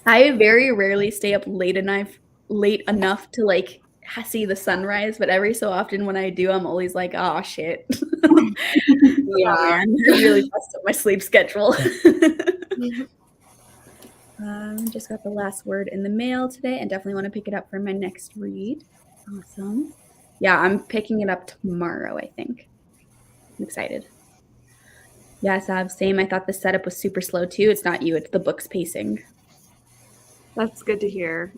I very rarely stay up late enough to like see the sunrise, but every so often when I do, I'm always like, oh shit. Yeah, Oh, man. I really messed up my sleep schedule. Just got the last word in the mail today and definitely want to pick it up for my next read. Awesome. Yeah, I'm picking it up tomorrow, I think. I'm excited. Yeah, Sav, same. I thought the setup was super slow too. It's not you, it's the book's pacing. That's good to hear.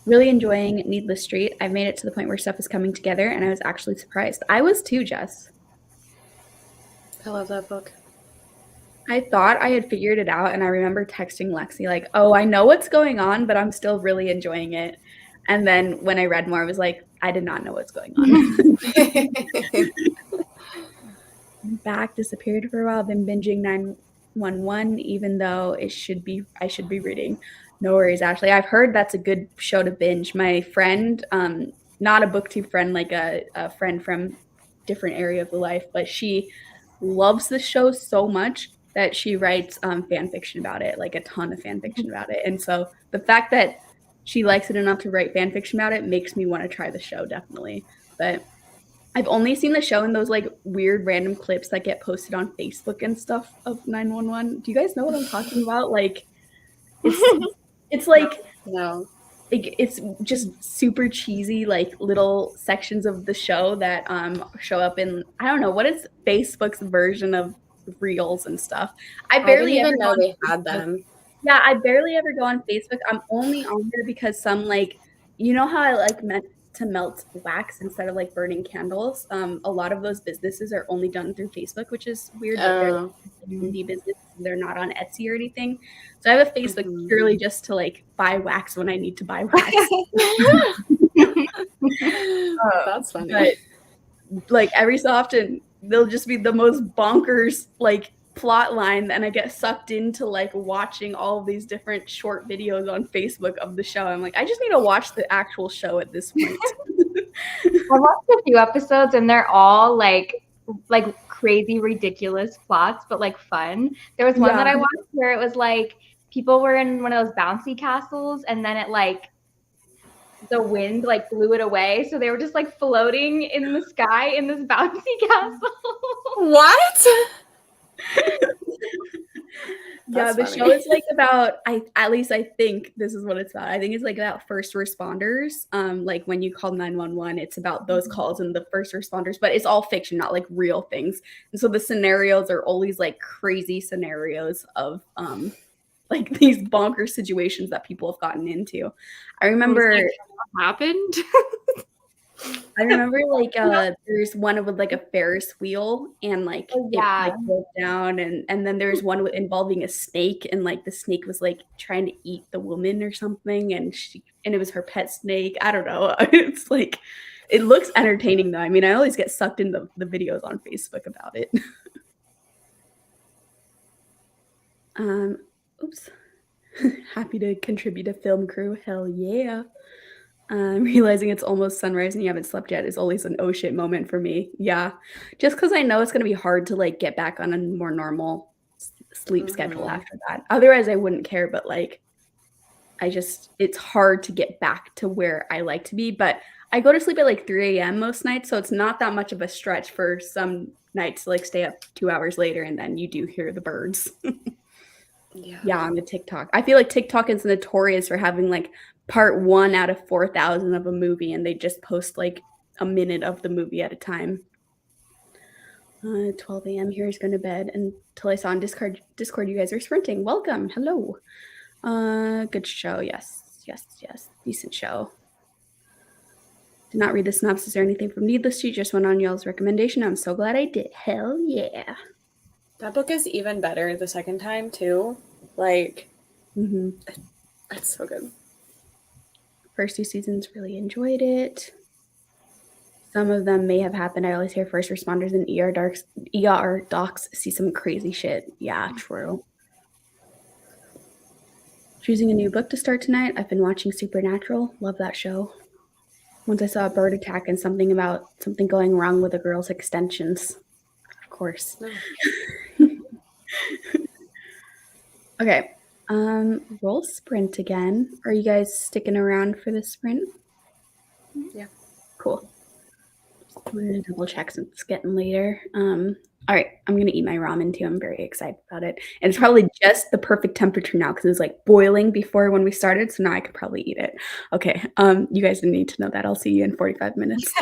Really enjoying Needless Street. I've made it to the point where stuff is coming together, and I was actually surprised. I was too, Jess. I love that book. I thought I had figured it out, and I remember texting Lexi like, oh, I know what's going on, but I'm still really enjoying it. And then when I read more, I was like, I did not know what's going on. Back, disappeared for a while, been binging 911, even though I should be reading. No worries, Ashley. I've heard that's a good show to binge. My friend, not a booktube friend, like a friend from different area of the life, but she loves the show so much that she writes fan fiction about it, like a ton of fan fiction about it. And so the fact that she likes it enough to write fan fiction about it makes me want to try the show, definitely. But I've only seen the show in those like weird random clips that get posted on Facebook and stuff of 911. Do you guys know what I'm talking about? Like it's like No. it's just super cheesy, like little sections of the show that show up in, I don't know, what is Facebook's version of reels and stuff. I barely didn't ever even know they had them. Yeah, I barely ever go on Facebook. I'm only on there because some like, you know how I like meant to melt wax instead of like burning candles. A lot of those businesses are only done through Facebook, which is weird. But they're like indie business. They're not on Etsy or anything. So I have a Facebook purely just to like buy wax when I need to buy wax. That's funny. But like every so often, they'll just be the most bonkers like plot line, and I get sucked into like watching all of these different short videos on Facebook of the show. I'm like, I just need to watch the actual show at this point. I watched a few episodes and they're all like crazy, ridiculous plots, but like fun. There was one that I watched where it was like people were in one of those bouncy castles and then it like the wind like blew it away. So they were just like floating in the sky in this bouncy castle. What? Yeah, the show is like about, at least I think this is what it's about. I think it's like about first responders. Like when you call 911, it's about those calls and the first responders, but it's all fiction, not like real things. And so the scenarios are always like crazy scenarios of like these bonker situations that people have gotten into. I remember what happened. I remember like there's one with like a Ferris wheel and like it like broke down, and then there's one involving a snake, and like the snake was like trying to eat the woman or something, and it was her pet snake. I don't know. It's like it looks entertaining though. I mean, I always get sucked into the videos on Facebook about it. Oops. Happy to contribute to film crew. Hell yeah. Realizing it's almost sunrise and you haven't slept yet is always an oh shit moment for me. Yeah. Just because I know it's going to be hard to like get back on a more normal sleep schedule after that. Otherwise, I wouldn't care. But like, it's hard to get back to where I like to be. But I go to sleep at like 3 a.m. most nights. So it's not that much of a stretch for some nights to like stay up 2 hours later and then you do hear the birds. Yeah, on the TikTok. I feel like TikTok is notorious for having like part 1 out of 4,000 of a movie, and they just post like a minute of the movie at a time. 12 a.m. Here's going to bed until I saw on Discord you guys are sprinting. Welcome. Hello. Good show. Yes. Decent show. Did not read the synopsis or anything from Needless to, just went on y'all's recommendation. I'm so glad I did. Hell yeah. That book is even better the second time too. Like, it's so good. First 2 seasons, really enjoyed it. Some of them may have happened. I always hear first responders and ER docs see some crazy shit. Yeah, true. Choosing a new book to start tonight. I've been watching Supernatural. Love that show. Once I saw a bird attack and something about something going wrong with a girl's extensions. Of course. Okay. Roll sprint again. Are you guys sticking around for the sprint? Yeah. Cool. I'm gonna double check since it's getting later. All right, I'm gonna eat my ramen too. I'm very excited about it. And it's probably just the perfect temperature now because it was like boiling before when we started. So now I could probably eat it. Okay. You guys didn't need to know that. I'll see you in 45 minutes.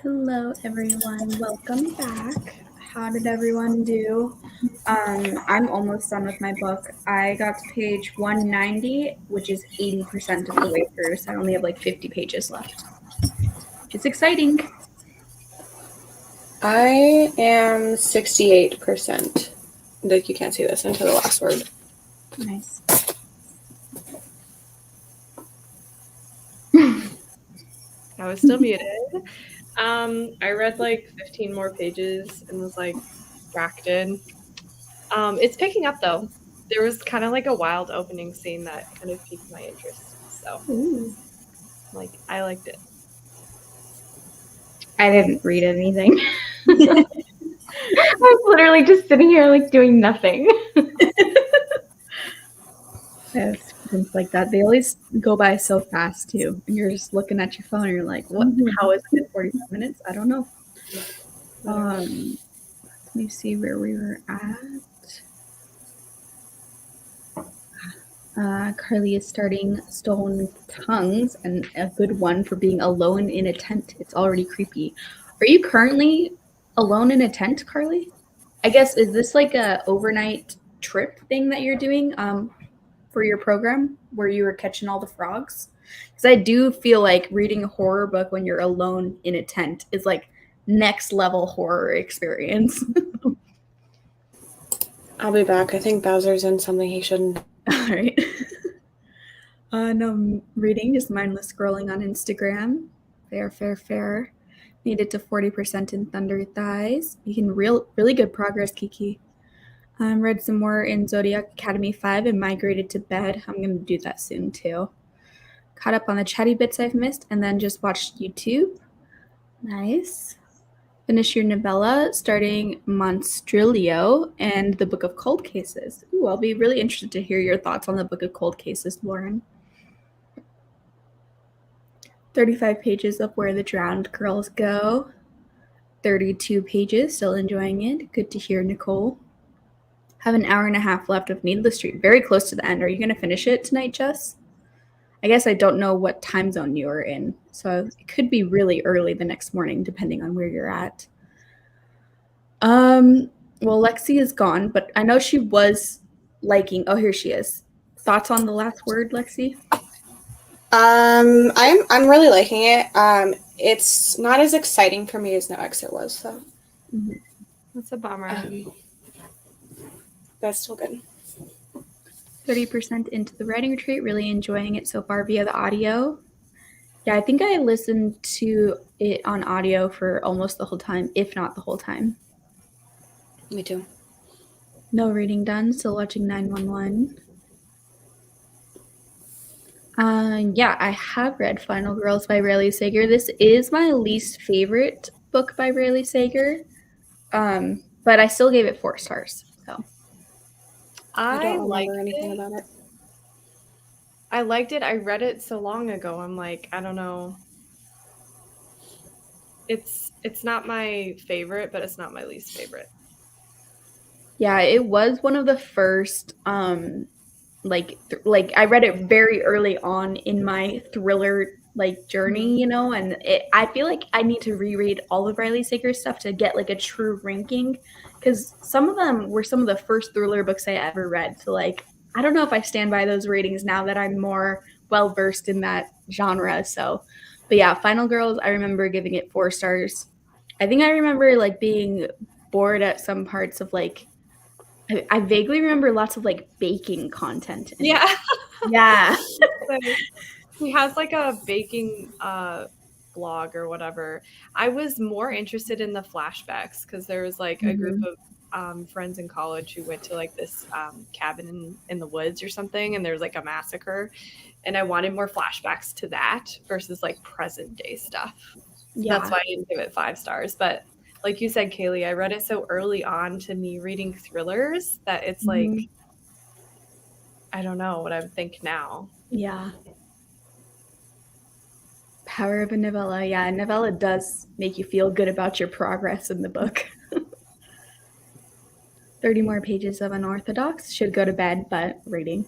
Hello, everyone. Welcome back. How did everyone do? I'm almost done with my book. I got to page 190, which is 80% of the way through, so I only have like 50 pages left. It's exciting. I am 68%. Like, you can't see this until the last word. Nice. I was still muted. I read like 15 more pages and was like distracted. It's picking up though. There was kind of like a wild opening scene that kind of piqued my interest. So, like, I liked it. I didn't read anything. I was literally just sitting here like doing nothing. I have students like that. They always go by so fast too. And you're just looking at your phone and you're like, what? How is it 45 minutes? I don't know. Let me see where we were at. Carly is starting Stolen Tongues, and a good one for being alone in a tent. It's already creepy. Are you currently alone in a tent, Carly? I guess, is this like a overnight trip thing that you're doing for your program where you were catching all the frogs? Because I do feel like reading a horror book when you're alone in a tent is like next level horror experience. I'll be back. I think Bowser's in something he shouldn't. All right. No reading, just mindless scrolling on Instagram. Fair. Made it to 40% in Thunder Thighs. Making really good progress, Kiki. Read some more in Zodiac Academy 5 and migrated to bed. I'm going to do that soon too. Caught up on the chatty bits I've missed and then just watched YouTube. Nice. Finish your novella, starting Monstrilio and the Book of Cold Cases. Ooh, I'll be really interested to hear your thoughts on the Book of Cold Cases, Lauren. 35 pages of Where the Drowned Girls Go. 32 pages, still enjoying it. Good to hear, Nicole. Have an hour and a half left of Needless Street. Very close to the end. Are you going to finish it tonight, Jess? I guess I don't know what time zone you are in, so it could be really early the next morning, depending on where you're at. Well, Lexi is gone, but I know she was liking. Oh, here she is. Thoughts on the last word, Lexi? I'm really liking it. It's not as exciting for me as No Exit was, so That's a bummer. That's still good. 30% into the writing retreat. Really enjoying it so far via the audio. Yeah, I think I listened to it on audio for almost the whole time, if not the whole time. Me too. No reading done. Still watching 911. Yeah, I have read Final Girls by Riley Sager. This is my least favorite book by Riley Sager, but I still gave it 4 stars. So I don't liked remember anything about it. I liked it. I read it so long ago. I'm like, I don't know. It's not my favorite, but it's not my least favorite. yeah, it was one of the first like I read it very early on in my thriller like journey, you know, and I feel like I need to reread all of Riley Sager's stuff to get like a true ranking, because some of them were some of the first thriller books I ever read. So like I don't know if I stand by those ratings now that I'm more well versed in that genre. So, but yeah, Final Girls, I remember giving it 4 stars. I think I remember like being bored at some parts of like I vaguely remember lots of like baking content in it. Yeah. He has like a baking blog or whatever. I was more interested in the flashbacks because there was like a group of friends in college who went to like this cabin in the woods or something, and there was like a massacre, and I wanted more flashbacks to that versus like present day stuff. So that's why I didn't give it 5 stars. But like you said, Kaylee, I read it so early on to me reading thrillers that it's like, I don't know what I would think now. Yeah. Power of a novella. Yeah, a novella does make you feel good about your progress in the book. 30 more pages of Unorthodox. Should go to bed, but reading.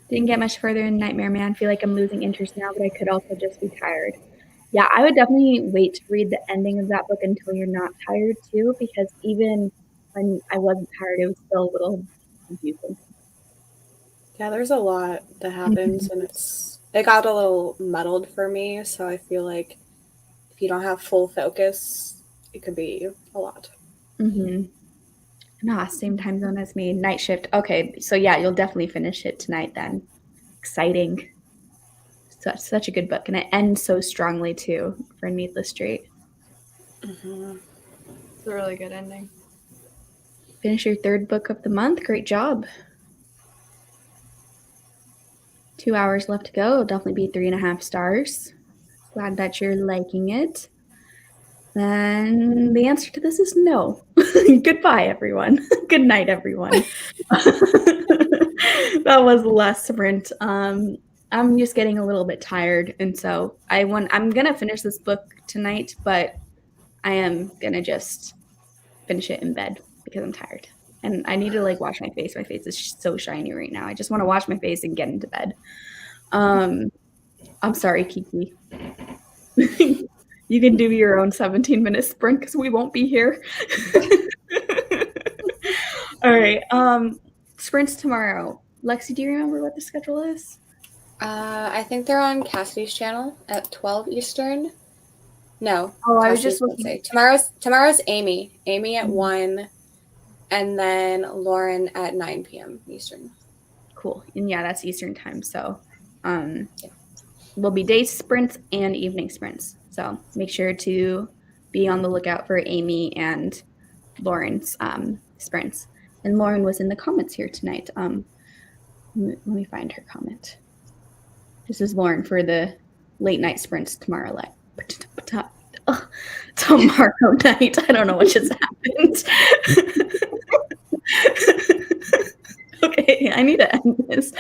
Didn't get much further in Nightmare Man. Feel like I'm losing interest now, but I could also just be tired. Yeah, I would definitely wait to read the ending of that book until you're not tired too, because even when I wasn't tired, it was still a little confusing. Yeah, there's a lot that happens, and it got a little muddled for me. So I feel like if you don't have full focus, it could be a lot. Nah, same time zone as me. Night shift. Okay, so yeah, you'll definitely finish it tonight then. Exciting. Such a good book, and it ends so strongly too for Needless Street. It's a really good ending. Finish your third book of the month. Great job. 2 hours left to go. It'll definitely be 3.5 stars. Glad that you're liking it. Then the answer to this is no. Goodbye, everyone. Good night, everyone. That was the last sprint. I'm just getting a little bit tired, and so I'm gonna finish this book tonight, but I am gonna just finish it in bed because I'm tired. And I need to like wash my face. My face is so shiny right now. I just want to wash my face and get into bed. I'm sorry, Kiki. You can do your own 17-minute sprint because we won't be here. All right. Sprints tomorrow. Lexi, do you remember what the schedule is? I think they're on Cassidy's channel at 12 Eastern. No. Oh, I was just looking. Tomorrow's Amy. Amy at 1, and then Lauren at 9 p.m. Eastern. Cool. And yeah, that's Eastern time. So will be day sprints and evening sprints. So make sure to be on the lookout for Amy and Lauren's sprints. And Lauren was in the comments here tonight. Let me find her comment. This is Lauren for the late night sprints tomorrow. Tomorrow night. I don't know what just happened. Okay, I need to end this.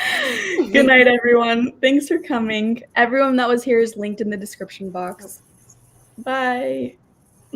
Good night, everyone. Thanks for coming. Everyone that was here is linked in the description box. Bye.